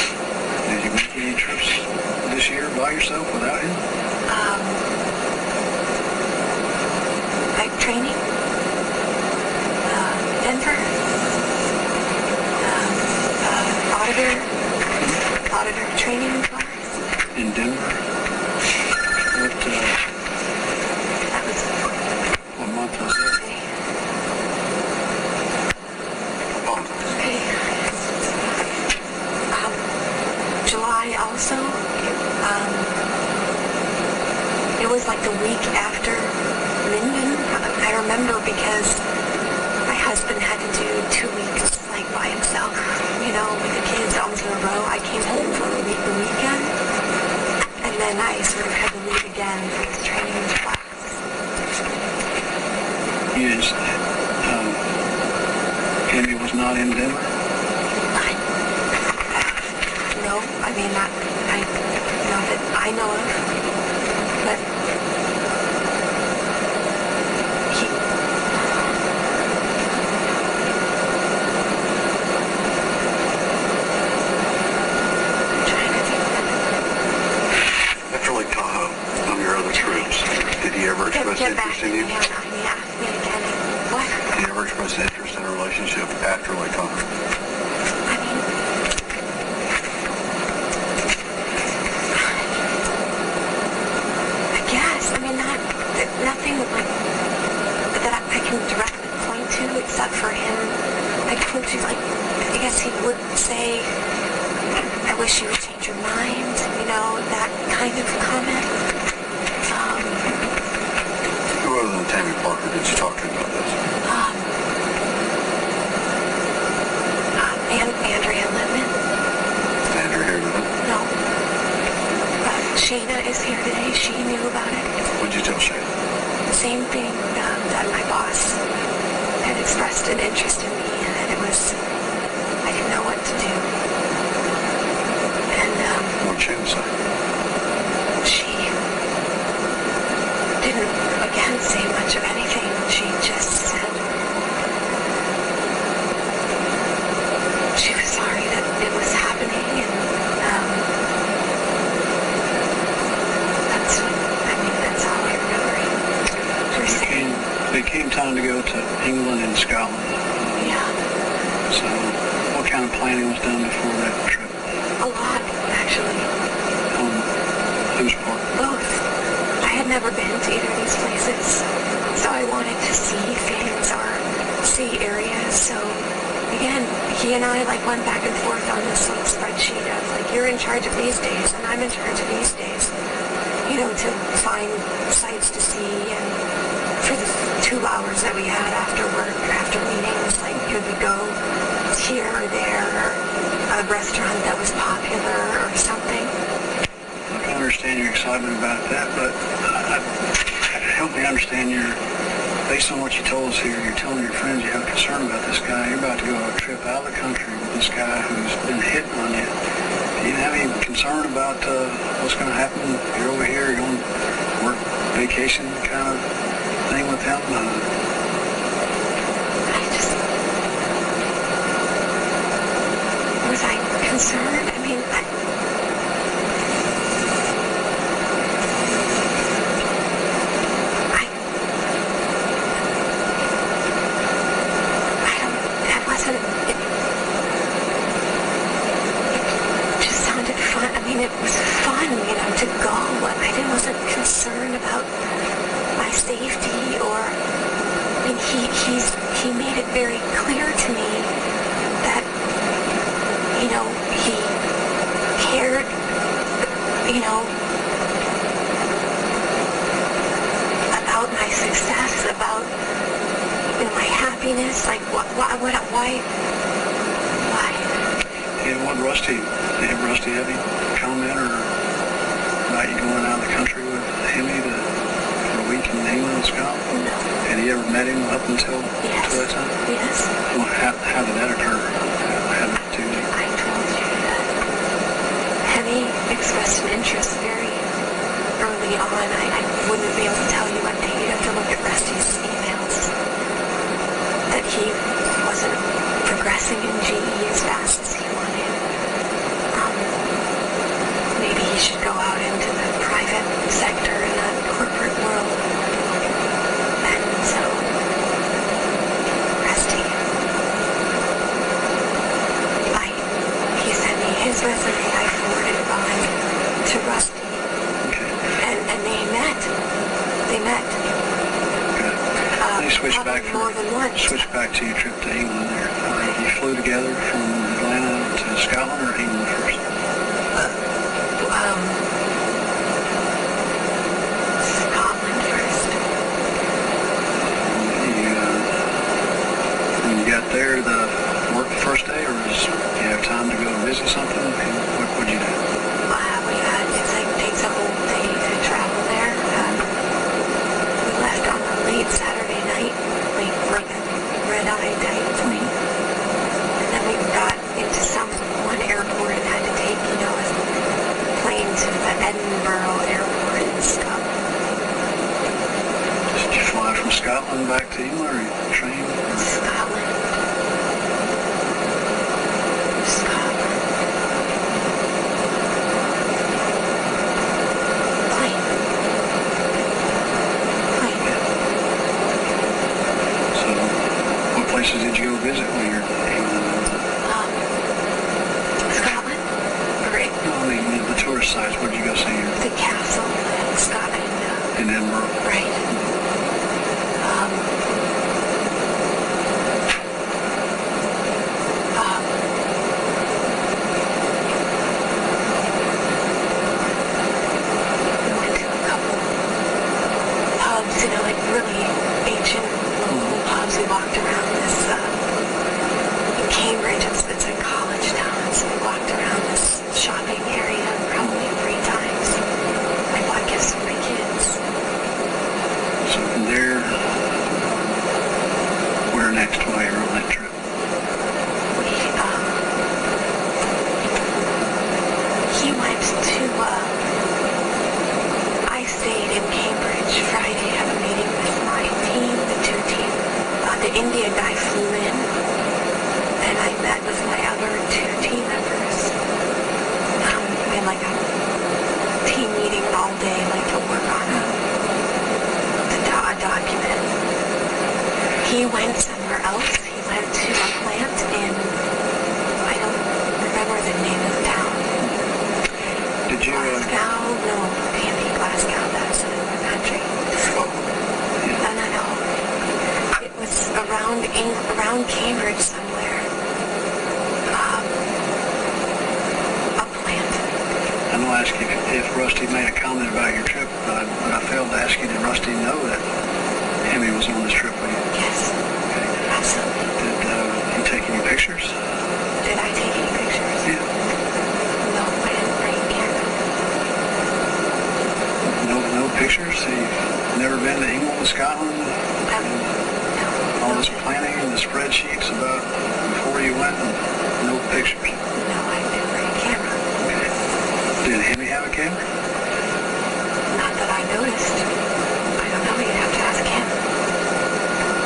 Did you make any trips this year by yourself without him? Like training, Denver, auditor training class. In Denver? What month was that? July also. It was like the week after Minden. I remember because my husband had to do 2 weeks by himself, you know, with the kids almost in a row. I came home for the weekend, and then I sort of had to leave again for this training class. Yes. Amy was not in Denver? No, I mean, not that I know of, but Interest in you? Yeah, again. What? Did you ever express interest in a relationship after Lake Tahoe? I guess. Nothing that I can directly point to except for him. I guess he would say, I wish you would change your mind, that kind of comment. Tammy Parker did you talk to about this? Andrea Sneiderman. Is Andrea here today? No. Shayna is here today. She knew about it. What'd you tell Shayna? The same thing that my boss had expressed an interest in me, and that it was, I didn't know what to do. And What'd Shayna say? she didn't, again, say much of anything. She just said she was sorry that it was happening, and that's all I remember her saying. It came time to go to England and Scotland. Yeah. So what kind of planning was done before that trip? A lot, actually. On whose part? Both. I had never been to either of these places, so I wanted to see things or see areas. So again, he and I went back and forth on this little spreadsheet of you're in charge of these days and I'm in charge of these days, to find sites to see. And for the 2 hours that we had after work, after meetings, could we go here or there, or a restaurant that was popular or something? I can understand your excitement about that, but help me understand based on what you told us here, you're telling your friends you have a concern about this guy. You're about to go on a trip out of the country with this guy who's been hitting on you. Do you have any concern about what's going to happen? You're over here, you're on work vacation kind of thing with him? Was I concerned? It was fun, to go. I wasn't concerned about my safety or, he made it very clear to me that, he cared, about my success, about, my happiness, why? Yeah, what Rusty have any comment or about you going out of the country with Hemi for a week in England and Scotland? No. Had you ever met him up until that time? Yes. Well, how did that occur? How did you? I told you that Hemi expressed an interest very early on. I wouldn't be able to tell you what day. You'd have to look at Rusty's emails. That he wasn't progressing in GE as fast as he wanted. Maybe he should go out into the private sector in the corporate world. And so, Rusty, he sent me his resume. I forwarded it on to Rusty. And they met. Switch back more than once. Switch back to your trip to England there. You flew together from Atlanta to Scotland or England first? Scotland first. When you got there, work the first day, or did you have time to go visit something? What'd you do? It takes a whole day to travel there. We left on a late Saturday night, like a red-eye type plane. And then we got into one airport and had to take, a plane to the Edinburgh airport in Scotland. Did you fly from Scotland back to England, or you train? Scotland. Places did you go visit when you're in England? Scotland? No, I mean the tourist sites. Where'd you go see? The castle in Scotland. In Edinburgh? Right. We went to a couple pubs, really next while you were on that trip? He went to, I stayed in Cambridge Friday, had a meeting with my team, the two team. The India guy flew in, and I met with my other two team members. We had like a team meeting all day, like to work on a document. He went somewhere else. He went to a plant in, I don't remember the name of the town. Did you... Glasgow? No, can't be Glasgow. That's in the country. No. It was around Cambridge somewhere. A plant. I know I asked you if Rusty made a comment about your trip, but I failed to ask you, did Rusty know that Hemi was on this trip with you? Yes. Okay. Absolutely. Did he take any pictures? Did I take any pictures? Yeah. No, I didn't bring a camera. No pictures? You've never been to England, Scotland? All this planning and the spreadsheets about before you went, and no pictures? No, I didn't bring a camera. Okay. Did Hemi have a camera? Not that I noticed. I don't know, you'd have to ask him.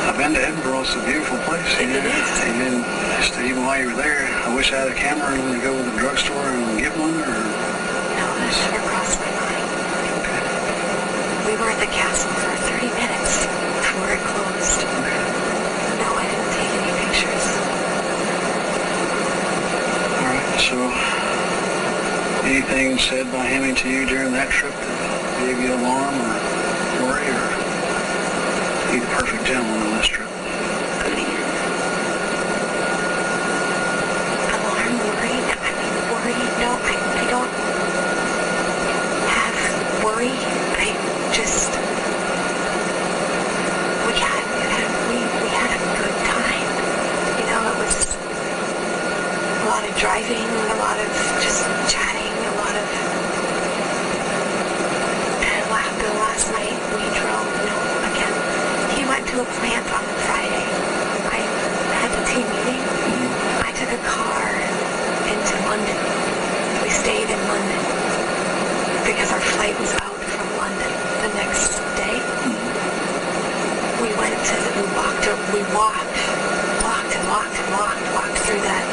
I've been to Edinburgh. It's a beautiful place. It is. And just even while you were there, I wish I had a camera and want to go to the drugstore and get one, or... No, that never crossed my mind. Okay. We were at the castle for 30 minutes before it closed. Okay. No, I didn't take any pictures. All right, so anything said by Hemi to you during that trip that gave you alarm or worry, or he the perfect gentleman on this trip? Alarm, worry? I mean, worry? No, I don't have worry. I just... We had a good time. You know, it was a lot of driving, a lot of just chatting, a lot of laughter. Last night we drove, again, he went to a plant on Friday. I had the team meeting. I took a car into London. We stayed in London because our flight was out from London the next day. We walked through that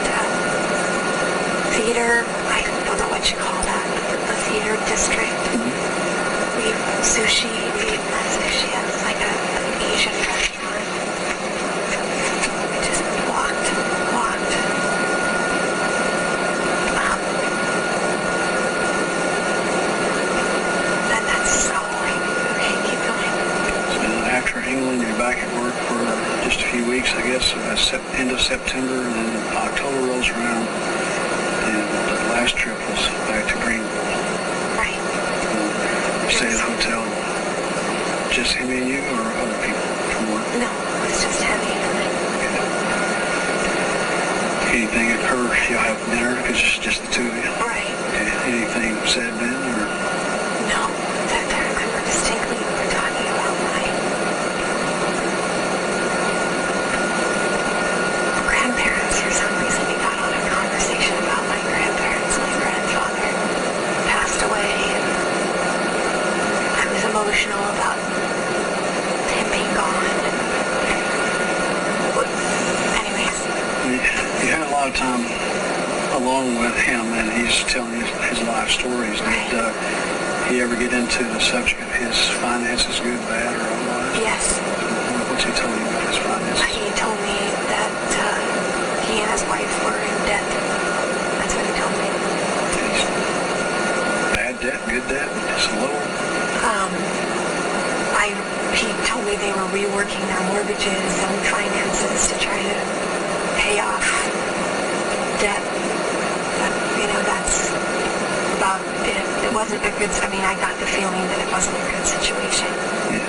theater. I don't know what you call that, the theater district. We not sushi. It was like an Asian restaurant. We just walked. Then that's all. Okay, keep going. And after England, you're back at work for just a few weeks, I guess, end of September, and then October rolls around, and the last trip was back to Greenberg. Right. Stay at the hotel. Just him and you, or other people from work? No, it was just Heavy and I. Okay. Anything occur? You'll have dinner because it's just the two of you? Right. Okay. Anything said then, or? No, that I remember distinctly we were talking about my grandparents. For some reason, we got on a conversation about my grandparents. My grandfather passed away, and I was emotional about him being gone. Anyways. You had a lot of time along with him, and he's telling his life stories. Did he ever get into the subject of his finances, good, bad, or otherwise? Yes. What's he telling you about his finances? He told me that he and his wife were in debt. That's what he told me. Bad debt, good debt, just a little? He told me they were reworking their mortgages and finances to try to pay off debt. But, that's about it. It wasn't a good, I got the feeling that it wasn't a good situation. Yeah.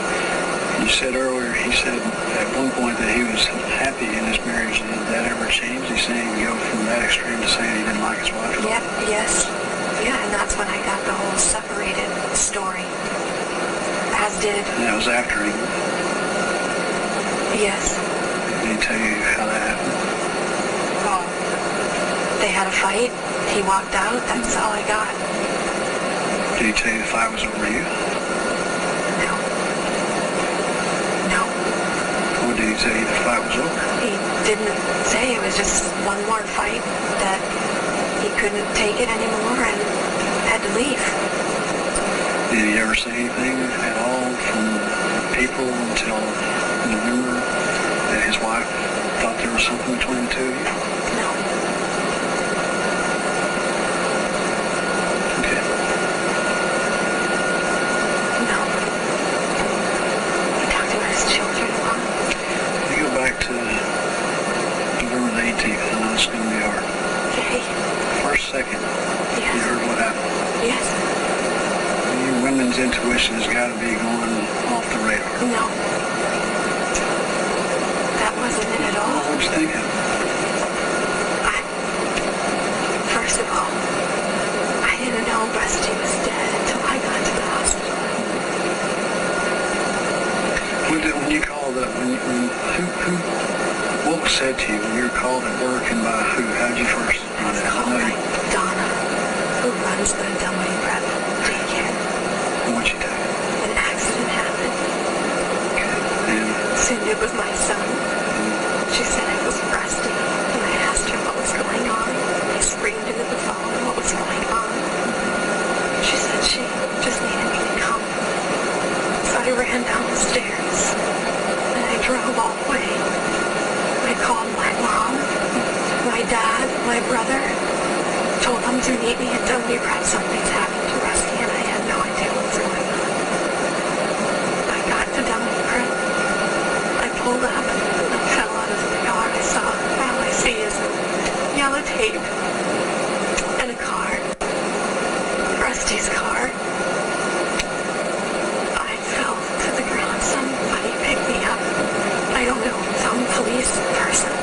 You said earlier, he said at one point that he was happy in his marriage. Did that ever change? He's saying go from that extreme to saying he didn't like his wife? Yep, yes. Yeah, and that's when I got the whole separated story. As did... And that was after he... Yes. Did he tell you how that happened? They had a fight. He walked out. That's all I got. Did he tell you the fight was over you? No. No. Or did he tell you the fight was over? He didn't say. It was just one more fight that he couldn't take it anymore and had to leave. Did he ever say anything at all from people until November that his wife thought there was something between the two of you? No. Okay. No. He talked about his children a lot. You go back to November the 18th. I know it's going to be hard. Okay. First second, Yes. you heard what happened. Yes. Your women's intuition has got to be going off the radar. No. That wasn't it at all. What was you thinking? First of all, I didn't know Rusty was dead until I got to the hospital. When you called up, what was said to you when you were called at work and by who? How did you first find out? Called by Donna, who runs the Dunway Prep daycare. What'd she tell you? An accident happened. And Assumed it was my son. She said it was Rusty, and I asked her what was going on. I screamed into the phone what was going on. She said she just needed me to come. So I ran down the stairs, and I drove all the way. I called my mom, my dad, my brother, told them to meet me at Dunway Prep. Something's happened to Rusty, and I had no idea what was going on. I got to Dunway Prep. I pulled up and I fell out of the car. All I see is yellow tape and a car. Rusty's car. I fell to the ground. Somebody picked me up. I don't know, some police person.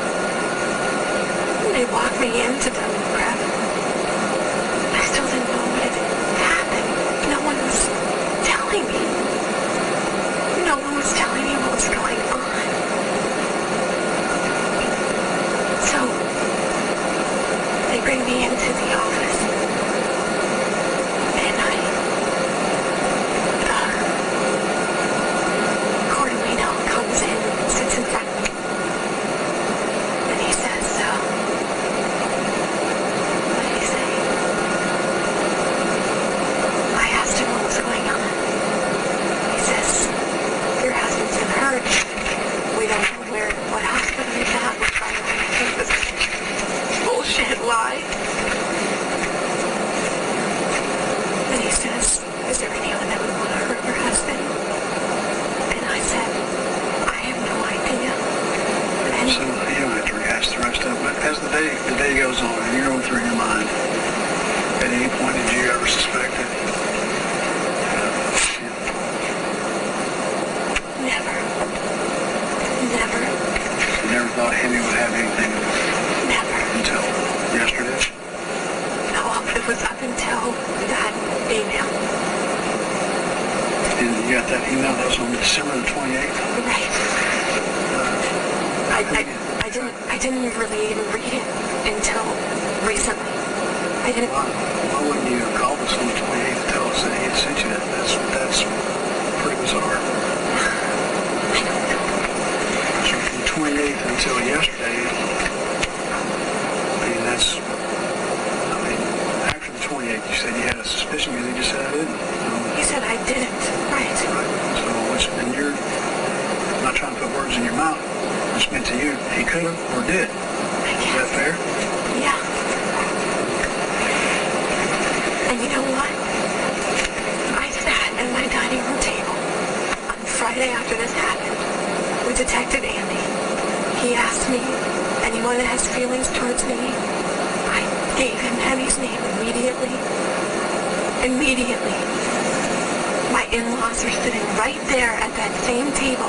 They walked me into Dunway Prep. I still didn't know what had happened. No one was telling me. No one was telling me what was going on. So, they bring me into the office. And Cordelino comes in, sits in front of me. And he says, what did he say? I asked him what was going on. He says, your husband's been hurt. We don't know what hospital he's at. We're trying to think this bullshit lie. And he says, is there anyone that would want to hurt your husband? And I said, I have no idea. And so you don't have to rehash the rest of it, but as the day goes on and you're going through your mind, at any point did you ever suspect that? never. Never. You never thought Henry would have anything to do with it? Never. Until yesterday? No, it was up until that email. And you got that email that was on December the 28th? Right. I didn't really even read it until recently. I didn't. Why wouldn't you have called us on the 28th to tell us that he had sent you that? That's pretty bizarre. I don't know. So from the 28th until yesterday, after the 28th, you said you had a suspicion because he just said I didn't. He said I didn't. Right. So, and you're not trying to put words in your mouth. Which meant to you, he could have or did. Is that fair? Yeah. And you know what? I sat at my dining room table on Friday after this happened with Detective Andy. He asked me, anyone that has feelings towards me, I gave him Henny's name immediately. Immediately. My in-laws are sitting right there at that same table.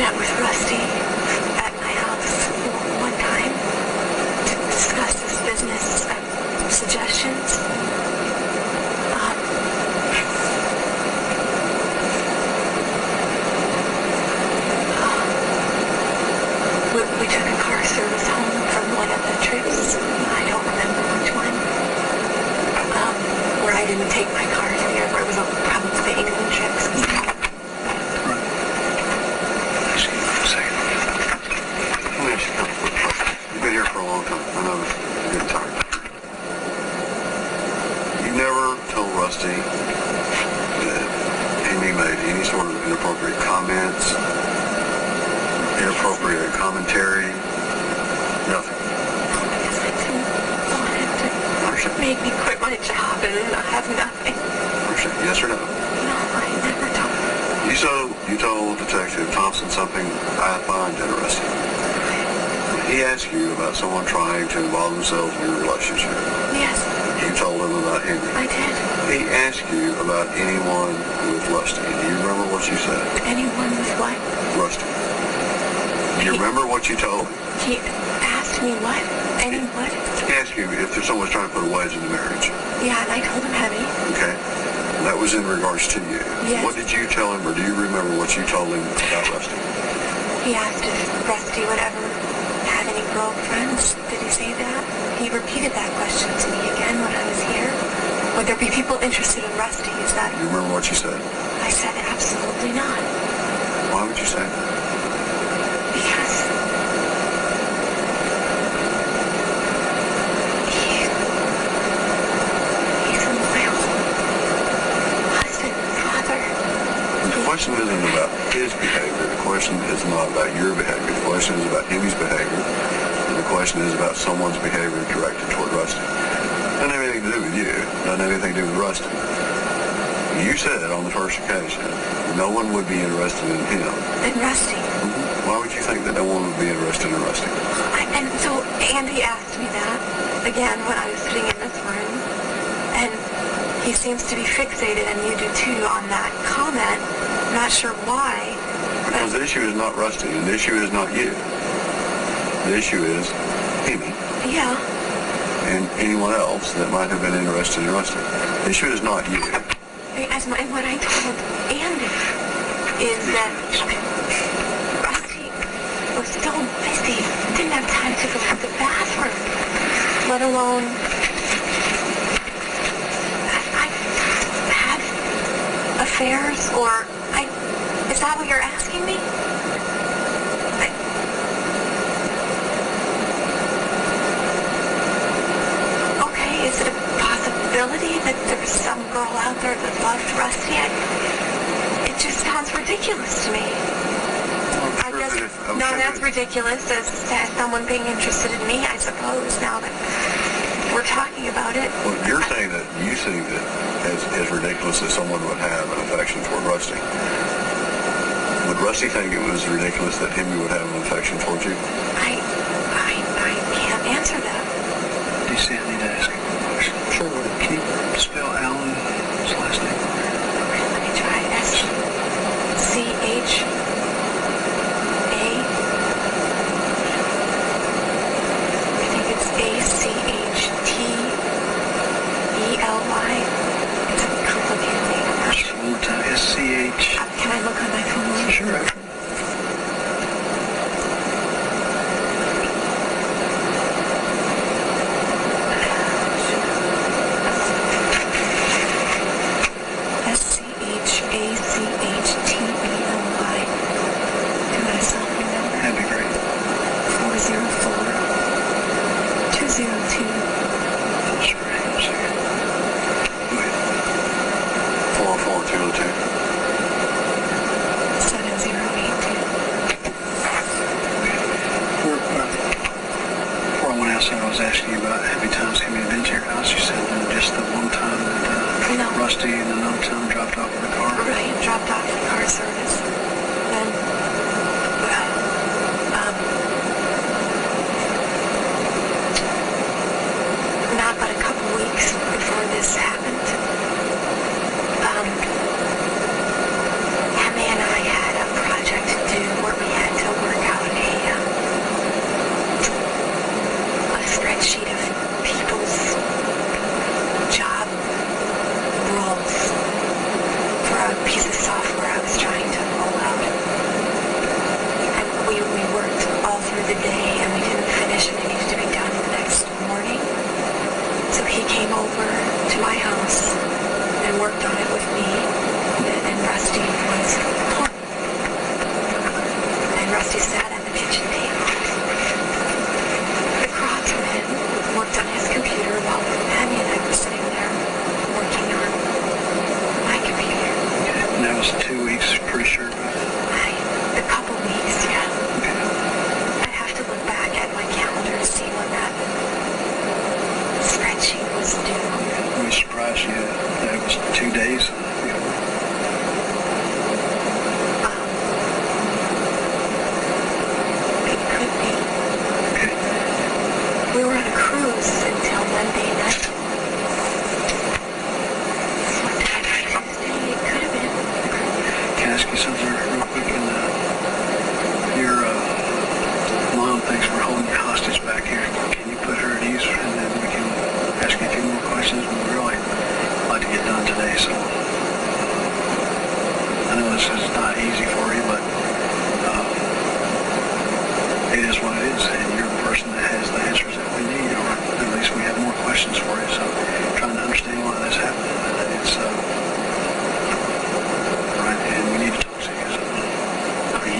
met with Rusty at my house one time to discuss this business suggestions. We took a car service home from one of the trips. I don't remember which one. Where I didn't take my car to the airport. It was probably the England trips. You've been here for a long time. I know you're getting tired. You never told Rusty that Amy made any sort of inappropriate comments, inappropriate commentary, nothing. Marsha made me quit my job and I have nothing. Marsha, yes or no? No, I never told her. You told Detective Thompson something I find interesting. He asked you about someone trying to involve themselves in your relationship. Yes. You told him about Henry. I did. He asked you about anyone with Rusty. Do you remember what you said? Anyone with what? Rusty. Do you remember what you told him? He asked me what? Anyone? He asked you if someone's trying to put a wedge in the marriage. Yeah, and I told him heavy. Okay. That was in regards to you. Yes. What did you tell him, or do you remember what you told him about Rusty? He asked if Rusty would ever have any girlfriends. Did he say that? He repeated that question to me again when I was here. Would there be people interested in Rusty? Is that... Do you remember what you said? I said absolutely not. Why would you say that? Because... He's a loyal husband, father. The question isn't about his behavior. The question is not about your behavior. The question is about Amy's behavior. And the question is about someone's behavior directed toward Rusty. Doesn't have anything to do with you. Doesn't have anything to do with Rusty. You said on the first occasion, no one would be interested in him. In Rusty? Mm-hmm. Why would you think that no one would be interested in Rusty? And so Andy asked me that again when I was sitting in this room. And he seems to be fixated, and you do too, on that comment. I'm not sure why. Because the issue is not Rusty, and the issue is not you. The issue is Amy. Yeah. And anyone else that might have been interested in Rusty. The issue is not you. And what I told Andy is that Rusty was so busy, didn't have time to go to the bathroom, let alone I had affairs, or is that what you're asking me? Okay, is it a possibility that there's some girl out there that loved Rusty? It just sounds ridiculous to me. That's ridiculous as someone being interested in me, I suppose, now that we're talking about it. Well, you're saying that you see that as ridiculous as someone would have an affection toward Rusty. Would Rusty think it was ridiculous that Henry would have an affection towards you? I can't answer that. Do you see I need to ask you a question? Sure. Can you spell Alan's last name? Let me try. S-C-H... A-C-H-T-E-L-Y. It's a complicated name. I'm not sure. One more time. S-C-H... Can I look on my phone? Sure. S-C-H-A-C-H-T-E-L-Y.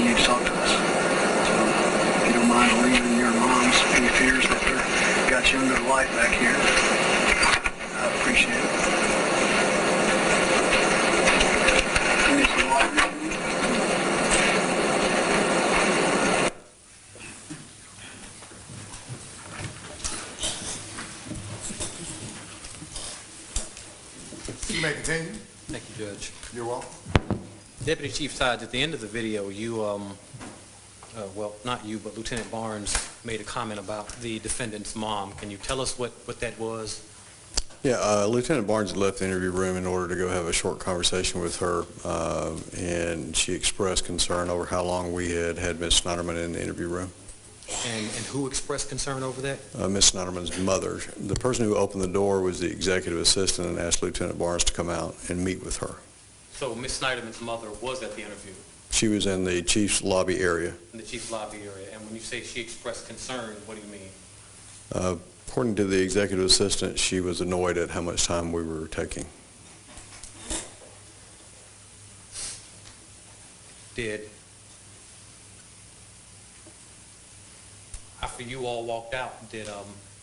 you need to talk to us. So if you don't mind relieving your mom's any fears that got you into life back here, I appreciate it. You need some water? You may continue. Thank you, Judge. You're welcome. Deputy Chief Sides, at the end of the video, you, well, not you, but Lieutenant Barnes made a comment about the defendant's mom. Can you tell us what that was? Yeah, Lieutenant Barnes had left the interview room in order to go have a short conversation with her, and she expressed concern over how long we had Ms. Sneiderman in the interview room. And who expressed concern over that? Ms. Sneiderman's mother. The person who opened the door was the executive assistant and asked Lieutenant Barnes to come out and meet with her. So Ms. Sneiderman's mother was at the interview? She was in the chief's lobby area. In the chief's lobby area. And when you say she expressed concern, what do you mean? According to the executive assistant, she was annoyed at how much time we were taking. After you all walked out, did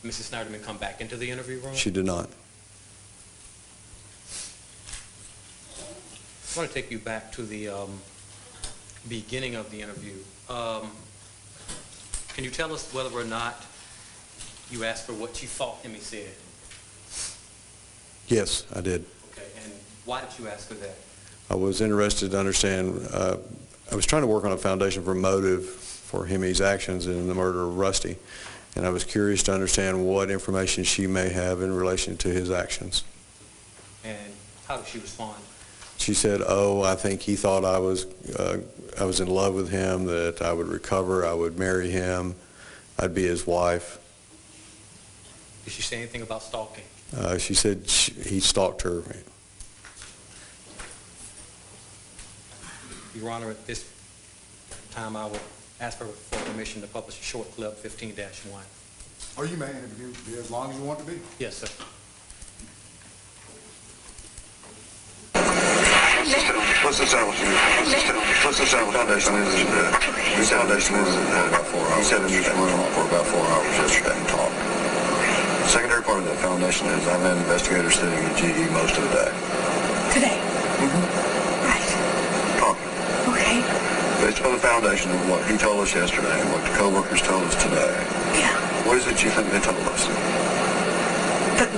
Mrs. Sneiderman come back into the interview room? She did not. I want to take you back to the beginning of the interview. Can you tell us whether or not you asked her what you thought Emmy said? Yes, I did. Okay, and why did you ask her that? I was interested to understand, I was trying to work on a foundation for motive for Hemi's actions in the murder of Rusty, and I was curious to understand what information she may have in relation to his actions. And how did she respond? She said, oh, I think he thought I was in love with him, that I would recover, I would marry him, I'd be his wife. Did she say anything about stalking? She said he stalked her. Your Honor, at this time I would ask for permission to publish a short clip, 15-1. Oh, you may interview as long as you want to be. Yes, sir. Let's establish foundation is about 4 hours. He sat in this room for about 4 hours yesterday and talked. Secondary part of that foundation is I've had investigators sitting at GE most of the day. Today? Mm-hmm. Right. Talking. Okay. Based upon the foundation of what he told us yesterday and what the co-workers told us today. Yeah. What is it you think they told us?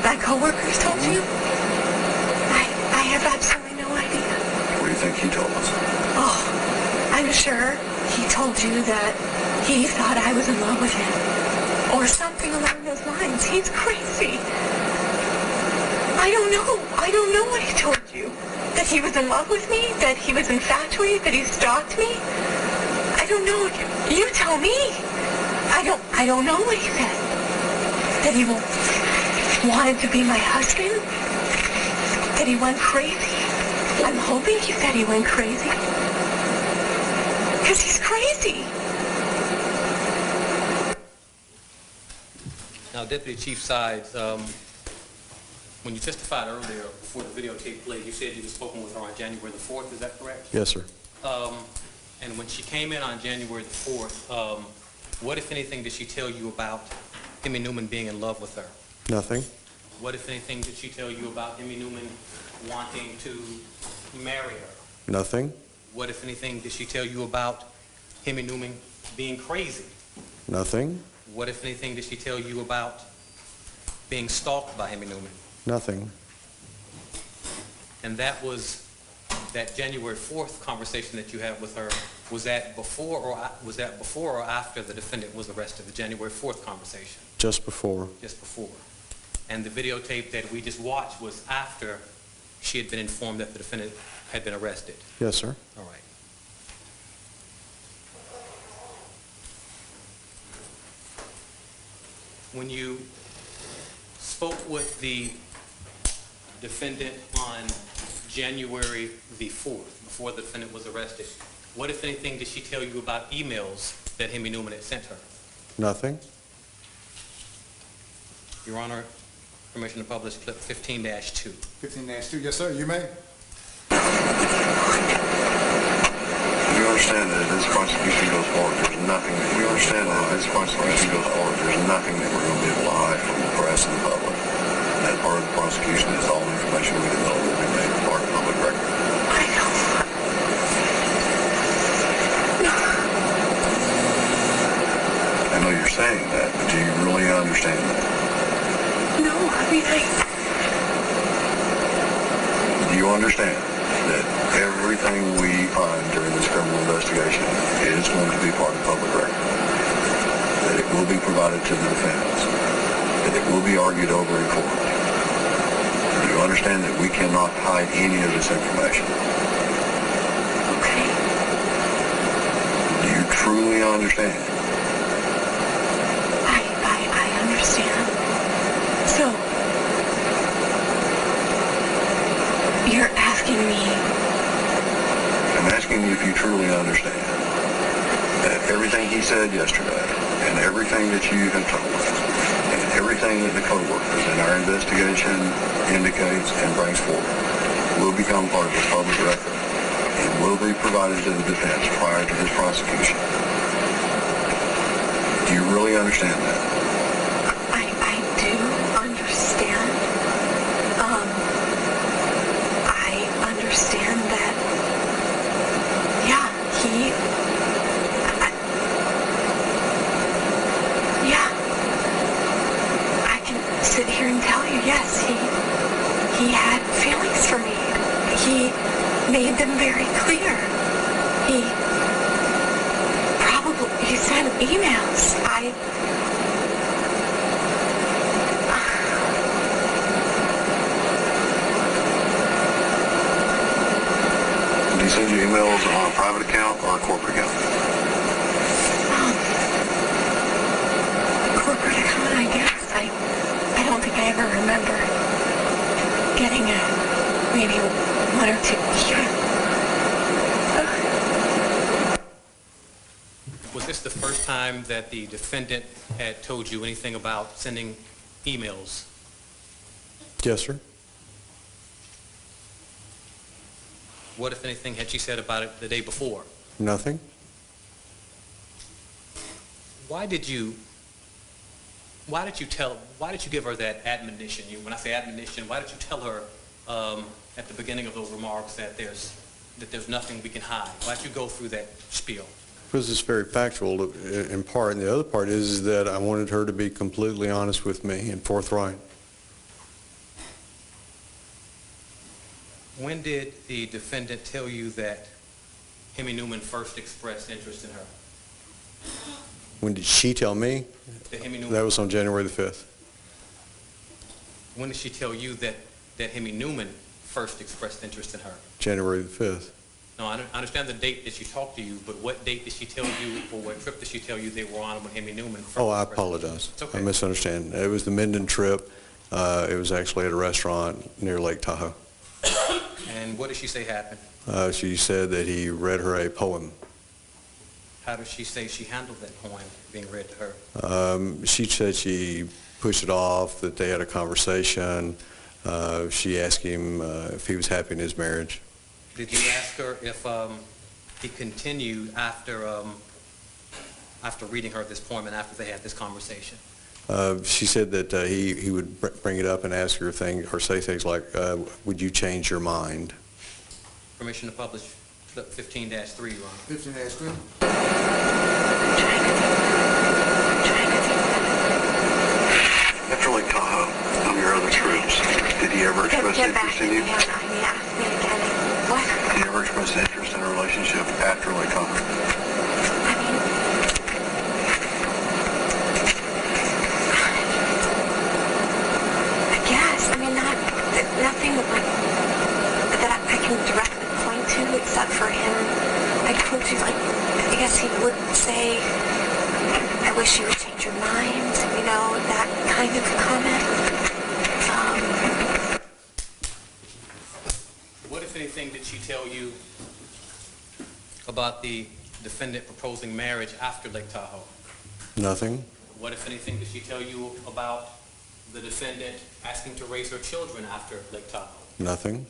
That co-workers told you? I have absolutely no idea. What do you think he told us? Oh, I'm sure he told you that he thought I was in love with him. Or something along those lines. He's crazy. I don't know what he told you. That he was in love with me? That he was infatuated? That he stalked me? I don't know. You tell me. I don't know what he said. That he wanted to be my husband? That he went crazy? I'm hoping he said he went crazy. Because he's crazy. Now, Deputy Chief Sides, when you testified earlier before the videotape played, you said you had spoken with her on January the 4th, is that correct? Yes, sir. And when she came in on January the 4th, what, if anything, did she tell you about Emmy Newman being in love with her? Nothing. What, if anything, did she tell you about Emmy Newman wanting to marry her? Nothing. What, if anything, did she tell you about Emmy Newman being crazy? Nothing. What, if anything, did she tell you about being stalked by Emmy Newman? Nothing. And that was that January 4th conversation that you had with her. Was that before or after the defendant was arrested? The January 4th conversation. Just before. Just before. And the videotape that we just watched was after she had been informed that the defendant had been arrested. Yes, sir. All right. When you spoke with the defendant on January the 4th, before the defendant was arrested, what, if anything, did she tell you about emails that Emmy Newman had sent her? Nothing. Your Honor, permission to publish clip 15-2. 15-2, yes, sir, you may. You understand that as this prosecution goes forward, there's nothing that we understand that as this prosecution goes forward, there's nothing that we're going to be able to hide from the press and the public. And that part of the prosecution is all the information we develop will be made part of public record. I know. I know you're saying that, but do you really understand that? No, I mean, Do you understand that everything we find during this criminal investigation is going to be part of public record? That it will be provided to the defense? That it will be argued over in court? Do you understand that we cannot hide any of this information? Okay. Do you truly understand? I understand. So, you're asking me... I'm asking you if you truly understand that everything he said yesterday and everything that you have told us and everything that the co-workers in our investigation indicates and brings forward will become part of this public record and will be provided to the defense prior to this prosecution. Do you really understand that? I do understand. I understand that, yeah, I can sit here and tell you, yes, he had feelings for me. He made them very clear. He sent emails. Did he send you emails on a private account or a corporate account? Corporate account, I guess. I don't think I ever remember getting maybe one or two. Was this the first time that the defendant had told you anything about sending emails? Yes, sir. What, if anything, had she said about it the day before? Nothing. Why did you give her that admonition? When I say admonition, why did you tell her at the beginning of those remarks that there's nothing we can hide? Why did you go through that spiel? Because it's very factual in part, and the other part is that I wanted her to be completely honest with me and forthright. When did the defendant tell you that Hemi Newman first expressed interest in her? When did she tell me? That was on January the 5th. When did she tell you that Hemi Newman first expressed interest in her? January the 5th. No, I understand the date that she talked to you, but what date did she tell you, or what trip did she tell you they were on when Hemi Newman first Oh, I expressed apologize. It's okay. I misunderstand. It was the Minden trip. It was actually at a restaurant near Lake Tahoe. And what did she say happened? She said that he read her a poem. How did she say she handled that poem being read to her? She said she pushed it off, that they had a conversation. She asked him if he was happy in his marriage. Did you ask her if he continued after reading her this poem and after they had this conversation? She said that he would bring it up and ask her or say things like, would you change your mind? Permission to publish 15-3, Ron. 15-3. After Lake Tahoe, on your other trips, did he ever express interest in you? What? Did he ever express interest in a relationship after Lake Tahoe? Nothing that I can directly point to except for him. I told you, I guess he would say, I wish you would change your mind, that kind of comment. What, if anything, did she tell you about the defendant proposing marriage after Lake Tahoe? Nothing. What, if anything, did she tell you about the defendant asking to raise her children after Lake Tahoe? Nothing.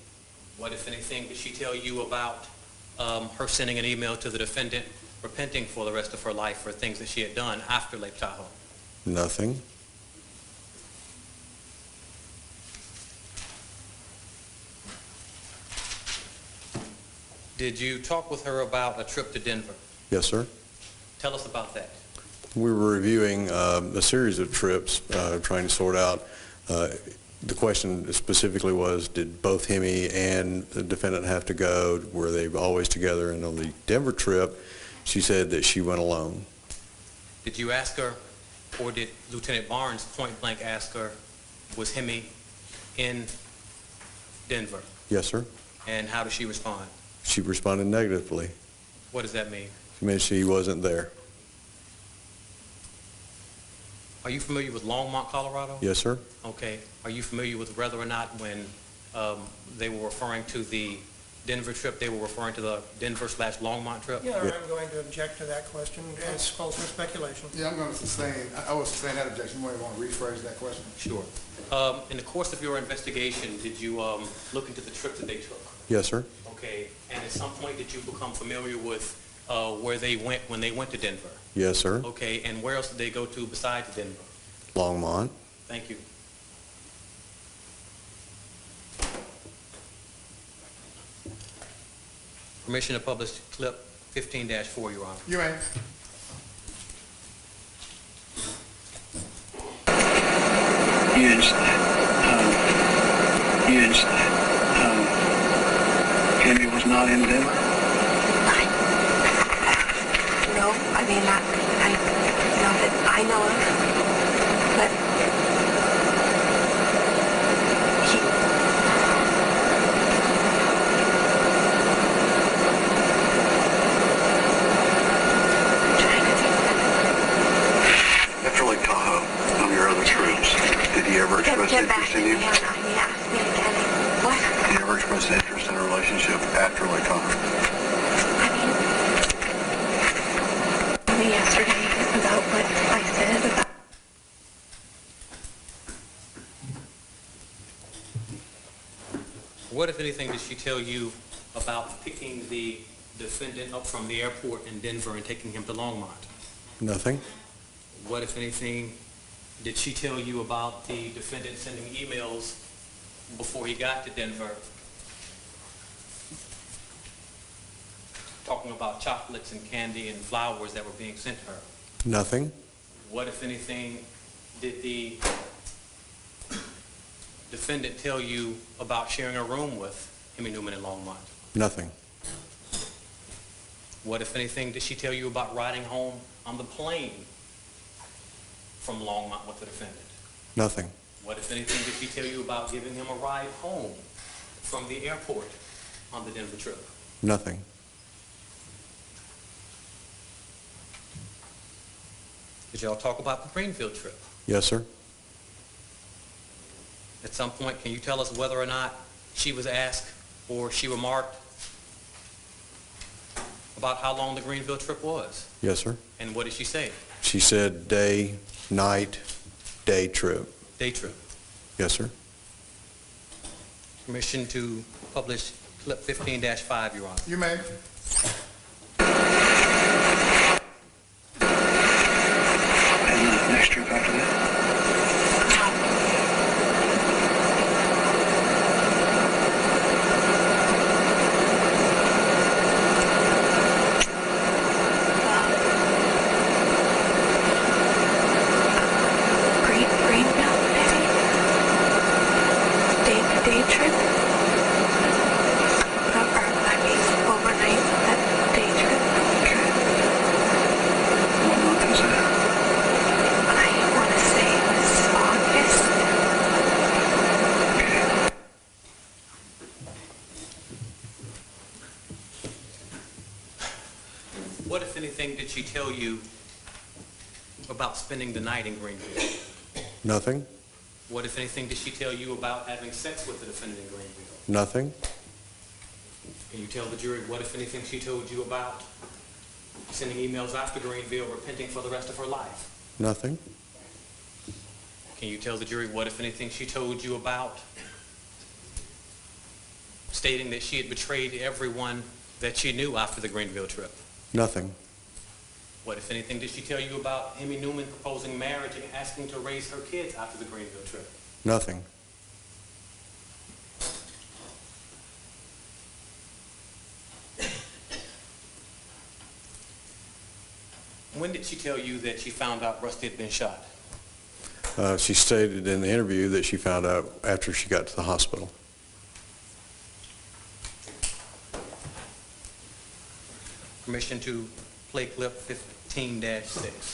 What, if anything, did she tell you about her sending an email to the defendant repenting for the rest of her life for things that she had done after Lake Tahoe? Nothing. Did you talk with her about a trip to Denver? Yes, sir. Tell us about that. We were reviewing a series of trips, trying to sort out. The question specifically was, did both Hemi and the defendant have to go? Were they always together? And on the Denver trip, she said that she went alone. Did you ask her, or did Lieutenant Barnes point blank ask her, was Hemi in Denver? Yes, sir. And how did she respond? She responded negatively. What does that mean? She meant she wasn't there. Are you familiar with Longmont, Colorado? Yes, sir. Okay. Are you familiar with whether or not when they were referring to the Denver trip, they were referring to the Denver/Longmont trip? Yeah, I'm going to object to that question. It's called for speculation. Yeah, I'm going to sustain, I will sustain that objection. You might want to rephrase that question. Sure. In the course of your investigation, did you look into the trip that they took? Yes, sir. Okay. And at some point, did you become familiar with where they went when they went to Denver? Yes, sir. Okay. And where else did they go to besides Denver? Longmont. Thank you. Permission to publish clip 15-4, Your Honor. You may. You didn't say Hemi was not in Denver? No, I mean, not that I know of, but After Lake Tahoe, on your other trips, did he ever express interest in you? he asked me again, what? Did he ever express interest in a relationship after Lake Tahoe? Me yesterday about what I said about. What, if anything, did she tell you about picking the defendant up from the airport in Denver and taking him to Longmont? Nothing. What, if anything, did she tell you about the defendant sending emails before he got to Denver talking about chocolates and candy and flowers that were being sent to her? Nothing. What, if anything, did the defendant tell you about sharing a room with Hemi Newman in Longmont? Nothing. What, if anything, did she tell you about riding home on the plane from Longmont with the defendant? Nothing. What, if anything, did she tell you about giving him a ride home from the airport on the Denver trip? Nothing. Did y'all talk about the Greenfield trip? Yes, sir. At some point, can you tell us whether or not she was asked or she remarked about how long the Greenfield trip was? Yes, sir. And what did she say? She said day, night, day trip. Day trip. Yes, sir. Permission to publish clip 15-5, Your Honor. You may. And the next trip after that? Day trip? Overnight, that day trip. What month was that? I want to say it was August. What, if anything, did she tell you about spending the night in Greenfield? Nothing. What, if anything, did she tell you about having sex with the defendant in Greenfield? Nothing. Can you tell the jury what, if anything, she told you about sending emails after Greenville repenting for the rest of her life? Nothing. Can you tell the jury what, if anything, she told you about stating that she had betrayed everyone that she knew after the Greenville trip? Nothing. What, if anything, did she tell you about Hemi Newman proposing marriage and asking to raise her kids after the Greenville trip? Nothing. When did she tell you that she found out Rusty had been shot? She stated in the interview that she found out after she got to the hospital. Permission to play clip 15-6.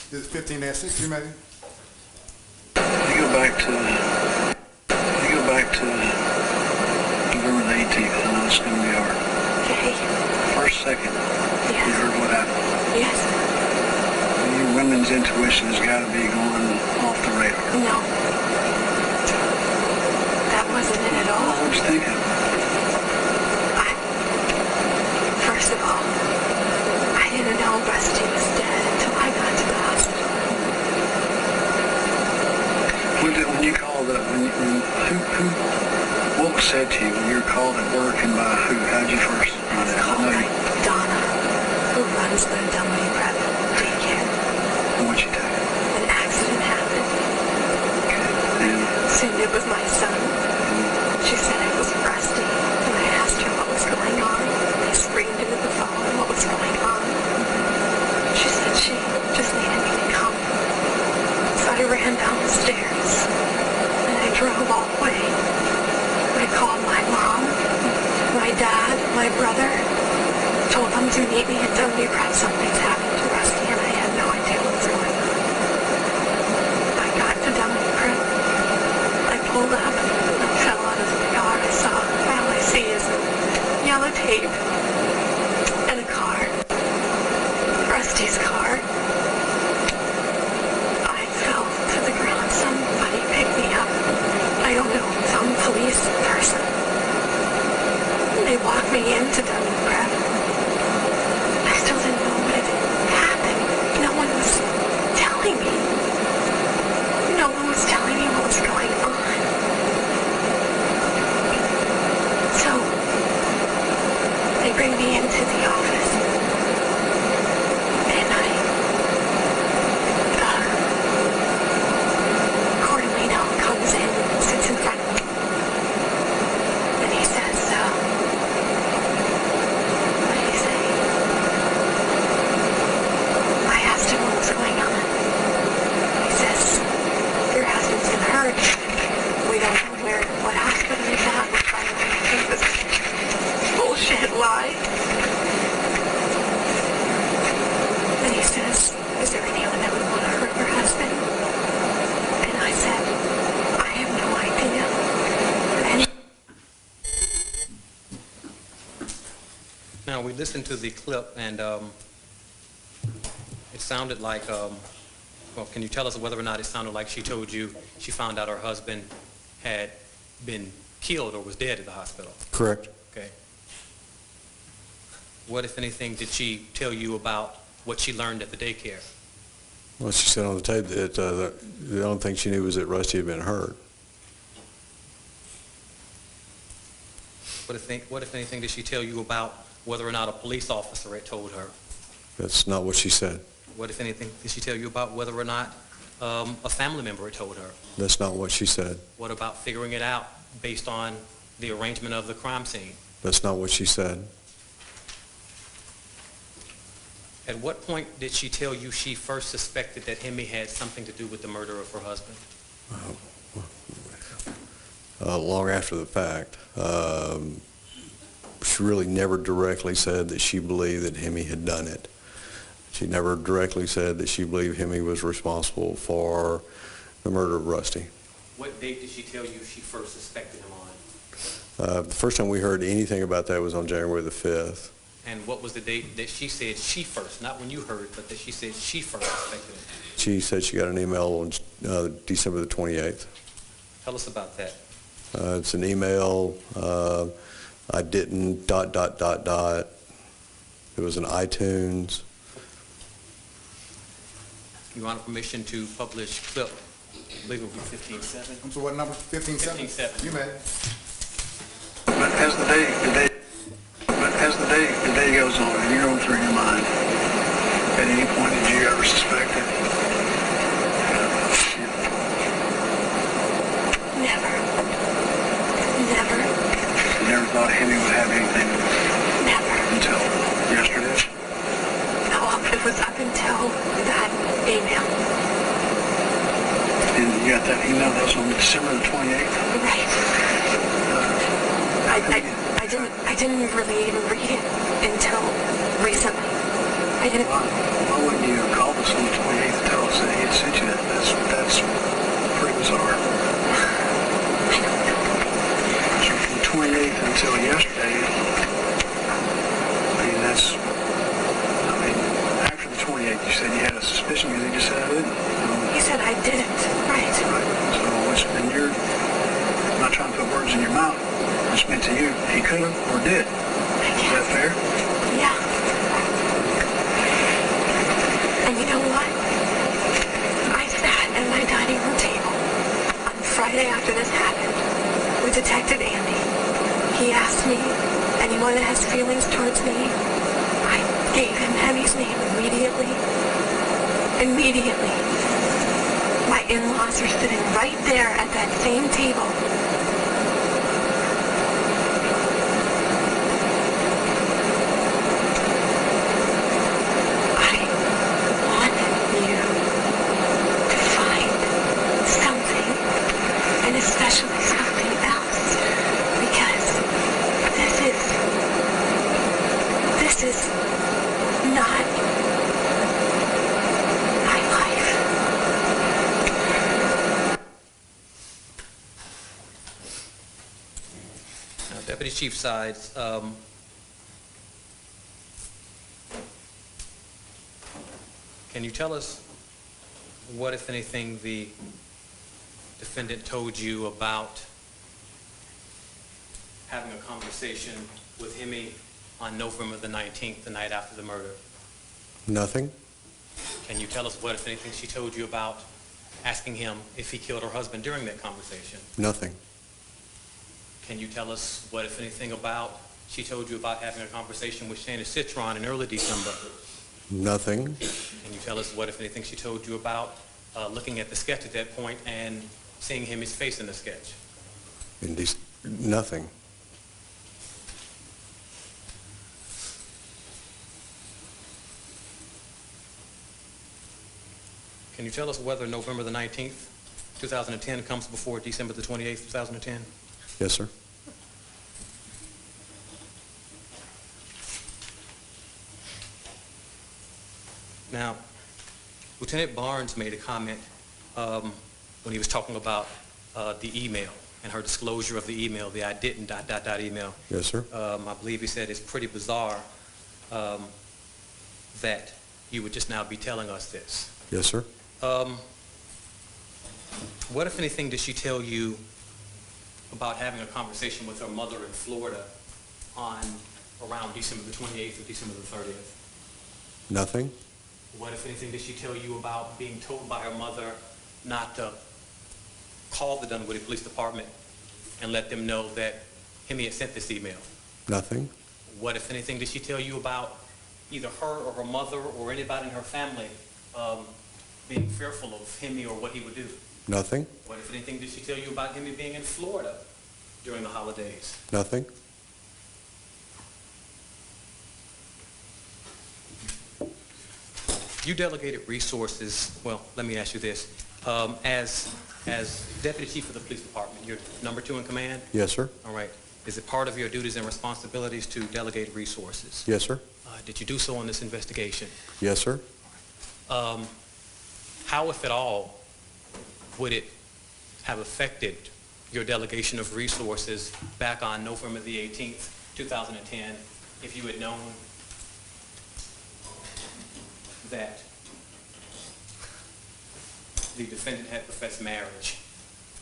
This is 15-6, you may. You go back to November the 18th, and it's going to be hard. Okay. First second, Yes. you heard what happened. Yes. Your women's intuition has got to be going off the radar. No. That wasn't it at all. What was you thinking? First of all, I didn't know Rusty was dead until I got to the hospital. When you called up, what was said to you when you were called at work and by who? How did you first find out? Called by Donna, who runs the dummy prep daycare. And what you tell you? An accident happened. And Assumed it was my son. She said it was Rusty, and I asked her what was going on. I screamed into the phone what was going on. She said she just needed me to come. So I ran down the stairs, and I drove all the way. I called my mom, my dad, my brother, told them to meet me at W Prep. Something's happened to Rusty, and I had no idea what was going on. I got to W Prep. I pulled up, and I fell out of the car. All I see is yellow tape and a car. Rusty's car. I fell to the ground. Somebody picked me up. I don't know, some police person. They walked me into W Prep. I still didn't know what had happened. No one was telling me. No one was telling me what was going on. So, they bring me into the office. And Cordelino comes in, sits in front of me. And he says, what did he say? I asked him what was going on. He says, your husband's been hurt. We don't know what hospital he's at. We're trying to think this bullshit lie. And he says, is there anyone that would want to hurt your husband? And I said, I have no idea. Now, we listened to the clip, and it sounded like, well, can you tell us whether or not it sounded like she told you she found out her husband had been killed or was dead at the hospital? Correct. Okay. What, if anything, did she tell you about what she learned at the daycare? Well, she said on the tape that the only thing she knew was that Rusty had been hurt. What, if anything, did she tell you about whether or not a police officer had told her? That's not what she said. What, if anything, did she tell you about whether or not a family member had told her? That's not what she said. What about figuring it out based on the arrangement of the crime scene? That's not what she said. At what point did she tell you she first suspected that Hemi had something to do with the murder of her husband? Long after the fact. She really never directly said that she believed that Hemi had done it. She never directly said that she believed Hemi was responsible for the murder of Rusty. What date did she tell you she first suspected him on? The first time we heard anything about that was on January the 5th. And what was the date that she said she first, not when you heard, but that she said she first suspected him? She said she got an email on December the 28th. Tell us about that. It's an email, I didn't, ... It was an iTunes. You want permission to publish clip, I believe it will be 15-7. I'm sorry, what number? 15-7? 15-7. You may. But as the day goes At any point, did you ever suspect it? Never. Never. You never thought Henry would have anything? Never. Until yesterday? No, it was up until that email. And you got that email that was on December the 28th? Right. I didn't really even read it until recently. I didn't. Why wouldn't you have called us on the 28th to tell us that he had sent you that? That's pretty bizarre. I don't know. So from the 28th until yesterday, after the 28th, you said you had a suspicion because he just said I didn't. He said I didn't. Right. So, and you're not trying to put words in your mouth. Which meant to you, he could have or did. Is that fair? Yeah. And you know what? I sat at my dining room table on Friday after this happened with Detective Andy. He asked me, anyone that has feelings towards me, I gave him Hemi's name immediately. Immediately. My in-laws are sitting right there at that same table. Especially something else, because this is not my life. Now, Deputy Chief Sides, can you tell us what, if anything, the defendant told you about having a conversation with Hemi on November the 19th, the night after the murder? Nothing. Can you tell us what, if anything, she told you about asking him if he killed her husband during that conversation? Nothing. Can you tell us what, if anything, about she told you about having a conversation with Shannon Citron in early December? Nothing. Can you tell us what, if anything, she told you about looking at the sketch at that point and seeing Hemi's face in the sketch? Nothing. Can you tell us whether November the 19th, 2010 comes before December the 28th, 2010? Yes, sir. Now, Lieutenant Barnes made a comment when he was talking about the email and her disclosure of the email, the I didn't ... email. Yes, sir. I believe he said it's pretty bizarre that you would just now be telling us this. Yes, sir. What, if anything, did she tell you about having a conversation with her mother in Florida on around December the 28th or December the 30th? Nothing. What, if anything, did she tell you about being told by her mother not to call the Dunwoody Police Department and let them know that Hemi had sent this email? Nothing. What, if anything, did she tell you about either her or her mother or anybody in her family being fearful of Hemi or what he would do? Nothing. What, if anything, did she tell you about Hemi being in Florida during the holidays? Nothing. You delegated resources, well, let me ask you this. As Deputy Chief of the Police Department, you're number 2 in command? Yes, sir. All right. Is it part of your duties and responsibilities to delegate resources? Yes, sir. Did you do so in this investigation? Yes, sir. How, if at all, would it have affected your delegation of resources back on November the 18th, 2010, if you had known that the defendant had professed marriage?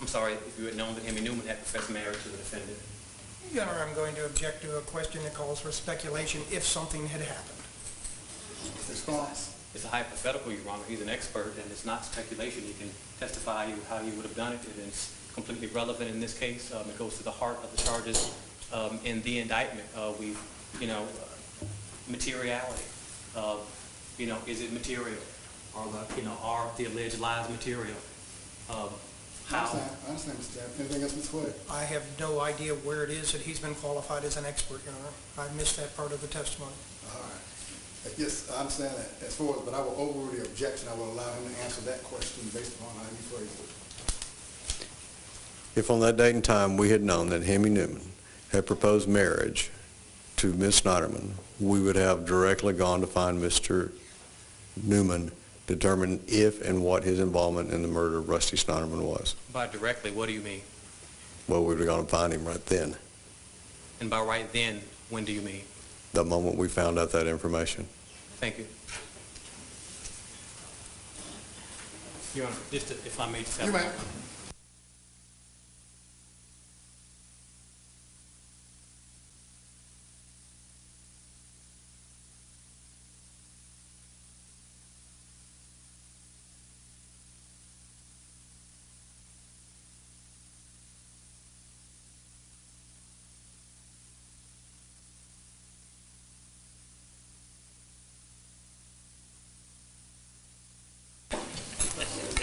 I'm sorry, if you had known that Hemi Newman had professed marriage to the defendant? Your Honor, I'm going to object to a question that calls for speculation if something had happened. It's a hypothetical, Your Honor. He's an expert, and it's not speculation. He can testify how he would have done it, and it's completely relevant in this case. It goes to the heart of the charges in the indictment. Materiality. Is it material? Are the alleged lies material? How? I understand, Mr. Chairman. Anything else, Mr. Floyd? I have no idea where it is that he's been qualified as an expert, Your Honor. I missed that part of the testimony. All right. Yes, I understand that as far as, but I will overrule the objection. I will allow him to answer that question based upon how you phrased it. If on that date and time we had known that Hemi Newman had proposed marriage to Ms. Sneiderman, we would have directly gone to find Mr. Newman, determine if and what his involvement in the murder of Rusty Sneiderman was. By directly, what do you mean? Well, we would have gone to find him right then, And by right then, when do you mean? the moment we found out that information. Thank you. Your Honor, if I may just have... You may.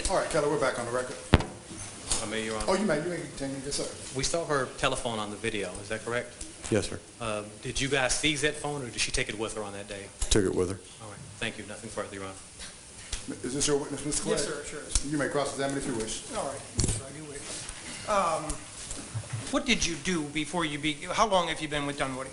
All right, Keller, we're back on the record. I may, Your Honor. Oh, you may continue. Yes, sir. We saw her telephone on the video, is that correct? Yes, sir. Did you guys seize that phone, or did she take it with her on that day? Took it with her. All right, thank you. Nothing further, Your Honor. Is this your witness, Mr. Clay? Yes, sir, sure is. You may cross-examine if you wish. All right, yes, I do wish. What did you do before how long have you been with Dunwoody?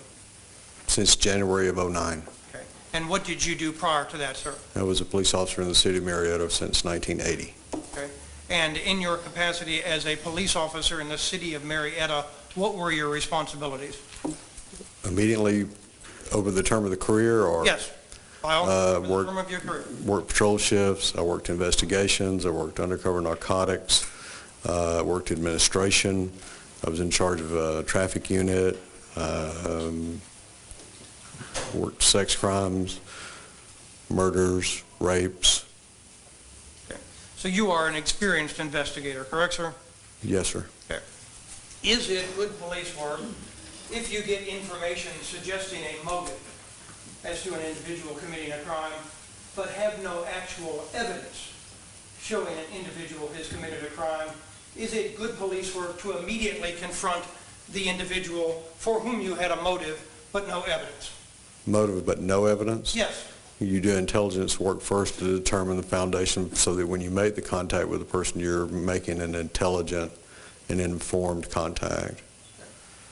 Since January of '09. Okay. And what did you do prior to that, sir? I was a police officer in the city of Marietta since 1980. Okay. And in your capacity as a police officer in the city of Marietta, what were your responsibilities? Immediately over the term of the career, or? Yes, by all over the term of your career. Worked patrol shifts, I worked investigations, I worked undercover narcotics, worked administration, I was in charge of a traffic unit, worked sex crimes, murders, rapes. Okay. So you are an experienced investigator, correct, sir? Yes, sir. Okay. Is it good police work if you get information suggesting a motive as to an individual committing a crime, but have no actual evidence showing an individual has committed a crime? Is it good police work to immediately confront the individual for whom you had a motive but no evidence? Motive but no evidence? Yes. You do intelligence work first to determine the foundation so that when you make the contact with the person, you're making an intelligent and informed contact.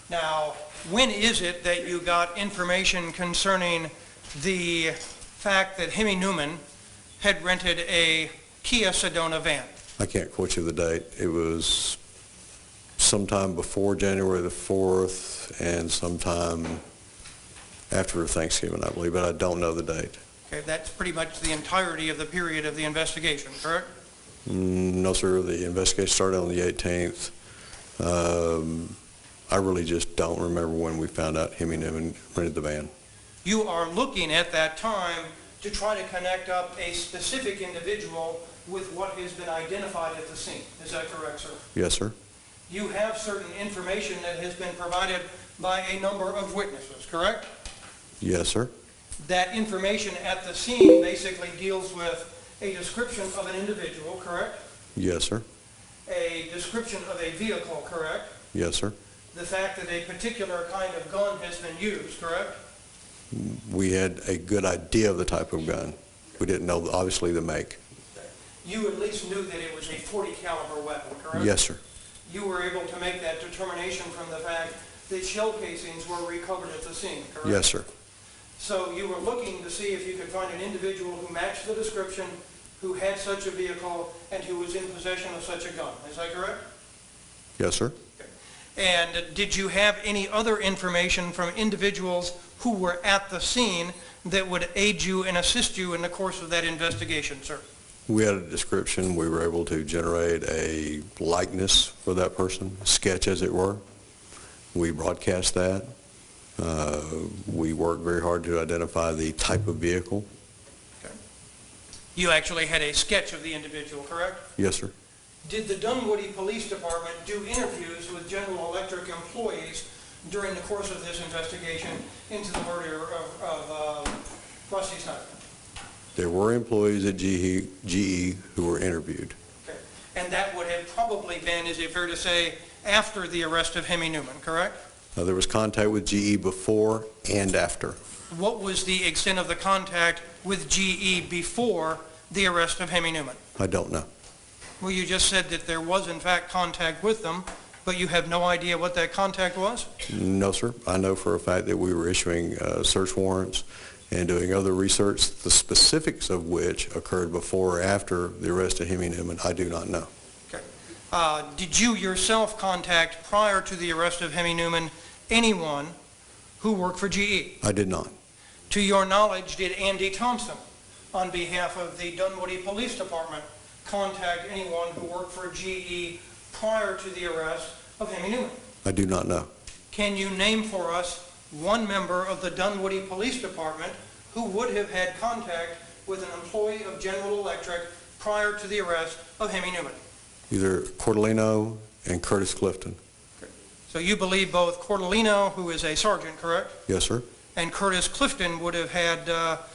Now, when is it that you got information concerning the fact that Hemi Newman had rented a Kia Sedona van? I can't quote you the date. It was sometime before January the 4th and sometime after Thanksgiving, I believe, but I don't know the date. Okay, that's pretty much the entirety of the period of the investigation, correct? No, sir. The investigation started on the 18th. I really just don't remember when we found out Hemi Newman rented the van. You are looking at that time to try to connect up a specific individual with what has been identified at the scene. Is that correct, sir? Yes, sir. You have certain information that has been provided by a number of witnesses, correct? Yes, sir. That information at the scene basically deals with a description of an individual, correct? Yes, sir. A description of a vehicle, correct? Yes, sir. The fact that a particular kind of gun has been used, correct? We had a good idea of the type of gun. We didn't know, obviously, the make. You at least knew that it was a .40 caliber weapon, correct? Yes, sir. You were able to make that determination from the fact that shell casings were recovered at the scene, correct? Yes, sir. So you were looking to see if you could find an individual who matched the description, who had such a vehicle, and who was in possession of such a gun. Is that correct? Yes, sir. And did you have any other information from individuals who were at the scene that would aid you and assist you in the course of that investigation, sir? We had a description. We were able to generate a likeness for that person, a sketch as it were. We broadcast that. We worked very hard to identify the type of vehicle. Okay. You actually had a sketch of the individual, correct? Yes, sir. Did the Dunwoody Police Department do interviews with General Electric employees during the course of this investigation into the murder of Rusty Sneiderman? There were employees at GE who were interviewed. Okay. And that would have probably been, is it fair to say, after the arrest of Hemi Newman, correct? There was contact with GE before and after. What was the extent of the contact with GE before the arrest of Hemi Newman? I don't know. Well, you just said that there was, in fact, contact with them, but you have no idea what that contact was? No, sir. I know for a fact that we were issuing search warrants and doing other research, the specifics of which occurred before or after the arrest of Hemi Newman. I do not know. Okay. Did you yourself contact, prior to the arrest of Hemi Newman, anyone who worked for GE? I did not. To your knowledge, did Andy Thompson, on behalf of the Dunwoody Police Department, contact anyone who worked for GE prior to the arrest of Hemi Newman? I do not know. Can you name for us one member of the Dunwoody Police Department who would have had contact with an employee of General Electric prior to the arrest of Hemi Newman? Either Cordellino and Curtis Clifton. Okay. So you believe both Cordellino, who is a sergeant, correct? Yes, sir. And Curtis Clifton would have had,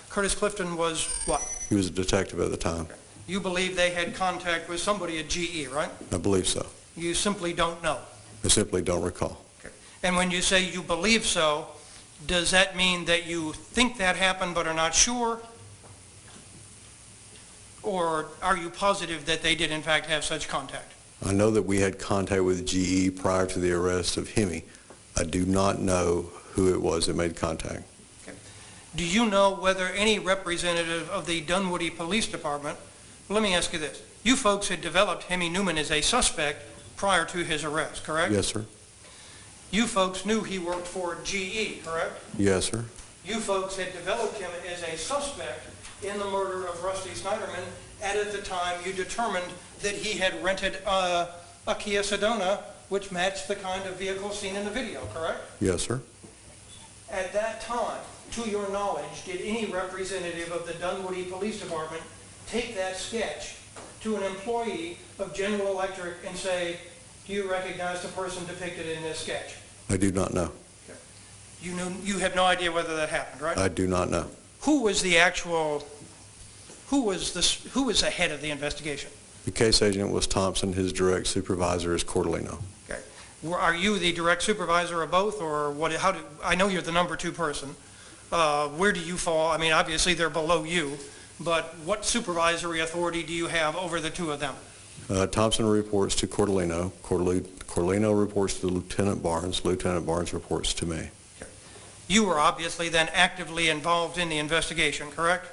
Curtis Clifton was what? He was a detective at the time. Okay. You believe they had contact with somebody at GE, right? I believe so. You simply don't know. I simply don't recall. Okay. And when you say you believe so, does that mean that you think that happened but are not sure? Or are you positive that they did in fact have such contact? I know that we had contact with GE prior to the arrest of Hemi. I do not know who it was that made contact. Okay. Do you know whether any representative of the Dunwoody Police Department, let me ask you this, you folks had developed Hemi Newman as a suspect prior to his arrest, correct? Yes, sir. You folks knew he worked for GE, correct? Yes, sir. You folks had developed him as a suspect in the murder of Rusty Sneiderman, and at the time you determined that he had rented a Kia Sedona, which matched the kind of vehicle seen in the video, correct? Yes, sir. At that time, to your knowledge, did any representative of the Dunwoody Police Department take that sketch to an employee of General Electric and say, do you recognize the person depicted in this sketch? I do not know. Okay. You have no idea whether that happened, right? I do not know. Who was the head of the investigation? The case agent was Thompson. His direct supervisor is Cordellino. Okay. Are you the direct supervisor of both, or what? I know you're the number 2 person. Where do you fall? I mean, obviously they're below you, but what supervisory authority do you have over the 2 of them? Thompson reports to Cordellino. Cordellino reports to Lieutenant Barnes. Lieutenant Barnes reports to me. Okay. You were obviously then actively involved in the investigation, correct?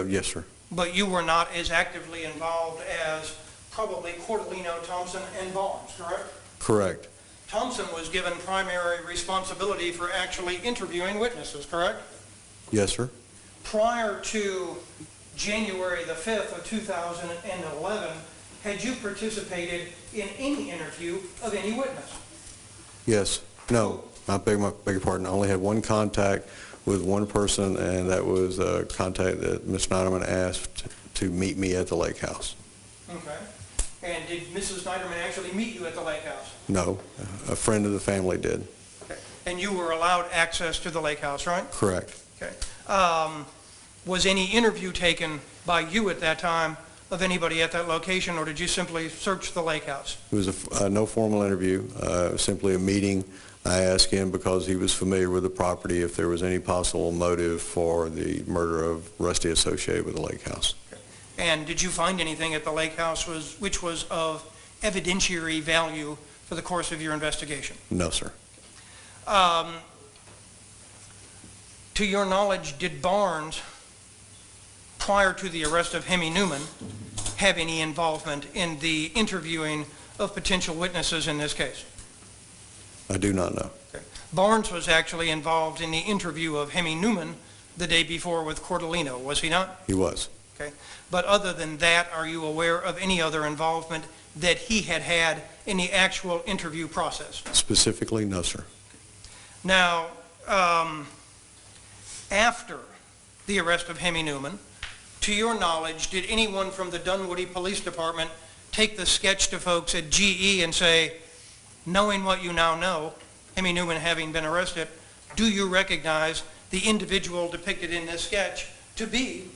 Yes, sir. But you were not as actively involved as probably Cordellino, Thompson, and Barnes, correct? Correct. Thompson was given primary responsibility for actually interviewing witnesses, correct? Yes, sir. Prior to January the 5th of 2011, had you participated in any interview of any witness? Yes. No, I beg your pardon. I only had one contact with one person, and that was a contact that Ms. Sneiderman asked to meet me at the lake house. Okay. And did Mrs. Sneiderman actually meet you at the lake house? No, a friend of the family did. Okay. And you were allowed access to the lake house, right? Correct. Okay. Was any interview taken by you at that time of anybody at that location, or did you simply search the lake house? It was no formal interview, simply a meeting. I asked him, because he was familiar with the property, if there was any possible motive for the murder of Rusty associated with the lake house. Okay. And did you find anything at the lake house which was of evidentiary value for the course of your investigation? No, sir. To your knowledge, did Barnes, prior to the arrest of Hemi Newman, have any involvement in the interviewing of potential witnesses in this case? I do not know. Okay. Barnes was actually involved in the interview of Hemi Newman the day before with Cordellino, was he not? He was. Okay. But other than that, are you aware of any other involvement that he had had in the actual interview process? Specifically, no, sir. Now, after the arrest of Hemi Newman, to your knowledge, did anyone from the Dunwoody Police Department take the sketch to folks at GE and say, knowing what you now know, Hemi Newman having been arrested, do you recognize the individual depicted in this sketch to be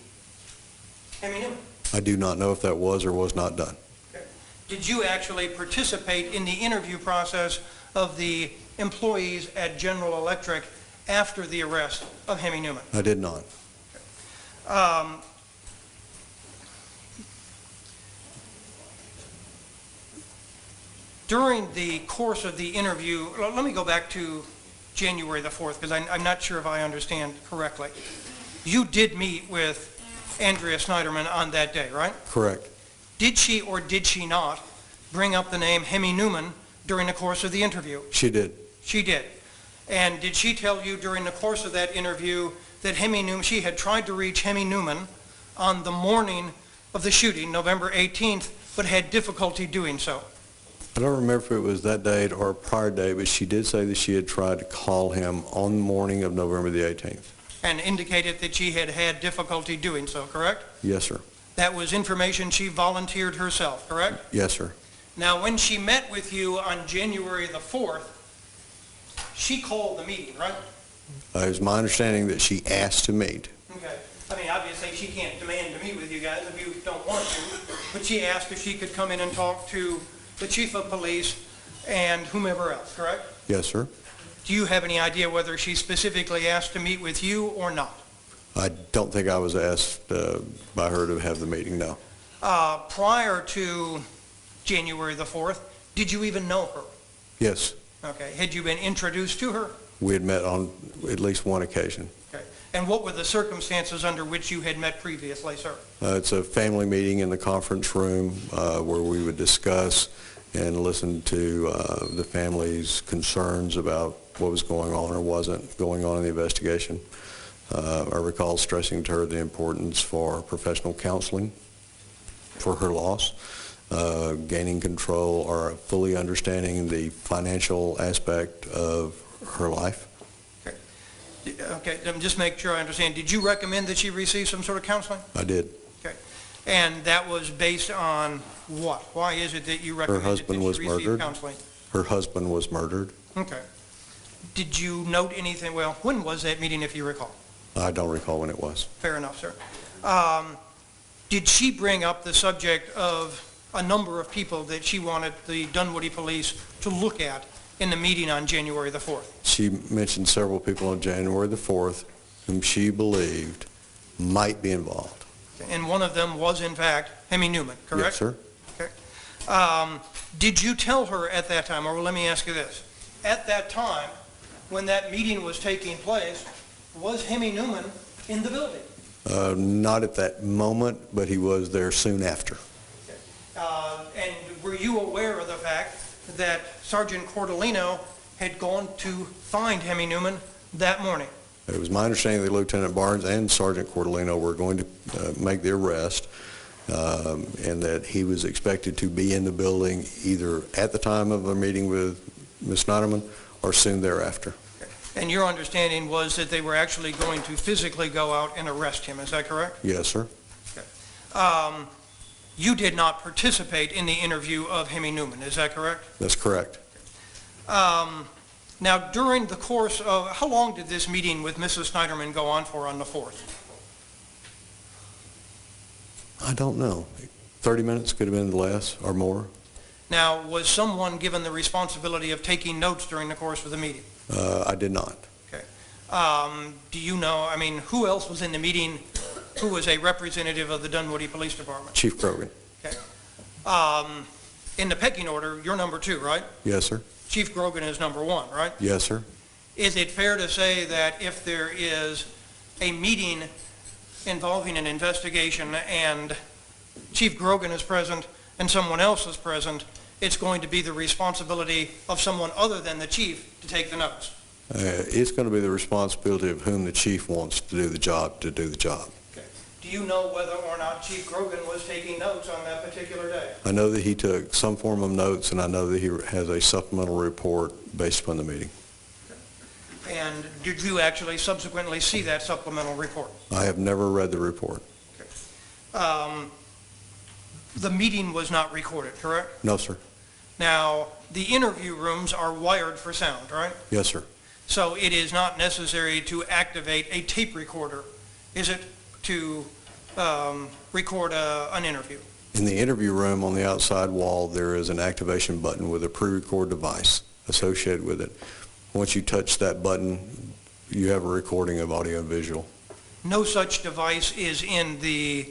Hemi Newman? I do not know if that was or was not done. Okay. Did you actually participate in the interview process of the employees at General Electric after the arrest of Hemi Newman? I did not. During the course of the interview, let me go back to January the 4th, because I'm not sure if I understand correctly. You did meet with Andrea Sneiderman on that day, right? Correct. Did she or did she not bring up the name Hemi Newman during the course of the interview? She did. She did. And did she tell you during the course of that interview that she had tried to reach Hemi Newman on the morning of the shooting, November 18th, but had difficulty doing so? I don't remember if it was that date or a prior day, but she did say that she had tried to call him on the morning of November the 18th. And indicated that she had had difficulty doing so, correct? Yes, sir. That was information she volunteered herself, correct? Yes, sir. Now, when she met with you on January the 4th, she called the meeting, right? It was my understanding that she asked to meet. Okay. I mean, obviously, she can't demand to meet with you guys if you don't want to, but she asked if she could come in and talk to the chief of police and whomever else, correct? Yes, sir. Do you have any idea whether she specifically asked to meet with you or not? I don't think I was asked by her to have the meeting, no. Prior to January the 4th, did you even know her? Yes. Okay. Had you been introduced to her? We had met on at least one occasion. Okay. And what were the circumstances under which you had met previously, sir? It's a family meeting in the conference room where we would discuss and listen to the family's concerns about what was going on or wasn't going on in the investigation. I recall stressing to her the importance for professional counseling for her loss, gaining control or fully understanding the financial aspect of her life. Okay, just make sure I understand. Did you recommend that she receive some sort of counseling? I did. Okay. And that was based on what? Why is it that you recommended that she receive counseling? Her husband was murdered. Okay. Did you note anything? Well, when was that meeting, if you recall? I don't recall when it was. Fair enough, sir. Did she bring up the subject of a number of people that she wanted the Dunwoody police to look at in the meeting on January the 4th? She mentioned several people on January the 4th whom she believed might be involved. And one of them was, in fact, Hemi Newman, correct? Yes, sir. Okay. Did you tell her at that time, or let me ask you this, at that time, when that meeting was taking place, was Hemi Newman in the building? Not at that moment, but he was there soon after. And were you aware of the fact that Sergeant Cordolino had gone to find Hemi Newman that morning? It was my understanding that Lieutenant Barnes and Sergeant Cordolino were going to make the arrest, and that he was expected to be in the building either at the time of a meeting with Ms. Sneiderman or soon thereafter. And your understanding was that they were actually going to physically go out and arrest him, is that correct? Yes, sir. Okay. You did not participate in the interview of Hemi Newman, is that correct? That's correct. Now, during the course of, how long did this meeting with Mrs. Sneiderman go on for on the 4th? I don't know. 30 minutes, could have been less or more. Now, was someone given the responsibility of taking notes during the course of the meeting? I did not. Okay. Do you know, I mean, who else was in the meeting who was a representative of the Dunwoody Police Department? Chief Grogan. Okay. In the pecking order, you're number 2, right? Yes, sir. Chief Grogan is number 1, right? Yes, sir. Is it fair to say that if there is a meeting involving an investigation and Chief Grogan is present and someone else is present, it's going to be the responsibility of someone other than the chief to take the notes? It's going to be the responsibility of whom the chief wants to do the job to do the job. Okay. Do you know whether or not Chief Grogan was taking notes on that particular day? I know that he took some form of notes, and I know that he has a supplemental report based upon the meeting. Okay. And did you actually subsequently see that supplemental report? I have never read the report. Okay. The meeting was not recorded, correct? No, sir. Now, the interview rooms are wired for sound, right? Yes, sir. So it is not necessary to activate a tape recorder, is it, to record an interview? In the interview room on the outside wall, there is an activation button with a pre-record device associated with it. Once you touch that button, you have a recording of audio and visual. No such device is in the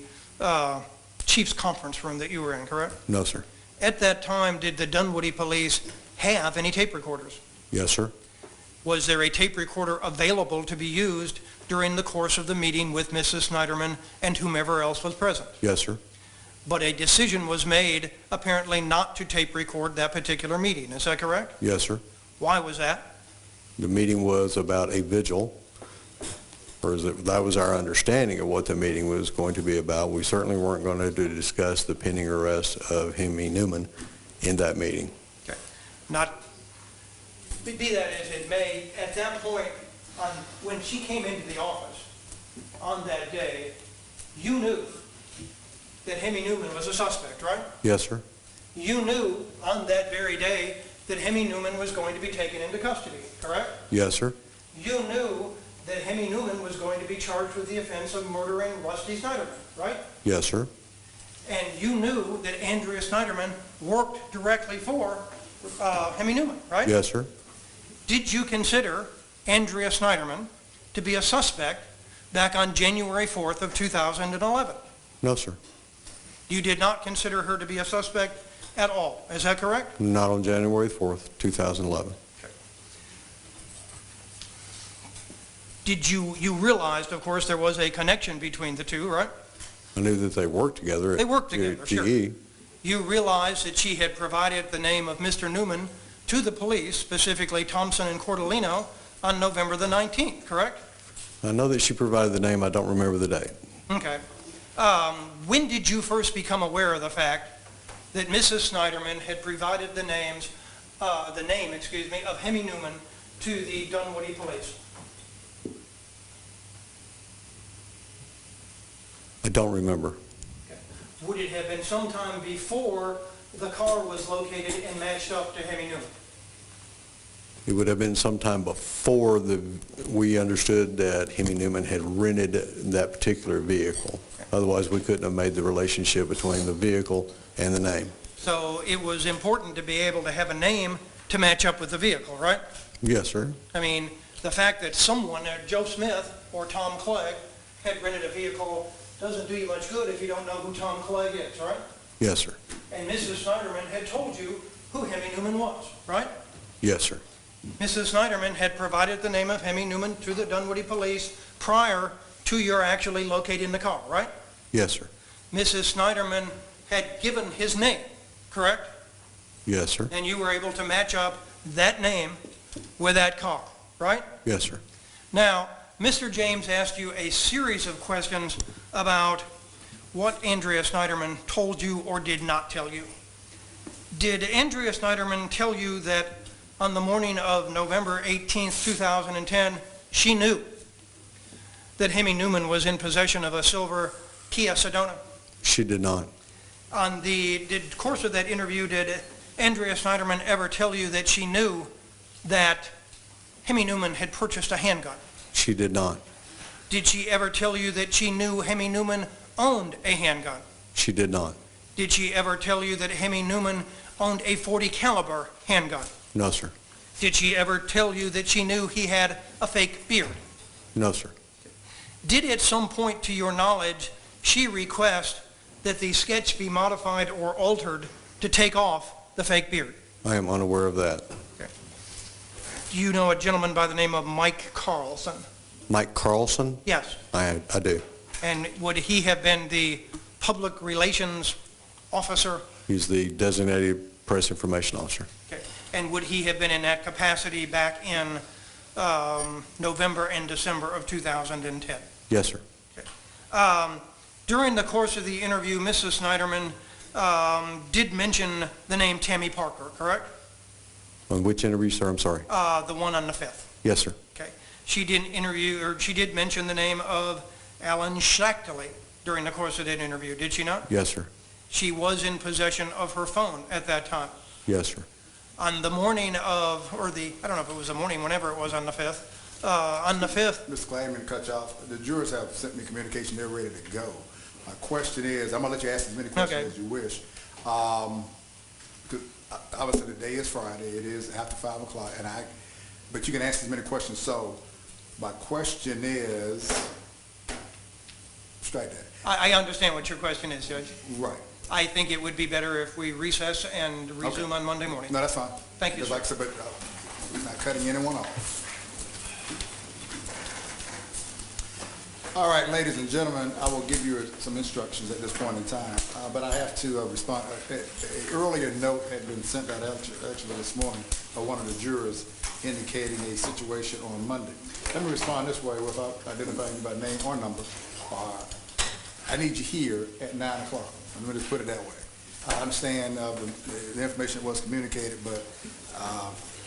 chief's conference room that you were in, correct? No, sir. At that time, did the Dunwoody police have any tape recorders? Yes, sir. Was there a tape recorder available to be used during the course of the meeting with Mrs. Sneiderman and whomever else was present? Yes, sir. But a decision was made apparently not to tape record that particular meeting. Is that correct? Yes, sir. Why was that? The meeting was about a vigil, or that was our understanding of what the meeting was going to be about. We certainly weren't going to discuss the pending arrest of Hemi Newman in that meeting. Okay. Not, be that as it may, at that point, when she came into the office on that day, you knew that Hemi Newman was a suspect, right? Yes, sir. You knew on that very day that Hemi Newman was going to be taken into custody, correct? Yes, sir. You knew that Hemi Newman was going to be charged with the offense of murdering Rusty Sneiderman, right? Yes, sir. And you knew that Andrea Sneiderman worked directly for Hemi Newman, right? Yes, sir. Did you consider Andrea Sneiderman to be a suspect back on January 4th of 2011? No, sir. You did not consider her to be a suspect at all. Is that correct? Not on January 4th, 2011. Okay. Did you realized, of course, there was a connection between the two, right? I knew that they worked together. They worked together, sure. GE. You realized that she had provided the name of Mr. Newman to the police, specifically Thompson and Cordellino, on November the 19th, correct? I know that she provided the name. I don't remember the date. Okay. When did you first become aware of the fact that Mrs. Sneiderman had provided the name, of Hemi Newman to the Dunwoody police? I don't remember. Okay. Would it have been sometime before the car was located and matched up to Hemi Newman? It would have been sometime before we understood that Hemi Newman had rented that particular vehicle. Otherwise, we couldn't have made the relationship between the vehicle and the name. So it was important to be able to have a name to match up with the vehicle, right? Yes, sir. I mean, the fact that someone, Joe Smith or Tom Clegg, had rented a vehicle doesn't do you much good if you don't know who Tom Clegg is, right? Yes, sir. And Mrs. Sneiderman had told you who Hemi Newman was, right? Yes, sir. Mrs. Sneiderman had provided the name of Hemi Newman to the Dunwoody police prior to your actually locating the car, right? Yes, sir. Mrs. Sneiderman had given his name, correct? Yes, sir. And you were able to match up that name with that car, right? Yes, sir. Now, Mr. James asked you a series of questions about what Andrea Sneiderman told you or did not tell you. Did Andrea Sneiderman tell you that on the morning of November 18th, 2010, she knew that Hemi Newman was in possession of a silver Kia Sedona? She did not. On the course of that interview, did Andrea Sneiderman ever tell you that she knew that Hemi Newman had purchased a handgun? She did not. Did she ever tell you that she knew Hemi Newman owned a handgun? She did not. Did she ever tell you that Hemi Newman owned a .40 caliber handgun? No, sir. Did she ever tell you that she knew he had a fake beard? No, sir. Did at some point to your knowledge she request that the sketch be modified or altered to take off the fake beard? I am unaware of that. Okay. Do you know a gentleman by the name of Mike Carlson? Mike Carlson? Yes. I do. And would he have been the public relations officer? He's the designated press information officer. Okay. And would he have been in that capacity back in November and December of 2010? Yes, sir. Okay. During the course of the interview, Mrs. Sneiderman did mention the name Tammy Parker, correct? On which interview, sir? I'm sorry. The one on the 5th. Yes, sir. Okay. She did mention the name of Alan Schlachtley during the course of that interview, did she not? Yes, sir. She was in possession of her phone at that time. Yes, sir. On the morning of, I don't know if it was the morning, whenever it was on the 5th, on the 5th. Mr. Clay, I'm going to cut you off. The jurors have sent me communication. They're ready to go. My question is, I'm gonna let you ask as many questions as you wish. Obviously the day is Friday, it is after 5 o'clock, but you can ask as many questions. So my question is, strike that. I understand what your question is, Judge. Right. I think it would be better if we recess and resume on Monday morning. No, that's fine. Thank you, Because sir. like I said, but we're not cutting anyone off. All right, ladies and gentlemen, I will give you some instructions at this point in time, but I have to respond. An earlier note had been sent out actually this morning by one of the jurors indicating a situation on Monday. Let me respond this way without identifying you by name or number. I need you here at 9 o'clock. Let me just put it that way. I understand the information that was communicated, but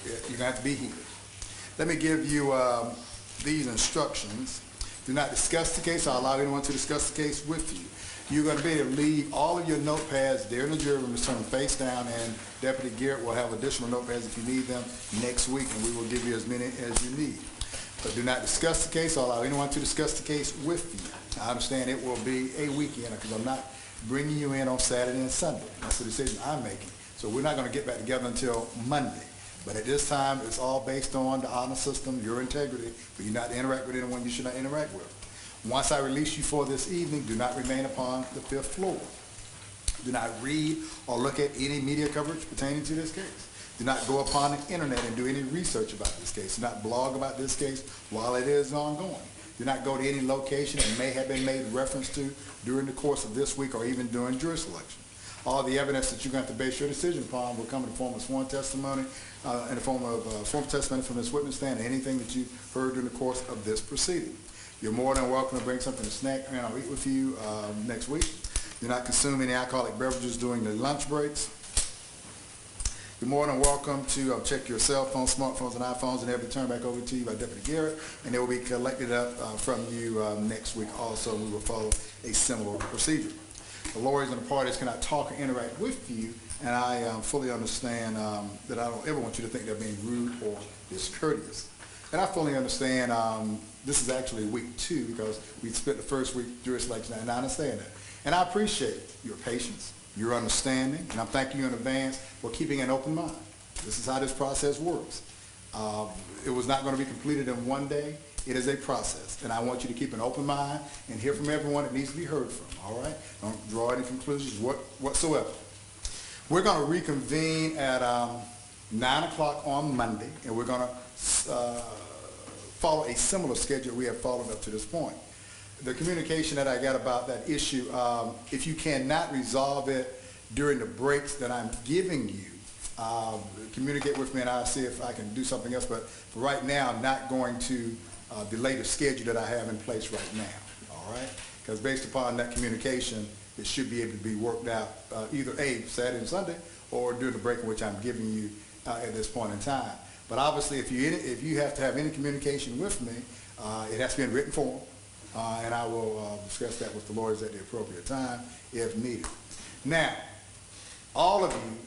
you're going to have to be here. Let me give you these instructions. Do not discuss the case or allow anyone to discuss the case with you. You're going to be able to leave all of your notepads there in the jury room, just turn them face down, and Deputy Garrett will have additional notepads if you need them next week, and we will give you as many as you need. But do not discuss the case or allow anyone to discuss the case with you. I understand it will be a weekend because I'm not bringing you in on Saturday and Sunday. That's the decision I'm making. So we're not going to get back together until Monday. But at this time, it's all based on the honor system, your integrity, for you not to interact with anyone you should not interact with. Once I release you for this evening, do not remain upon the 5th floor. Do not read or look at any media coverage pertaining to this case. Do not go upon the internet and do any research about this case. Do not blog about this case while it is ongoing. Do not go to any location that may have been made reference to during the course of this week or even during jury selection. All the evidence that you're going to have to base your decision upon will come in the form of sworn testimony, in the form of sworn testimony from this witness stand, and anything that you've heard during the course of this proceeding. You're more than welcome to bring something to snack and I'll eat with you next week. Do not consume any alcoholic beverages during the lunch breaks. You're more than welcome to check your cell phones, smartphones, and iPhones, and they'll be turned back over to you by Deputy Garrett, and they will be collected up from you next week also. We will follow a similar procedure. The lawyers and the parties cannot talk or interact with you, and I fully understand that I don't ever want you to think they're being rude or discourteous. And I fully understand this is actually week 2 because we spent the first week jury selection, and I understand that. And I appreciate your patience, your understanding, and I'm thanking you in advance for keeping an open mind. This is how this process works. It was not going to be completed in one day. It is a process, and I want you to keep an open mind and hear from everyone that needs to be heard from, all right? Don't draw any conclusions whatsoever. We're going to reconvene at 9 o'clock on Monday, and we're going to follow a similar schedule we have followed up to this point. The communication that I got about that issue, if you cannot resolve it during the breaks that I'm giving you, communicate with me and I'll see if I can do something else. But for right now, I'm not going to delay the schedule that I have in place right now, all right? Because based upon that communication, it should be able to be worked out either Saturday and Sunday or during the break in which I'm giving you at this point in time. But obviously, if you have to have any communication with me, it has to be in written form, and I will discuss that with the lawyers at the appropriate time if needed. Now, all of you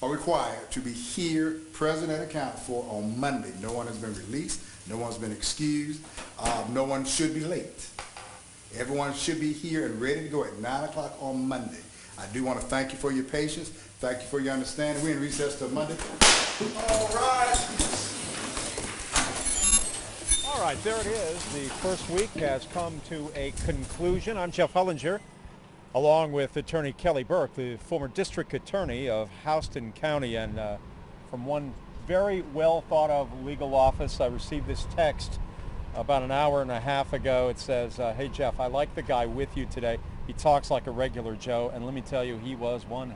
are required to be here, present, and accounted for on Monday. No one has been released. No one's been excused. No one should be late. Everyone should be here and ready to go at 9 o'clock on Monday. I do want to thank you for your patience. Thank you for your understanding. We're in recess till Monday. All right. All right, there it is. The first week has come to a conclusion. I'm Jeff Hullinger, along with Attorney Kelly Burke, the former district attorney of Houston County. And from one very well thought of legal office, I received this text about an hour and a half ago. It says, hey Jeff, I like the guy with you today. He talks like a regular Joe, and let me tell you, he was one